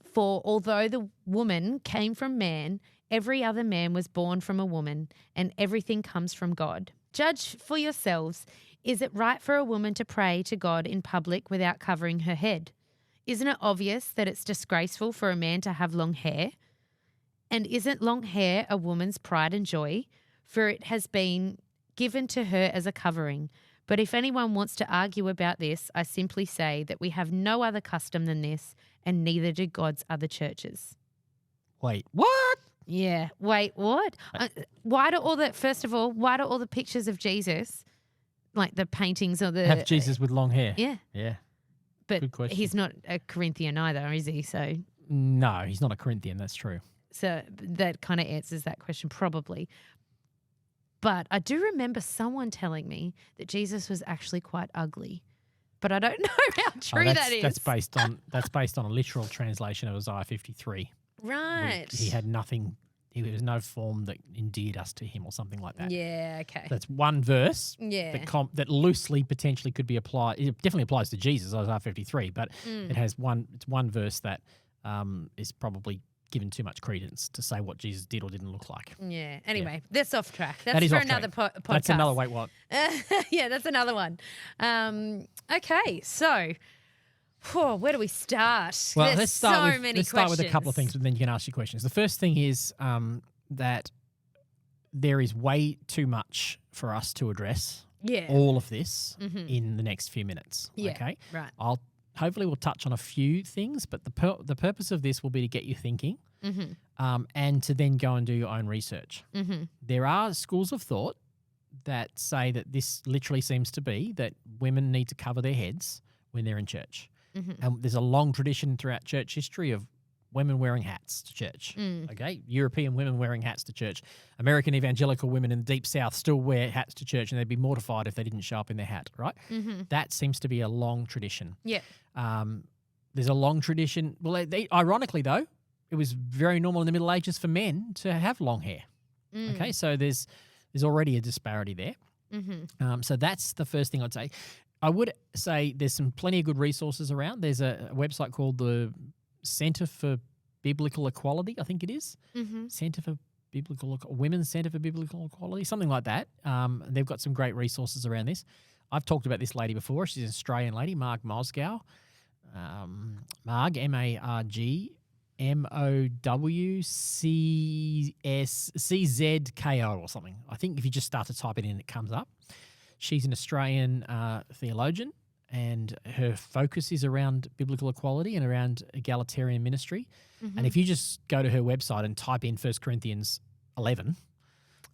For although the woman came from man, every other man was born from a woman, and everything comes from God. Judge for yourselves. Is it right for a woman to pray to God in public without covering her head? Isn't it obvious that it's disgraceful for a man to have long hair? And isn't long hair a woman's pride and joy? For it has been given to her as a covering. But if anyone wants to argue about this, I simply say that we have no other custom than this, and neither do God's other churches. Wait, what? Yeah. Wait, what? Why do all the pictures of Jesus, like the paintings or the Have Jesus with long hair? Yeah. Yeah. But Good question. he's not a Corinthian either, is he? So No, he's not a Corinthian. That's true. that kind of answers that question probably. But I do remember someone telling me that Jesus was actually quite ugly. But I don't know how true that is. That's based on a literal translation of Isaiah 53. Right. He had nothing. There was no form that endeared us to him, or something like that. Yeah. Okay. That's one verse. Yeah. That loosely potentially could be applied. It definitely applies to Jesus, Isaiah 53, but it has one verse that is probably given too much credence to say what Jesus did or didn't look like. Yeah. Anyway, that's off track. That's That is for off another track. podcast. That's another wait what. Yeah, that's another one. Okay, so where do we start? Well, There's let's start so with many let's start with a couple of questions. things, and then you can ask your questions. The first thing is that there is way too much for us to address. Yeah. All of this in the next few minutes. Yeah, Okay. right. Hopefully we'll touch on a few things, but the purpose of this will be to get you thinking, and to then go and do your own research. There are schools of thought that say that this literally seems to be that women need to cover their heads when they're in church. And there's a long tradition throughout church history of women wearing hats to church. Okay, European women wearing hats to church. American evangelical women in the deep south still wear hats to church, and they'd be mortified if they didn't show up in their hat, right? That seems to be a long tradition. Yeah. There's a long tradition. Well, ironically though, it was very normal in the Middle Ages for men to have long hair. Okay, so there's already a disparity there. So that's the first thing I'd say. I would say there's some plenty of good resources around. There's a website called the Centre for Biblical Equality, I think it is. Mm-hmm. Women's Centre for Biblical Equality, something like that. They've got some great resources around this. I've talked about this lady before. She's an Australian lady, Marg Mosgow. Marg, MARG, MOWCZKO or something. I think if you just start to type it in, it comes up. She's an Australian theologian, and her focus is around biblical equality and around egalitarian ministry. Mm-hmm. And if you just go to her website and type in 1 Corinthians 11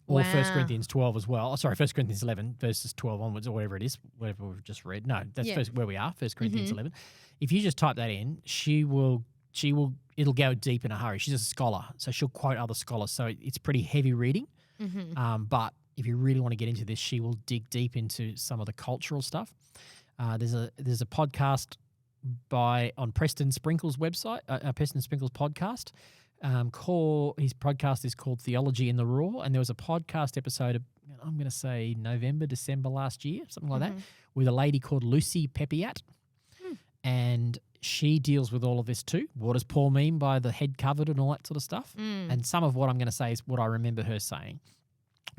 or 1 Corinthians 12 as well. 1 Corinthians 11 verses 12 onwards or whatever it is, whatever we've just read. No, that's where we are, 1 Corinthians 11. If you just type that in, it'll go deep in a hurry. She's a scholar, so she'll quote other scholars. So it's pretty heavy reading. Mm-hmm. But if you really want to get into this, she will dig deep into some of the cultural stuff. There's a podcast on Preston Sprinkle's website, Preston Sprinkle's podcast. His podcast is called Theology in the Raw, and there was a podcast episode, I'm going to say November, December last year, something like that, with a lady called Lucy Pepiat. And she deals with all of this too. What does Paul mean by the head covered and all that sort of stuff? And some of what I'm going to say is what I remember her saying.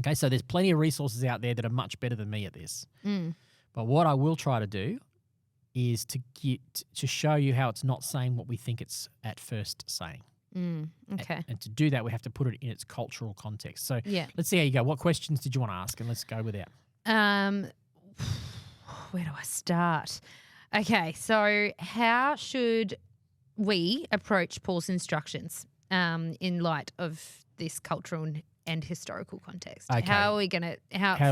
Okay, so there's plenty of resources out there that are much better than me at this. But what I will try to do is to show you how it's not saying what we think it's at first saying. Okay. And to do that, we have to put it in its cultural context. So let's see how you go. What questions did you want to ask? And let's go with that. Where do I start? Okay, so how should we approach Paul's instructions in light of this cultural and historical context? Okay. How are we going to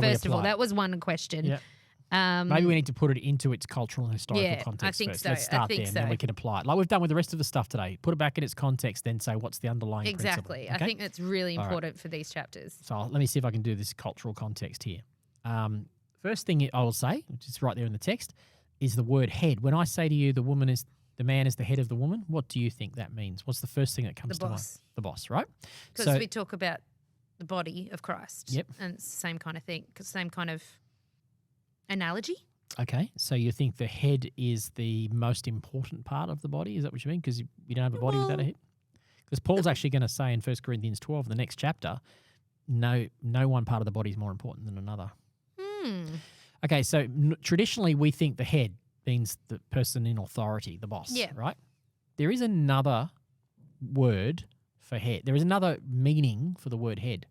first of all, that was one question. Yep. Maybe we need to put it into its cultural and historical context I think first. so. Let's start there, and then we can apply it. Like we've done with the rest of the stuff today. Put it back in its context, then say what's the underlying principle. Exactly. I think that's really important for these chapters. So let me see if I can do this cultural context here. First thing I will say, which is right there in the text, is the word head. When I say to you the man is the head of the woman, what do you think that means? What's the first thing that comes to mind? The boss, right? Because we talk about the body of Christ. Yep. And it's the same kind of thing, same kind of analogy. Okay, so you think the head is the most important part of the body? Is that what you mean? Because you don't have a body without a head? Because Paul's actually going to say in 1 Corinthians 12, the next chapter, no one part of the body is more important than another. Okay, so traditionally we think the head means the person in authority, the boss, right? There is another word for head. There is another meaning for the word head.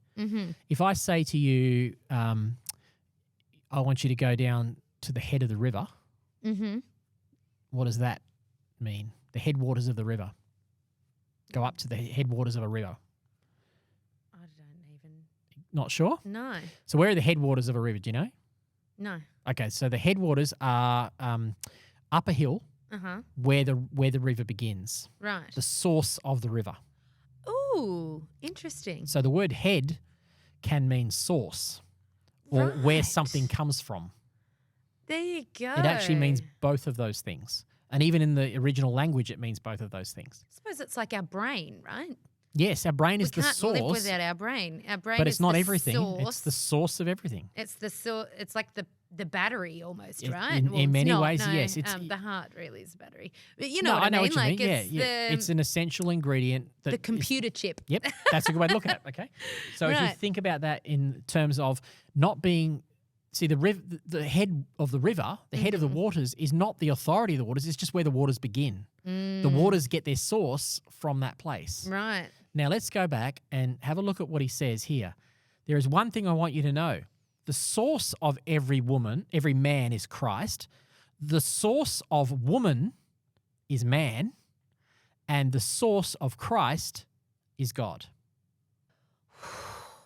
If I say to you, I want you to go down to the head of the river, what does that mean? The headwaters of the river. Go up to the headwaters of a river. I don't even... Not sure? No. So where are the headwaters of a river, do you know? No. Okay, so the headwaters are up a hill where the river begins. Right. The source of the river. Ooh, interesting. So the word head can mean source or where something comes from. There you go. It actually means both of those things. And even in the original language, it means both of those things. I suppose it's like our brain, right? Yes, our brain is the source. We can't live without our brain. Our brain but is it's not the everything. Source. It's the source of everything. It's it's like the battery almost, right? In many ways, yes. It's the heart really is the battery. But you know what I know mean? what you mean. It's it's an essential ingredient. The computer chip. Yep, that's a good way to look at it. Okay, so if you think about that in terms of not being, the head of the river, the head of the waters is not the authority of the waters. It's just where the waters begin. The waters get their source from that place. Right. Now let's go back and have a look at what he says here. There is one thing I want you to know. The source of every man is Christ. The source of woman is man. And the source of Christ is God.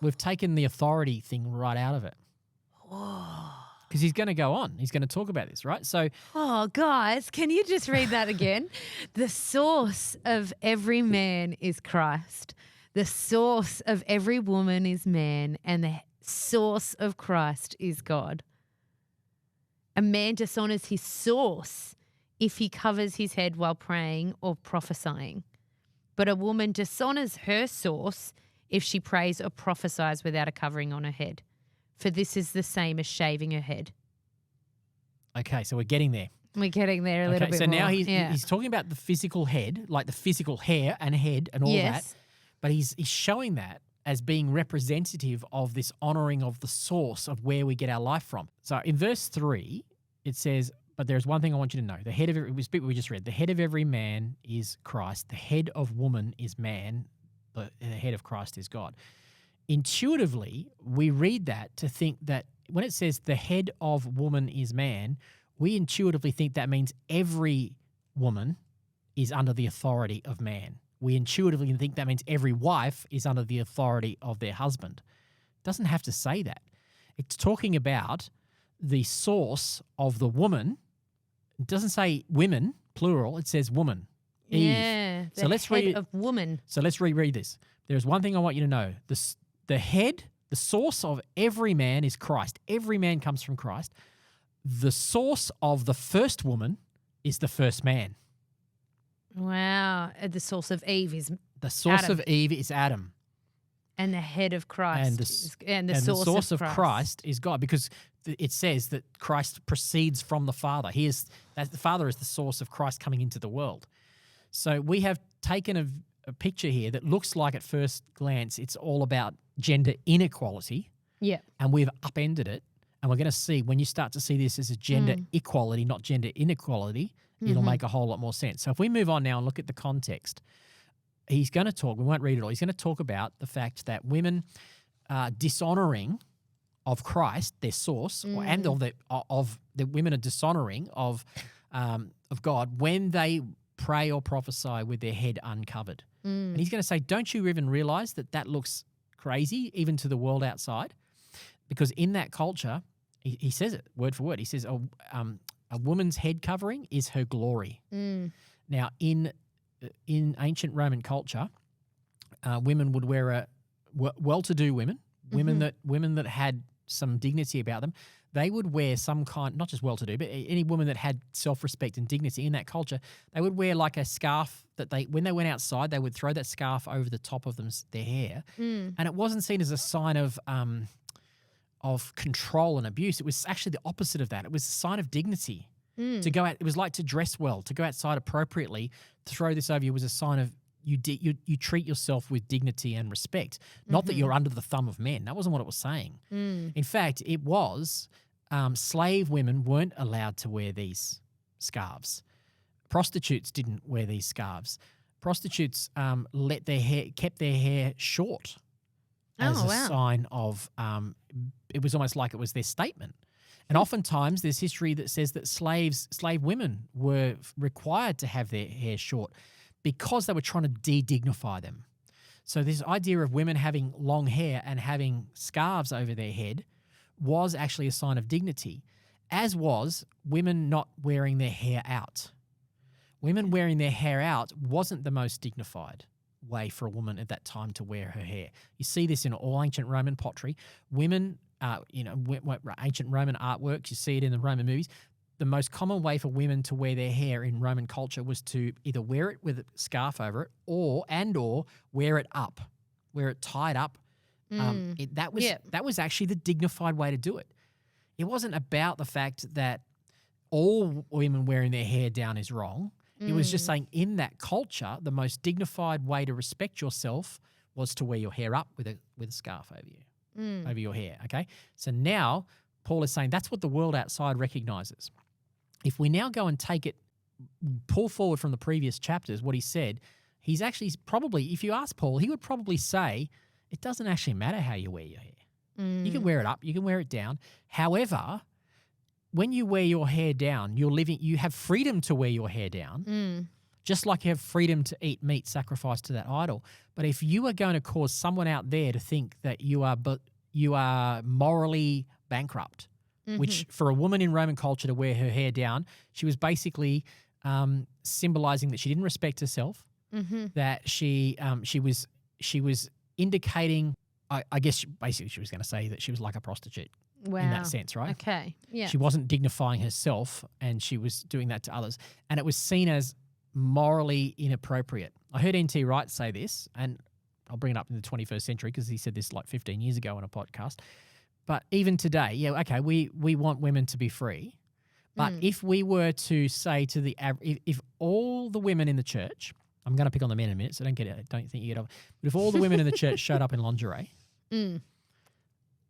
We've taken the authority thing right out of it. Because he's going to go on. He's going to talk about this, right? So, guys, can you just read that again? The source of every man is Christ. The source of every woman is man. And the source of Christ is God. A man dishonors his source if he covers his head while praying or prophesying. But a woman dishonors her source if she prays or prophesies without a covering on her head. For this is the same as shaving her head. Okay, so we're getting there. We're getting there a little bit so more. now he's talking about the physical head, like the physical hair and head and all that. But he's showing that as being representative of this honouring of the source of where we get our life from. So in verse 3, it says, but there's one thing I want you to know. The head of every, we just read, the head of every man is Christ. The head of woman is man. The head of Christ is God. Intuitively, we read that to think that when it says the head of woman is man, we intuitively think that means every woman is under the authority of man. We intuitively think that means every wife is under the authority of their husband. It doesn't have to say that. It's talking about the source of the woman. It doesn't say women, plural. It says woman. Eve. Yeah, the head of woman. So let's reread this. There's one thing I want you to know. The head, the source of every man is Christ. Every man comes from Christ. The source of the first woman is the first man. Wow. The source of Eve is The source Adam. of Eve is Adam. And the head of Christ the source of Christ is God, because it says that Christ proceeds from the Father. The Father is the source of Christ coming into the world. So we have taken a picture here that looks like at first glance it's all about gender inequality. Yeah. And we've upended it. And we're going to see, when you start to see this as a gender equality, not gender inequality, it'll make a whole lot more sense. So if we move on now and look at the context, he's going to talk, we won't read it all, he's going to talk about the fact that women dishonouring of Christ, their source, and of the women are dishonouring of God when they pray or prophesy with their head uncovered. And he's going to say, don't you even realise that looks crazy even to the world outside? Because in that culture, he says it word for word. He says, a woman's head covering is her glory. Now, in ancient Roman culture, women would wear well-to-do women, women that had some dignity about them. They would wear some kind, not just well-to-do, but any woman that had self-respect and dignity in that culture, they would wear like a scarf that when they went outside, they would throw that scarf over the top of their hair, and it wasn't seen as a sign of control and abuse. It was actually the opposite of that. It was a sign of dignity. To go out, it was like to dress well, to go outside appropriately. To throw this over you was a sign of you treat yourself with dignity and respect. Not that you're under the thumb of men. That wasn't what it was saying. In fact, it was slave women weren't allowed to wear these scarves. Prostitutes didn't wear these scarves. Prostitutes kept their hair short as a sign of. It was almost like it was their statement. And oftentimes there's history that says that slave women were required to have their hair short because they were trying to de-dignify them. So this idea of women having long hair and having scarves over their head was actually a sign of dignity, as was women not wearing their hair out. Women wearing their hair out wasn't the most dignified way for a woman at that time to wear her hair. You see this in all ancient Roman pottery. Women, ancient Roman artworks, you see it in the Roman movies. The most common way for women to wear their hair in Roman culture was to either wear it with a scarf over it or wear it up, wear it tied up. That was actually the dignified way to do it. It wasn't about the fact that all women wearing their hair down is wrong. It was just saying in that culture, the most dignified way to respect yourself was to wear your hair up with a scarf over you, over your hair, okay? So now Paul is saying that's what the world outside recognizes. If we now go and pull forward from the previous chapters what he said, he's actually probably, if you ask Paul, he would probably say it doesn't actually matter how you wear your hair. You can wear it up, you can wear it down. However, when you wear your hair down, you have freedom to wear your hair down, just like you have freedom to eat meat sacrificed to that idol. But if you are going to cause someone out there to think that you are morally bankrupt, which for a woman in Roman culture to wear her hair down, she was basically symbolizing that she didn't respect herself, that she was indicating, I guess basically she was going to say that she was like a prostitute. Wow. In that sense, right? Okay, yeah. She wasn't dignifying herself and she was doing that to others. And it was seen as morally inappropriate. I heard N.T. Wright say this, and I'll bring it up in the 21st century because he said this like 15 years ago on a podcast. But even today, we want women to be free. But if we were to say to the if all the women in the church, I'm going to pick on the men in a minute, so don't think you get off. But if all the women in the church showed up in lingerie, and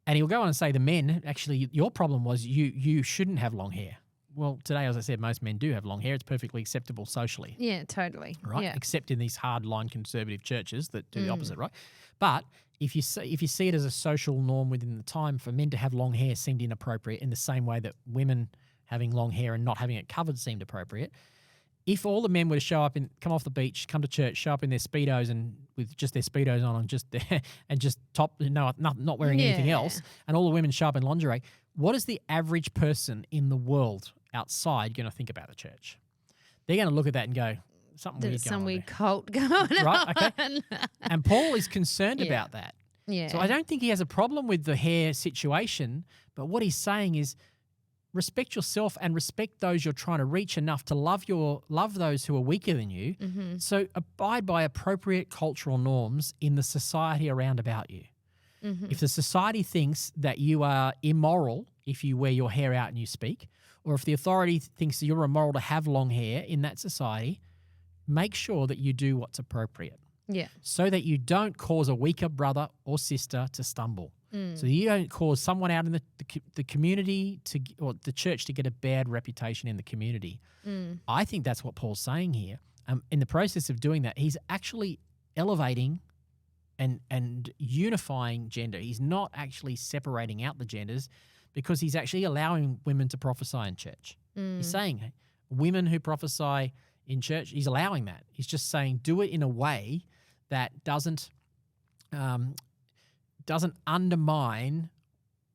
he'll go on and say the men, actually, your problem was you shouldn't have long hair. Well, today, as I said, most men do have long hair. It's perfectly acceptable socially. Yeah, totally. Right? Yeah. Except in these hard-line conservative churches that do the opposite, right? But if you see it as a social norm within the time for men to have long hair seemed inappropriate in the same way that women having long hair and not having it covered seemed appropriate. If all the men were to show up come off the beach, come to church, show up in their Speedos and with just their Speedos on and just top, not wearing anything else, and all the women show up in lingerie, what is the average person in the world outside going to think about the church? They're going to look at that and go, something weird There's going some on weird there. cult going on. Right, okay. And Paul is concerned about that. Yeah. So I don't think he has a problem with the hair situation, but what he's saying is respect yourself and respect those you're trying to reach enough to love those who are weaker than you. So abide by appropriate cultural norms in the society around about you. If the society thinks that you are immoral if you wear your hair out and you speak, or if the authority thinks that you're immoral to have long hair in that society, make sure that you do what's appropriate. Yeah. So that you don't cause a weaker brother or sister to stumble. So you don't cause someone out in the community or the church to get a bad reputation in the community. I think that's what Paul's saying here. In the process of doing that, he's actually elevating and unifying gender. He's not actually separating out the genders because he's actually allowing women to prophesy in church. He's saying women who prophesy in church, he's allowing that. He's just saying do it in a way that doesn't undermine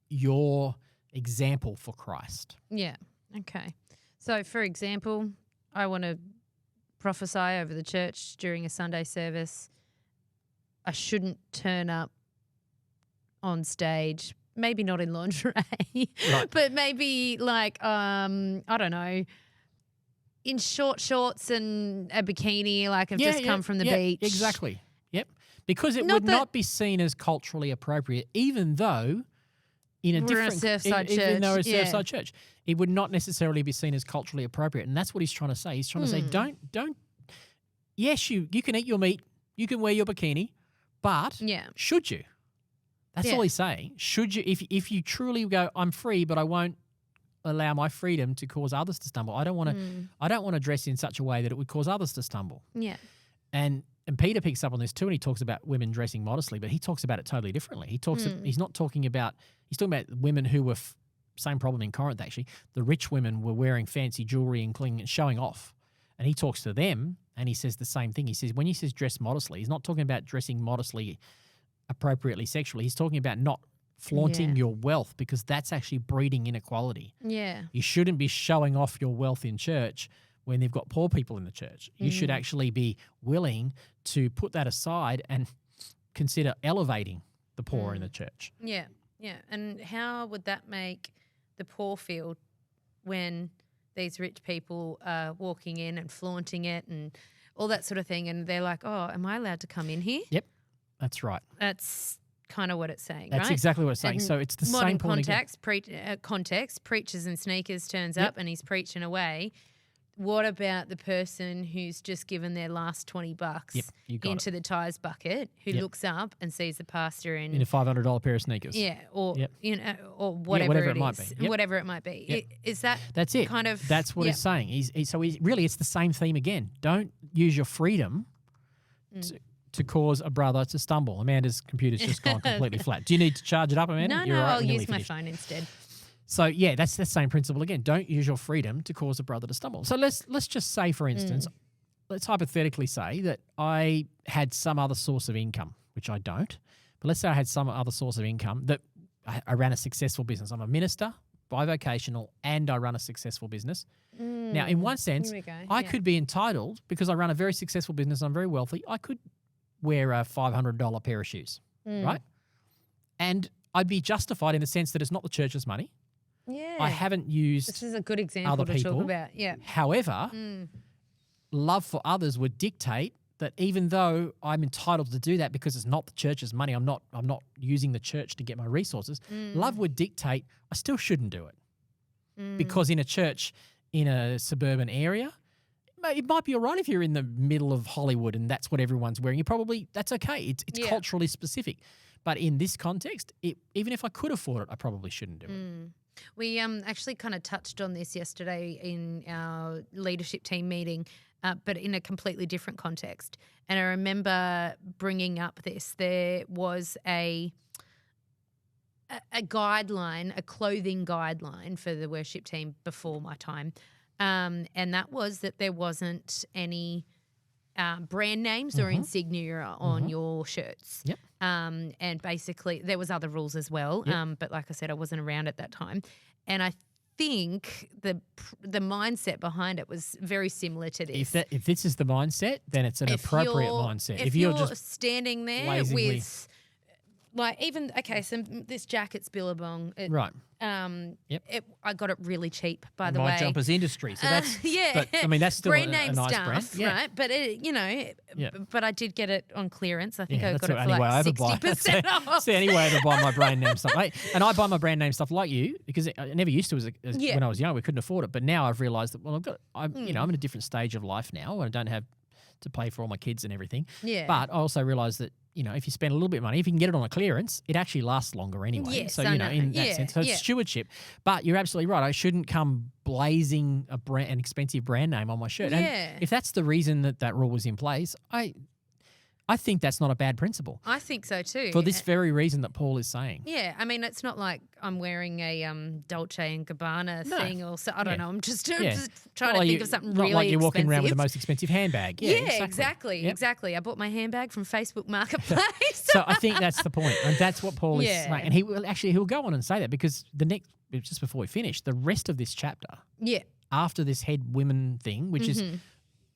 your example for Christ. Yeah. Okay. So, for example, I want to prophesy over the church during a Sunday service. I shouldn't turn up on stage, maybe not in lingerie, but maybe like, I don't know, in short shorts and a bikini, like I've just come from the beach. Exactly. Yep. Because it would not be seen as culturally appropriate, even though in we're a Surfside church. Even though we're a Surfside church, it would not necessarily be seen as culturally appropriate. And that's what he's trying to say. He's trying to say, don't. Yes, you can eat your meat, you can wear your bikini, but should you? That's all he's saying. Should you? If you truly go, I'm free, but I won't allow my freedom to cause others to stumble. I don't want to dress in such a way that it would cause others to stumble. Yeah. And Peter picks up on this too, and he talks about women dressing modestly, but he talks about it totally differently. He's talking about women who were same problem in Corinth actually. The rich women were wearing fancy jewelry and clinging and showing off. And he talks to them and he says the same thing. He says when he says dress modestly, he's not talking about dressing modestly appropriately sexually. He's talking about not flaunting your wealth, because that's actually breeding inequality. Yeah. You shouldn't be showing off your wealth in church when they've got poor people in the church. You should actually be willing to put that aside and consider elevating the poor in the church. Yeah, yeah. And how would that make the poor feel when these rich people are walking in and flaunting it and all that sort of thing, and they're like, oh, am I allowed to come in here? Yep, that's right. That's kind of what it's saying, That's right? exactly what it's saying. And so it's the same point context, preaches in sneakers turns up and he's preaching away. What about the person who's just given their last $20 into the tithes bucket, who looks up and sees the pastor in a $500 pair of sneakers? Yeah, or or whatever, it might be. Whatever it might be. Yep. Is that that's it? Kind of that's what he's saying. Really it's the same theme again. Don't use your freedom to cause a brother to stumble. Amanda's computer's just gone completely flat. Do you need to charge it up, Amanda? No, I'll use my phone instead. So, yeah, that's the same principle again. Don't use your freedom to cause a brother to stumble. So let's just say, for instance, let's hypothetically say that I had some other source of income, which I don't, but let's say I had some other source of income that I ran a successful business. I'm a minister, bivocational, and I run a successful business. Now, in one sense, I could be entitled, because I run a very successful business, I'm very wealthy, I could wear a $500 pair of shoes, right? And I'd be justified in the sense that it's not the church's money. Yeah. I haven't used This is a good example other to people. talk about. Yeah. However, love for others would dictate that even though I'm entitled to do that because it's not the church's money, I'm not using the church to get my resources, love would dictate I still shouldn't do it. because in a church in a suburban area, it might be all right if you're in the middle of Hollywood and that's what everyone's wearing. That's okay. It's culturally specific. But in this context, even if I could afford it, I probably shouldn't do it. We actually kind of touched on this yesterday in our leadership team meeting, but in a completely different context. And I remember bringing up this. There was a guideline, a clothing guideline for the worship team before my time, and that was that there wasn't any brand names or insignia on your shirts. Yep. And basically there was other rules as well. Yep. But like I said, I wasn't around at that time. And I think the mindset behind it was very similar to this. If this is the mindset, then it's an appropriate mindset. If you're just standing there lazingly with like even so this jacket's Billabong. Right. Yep. I got it really cheap, by the My way. Jumpers Industry. So that's yeah. But I mean that's still brand a name nice stuff, brand. Yeah. right? But but I did get it on clearance. I think I got it for like 60% off. See, anyway, I ever buy my brand name stuff. And I buy my brand name stuff like you because I never used to when I was young. We couldn't afford it, but now I've realised that I'm in a different stage of life now. I don't have to pay for all my kids and everything. Yeah. But I also realise that if you spend a little bit of money, if you can get it on a clearance, it actually lasts longer anyway. Yes, so I know. in that sense, so it's stewardship. But you're absolutely right. I shouldn't come blazing an expensive brand name on my shirt. Yeah. And if that's the reason that rule was in place, I think that's not a bad principle. I think so too. For this very reason that Paul is saying. Yeah, I mean, it's not like I'm wearing a Dolce and Gabbana thing, or so. I don't know. I'm just trying to think of something really expensive. Not like you're walking around with the most expensive handbag. Yeah, exactly. I bought my handbag from Facebook Marketplace. So I think that's the point, and that's what Paul is saying. And he'll go on and say that because just before we finish, the rest of this chapter, after this head women thing, which is.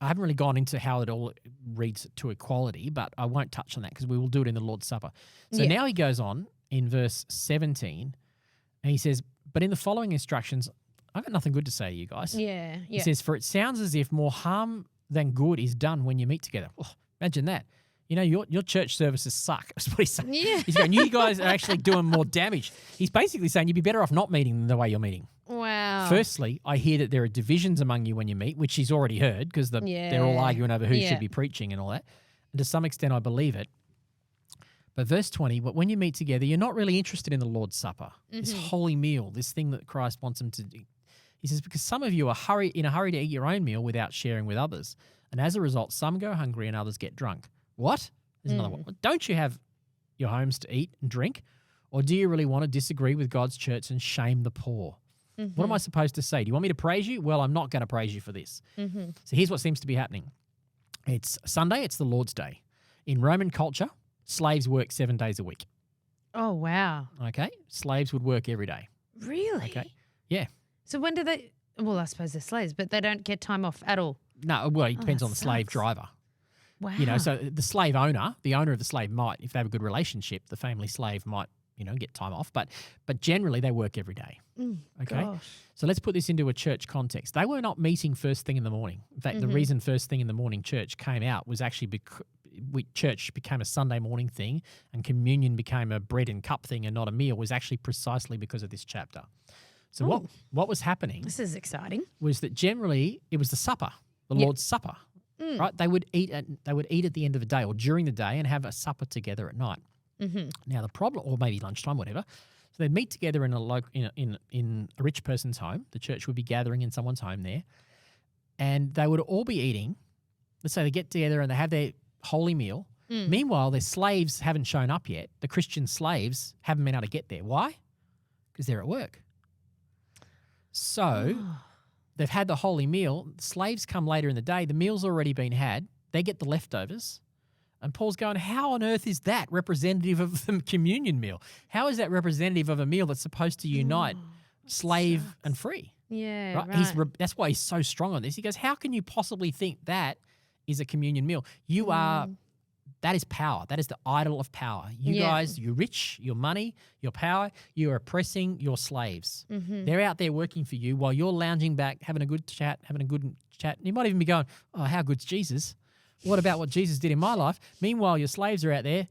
I haven't really gone into how it all reads to equality, but I won't touch on that because we will do it in the Lord's Supper. So now he goes on in verse 17 and he says, but in the following instructions, I've got nothing good to say to you guys. Yeah. He says, for it sounds as if more harm than good is done when you meet together. Oh, imagine that. Your church services suck. That's what he's saying. Yeah. He's going, you guys are actually doing more damage. He's basically saying you'd be better off not meeting than the way you're meeting. Wow. Firstly, I hear that there are divisions among you when you meet, which he's already heard because they're all arguing over who should be preaching and all that. And to some extent, I believe it. But verse 20, but when you meet together, you're not really interested in the Lord's Supper, this holy meal, this thing that Christ wants them to do. He says, because some of you are in a hurry to eat your own meal without sharing with others. And as a result, some go hungry and others get drunk. What? There's another one. Don't you have your homes to eat and drink? Or do you really want to disagree with God's church and shame the poor? What am I supposed to say? Do you want me to praise you? Well, I'm not going to praise you for this. So here's what seems to be happening. It's Sunday. It's the Lord's Day. In Roman culture, slaves work 7 days a week. Oh, wow. Okay. Slaves would work every day. Really? Okay. Yeah. So when do they – well, I suppose they're slaves, but they don't get time off at all. No, well, it depends on the slave driver. Wow. So the slave owner, the owner of the slave might, if they have a good relationship, the family slave might, get time off. But generally they work every day. Okay. Gosh. So let's put this into a church context. They were not meeting first thing in the morning. In fact, the reason first thing in the morning church came out was actually because church became a Sunday morning thing and communion became a bread and cup thing and not a meal was actually precisely because of this chapter. So what was happening? This is exciting. Was that generally it was the supper, the Lord's Supper. Right? They would eat at the end of the day or during the day and have a supper together at night. Now the problem, or maybe lunchtime, whatever. So they'd meet together in a rich person's home. The church would be gathering in someone's home there, and they would all be eating. Let's say they get together and they have their holy meal. Meanwhile, their slaves haven't shown up yet. The Christian slaves haven't been able to get there. Why? Because they're at work. So they've had the holy meal. Slaves come later in the day. The meal's already been had. They get the leftovers. And Paul's going, how on earth is that representative of the communion meal? How is that representative of a meal that's supposed to unite slave and free? Yeah, right. That's why he's so strong on this. He goes, how can you possibly think that is a communion meal? That is power. That is the idol of power. You guys, you're rich, your money, your power, you're oppressing your slaves. They're out there working for you while you're lounging back, having a good chat. You might even be going, oh, how good's Jesus? What about what Jesus did in my life? Meanwhile, your slaves are out there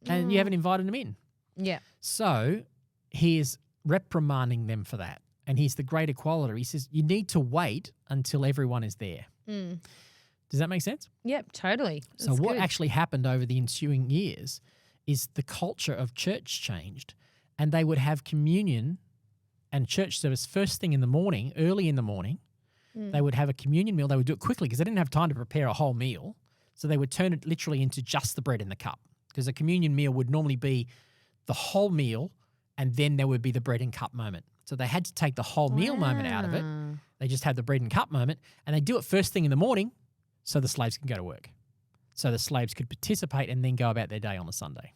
and you haven't invited them in. Yeah. So he is reprimanding them for that. and here's the great equality. He says you need to wait until everyone is there. Does that make sense? Yep, totally. So what actually happened over the ensuing years is the culture of church changed, and they would have communion and church service first thing in the morning, early in the morning. They would have a communion meal. They would do it quickly because they didn't have time to prepare a whole meal. So they would turn it literally into just the bread and the cup, because a communion meal would normally be the whole meal and then there would be the bread and cup moment. So they had to take the whole meal moment out of it. They just had the bread and cup moment, and they do it first thing in the morning so the slaves can go to work. So the slaves could participate and then go about their day on the Sunday.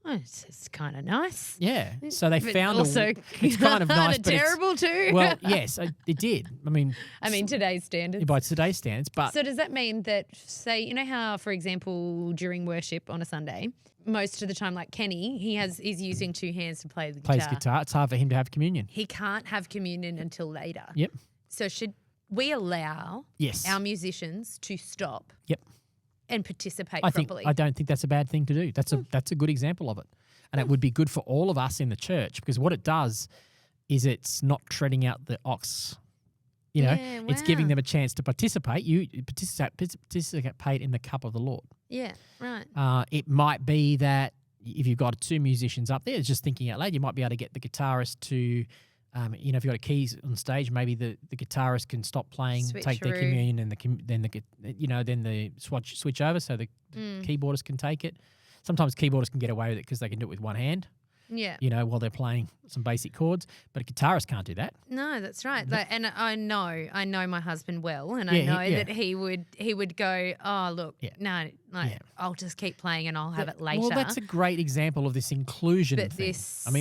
Oh, it's kind of nice. Yeah. So they found also it's kind of nice, but terrible too. Well, yes, it did. I mean, today's standards. By today's standards, but so does that mean that, say, you know how, for example, during worship on a Sunday, most of the time, like Kenny, he's using two hands to play the guitar. Plays guitar. It's hard for him to have communion. He can't have communion until later. Yep. So should we allow our musicians to stop? Yep. And participate I properly? I don't think that's a bad thing to do. That's a good example of it. And it would be good for all of us in the church, because what it does is it's not treading out the ox. You know, it's giving them a chance to participate. You participate in the cup of the Lord. Yeah, right. It might be that if you've got two musicians up there, it's just thinking out loud, you might be able to get the guitarist to, if you've got a keys on stage, maybe the guitarist can stop playing, take their communion, and then the switch over so the keyboardist can take it. Sometimes keyboardists can get away with it because they can do it with one hand. Yeah. While they're playing some basic chords, but a guitarist can't do that. No, that's right. And I know my husband well, and I know that he would go, oh look, I'll just keep playing and I'll have it later. Well, that's a great example of this inclusion thing.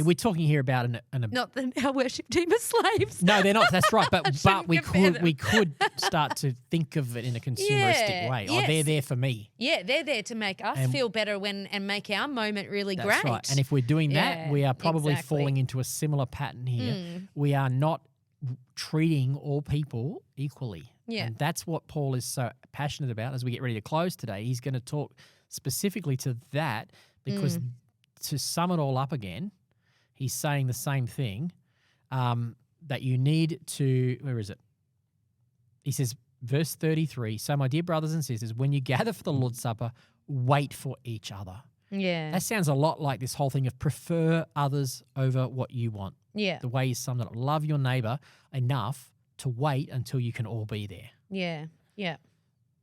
We're talking here about not that our worship team are slaves. No, they're not. That's right. But we could start to think of it in a consumeristic way. Yes. Oh, they're there for me. Yeah, they're there to make us feel better and make our moment really great. That's right. And if we're doing that, we are probably exactly. falling into a similar pattern here. We are not treating all people equally. Yeah. And that's what Paul is so passionate about. As we get ready to close today, he's going to talk specifically to that, because to sum it all up again, he's saying the same thing, that you need to, where is it? He says, verse 33, so my dear brothers and sisters, when you gather for the Lord's Supper, wait for each other. Yeah. That sounds a lot like this whole thing of prefer others over what you want. Yeah. The way you summed it up. Love your neighbour enough to wait until you can all be there. Yeah. Yeah.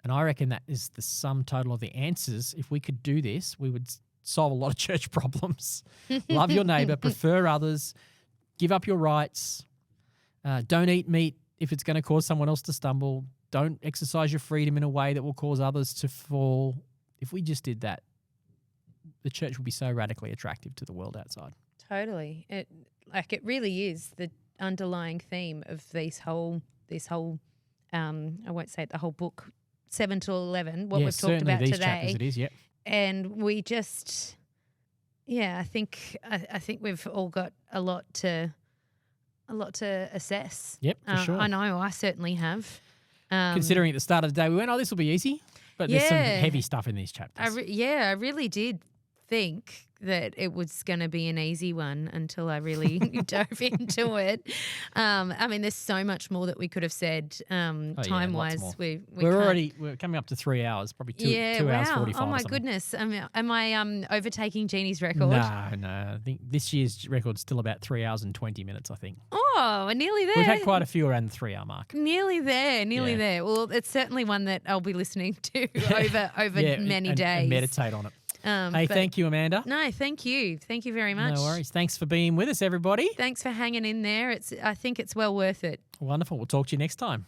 And I reckon that is the sum total of the answers. If we could do this, we would solve a lot of church problems. Love your neighbour, prefer others, give up your rights, don't eat meat if it's going to cause someone else to stumble, don't exercise your freedom in a way that will cause others to fall. If we just did that, the church would be so radically attractive to the world outside. Totally. It really is the underlying theme of this whole I won't say it, the whole book 7 to 11, what we've talked about these today. Chapters it is, And we just I think we've all got a lot to assess. Yep, for sure. I know I certainly have. Considering at the start of the day we went, this will be easy. But there's some heavy stuff in these chapters. I really did think that it was going to be an easy one until I really dove into it. There's so much more that we could have said time-wise. We're coming up to 3 hours, probably two hours 45. Oh my goodness! Am I overtaking Jeannie's record? No. I think this year's record's still about 3 hours and 20 minutes. I think. Oh, we're nearly there. We've had quite a few around the 3 hour mark. Nearly there. Well, it's certainly one that I'll be listening to over many days and meditate on it. Thank you, Amanda. No, thank you. Thank you very much. No worries. Thanks for being with us, everybody. Thanks for hanging in there. I think it's well worth it. Wonderful. We'll talk to you next time.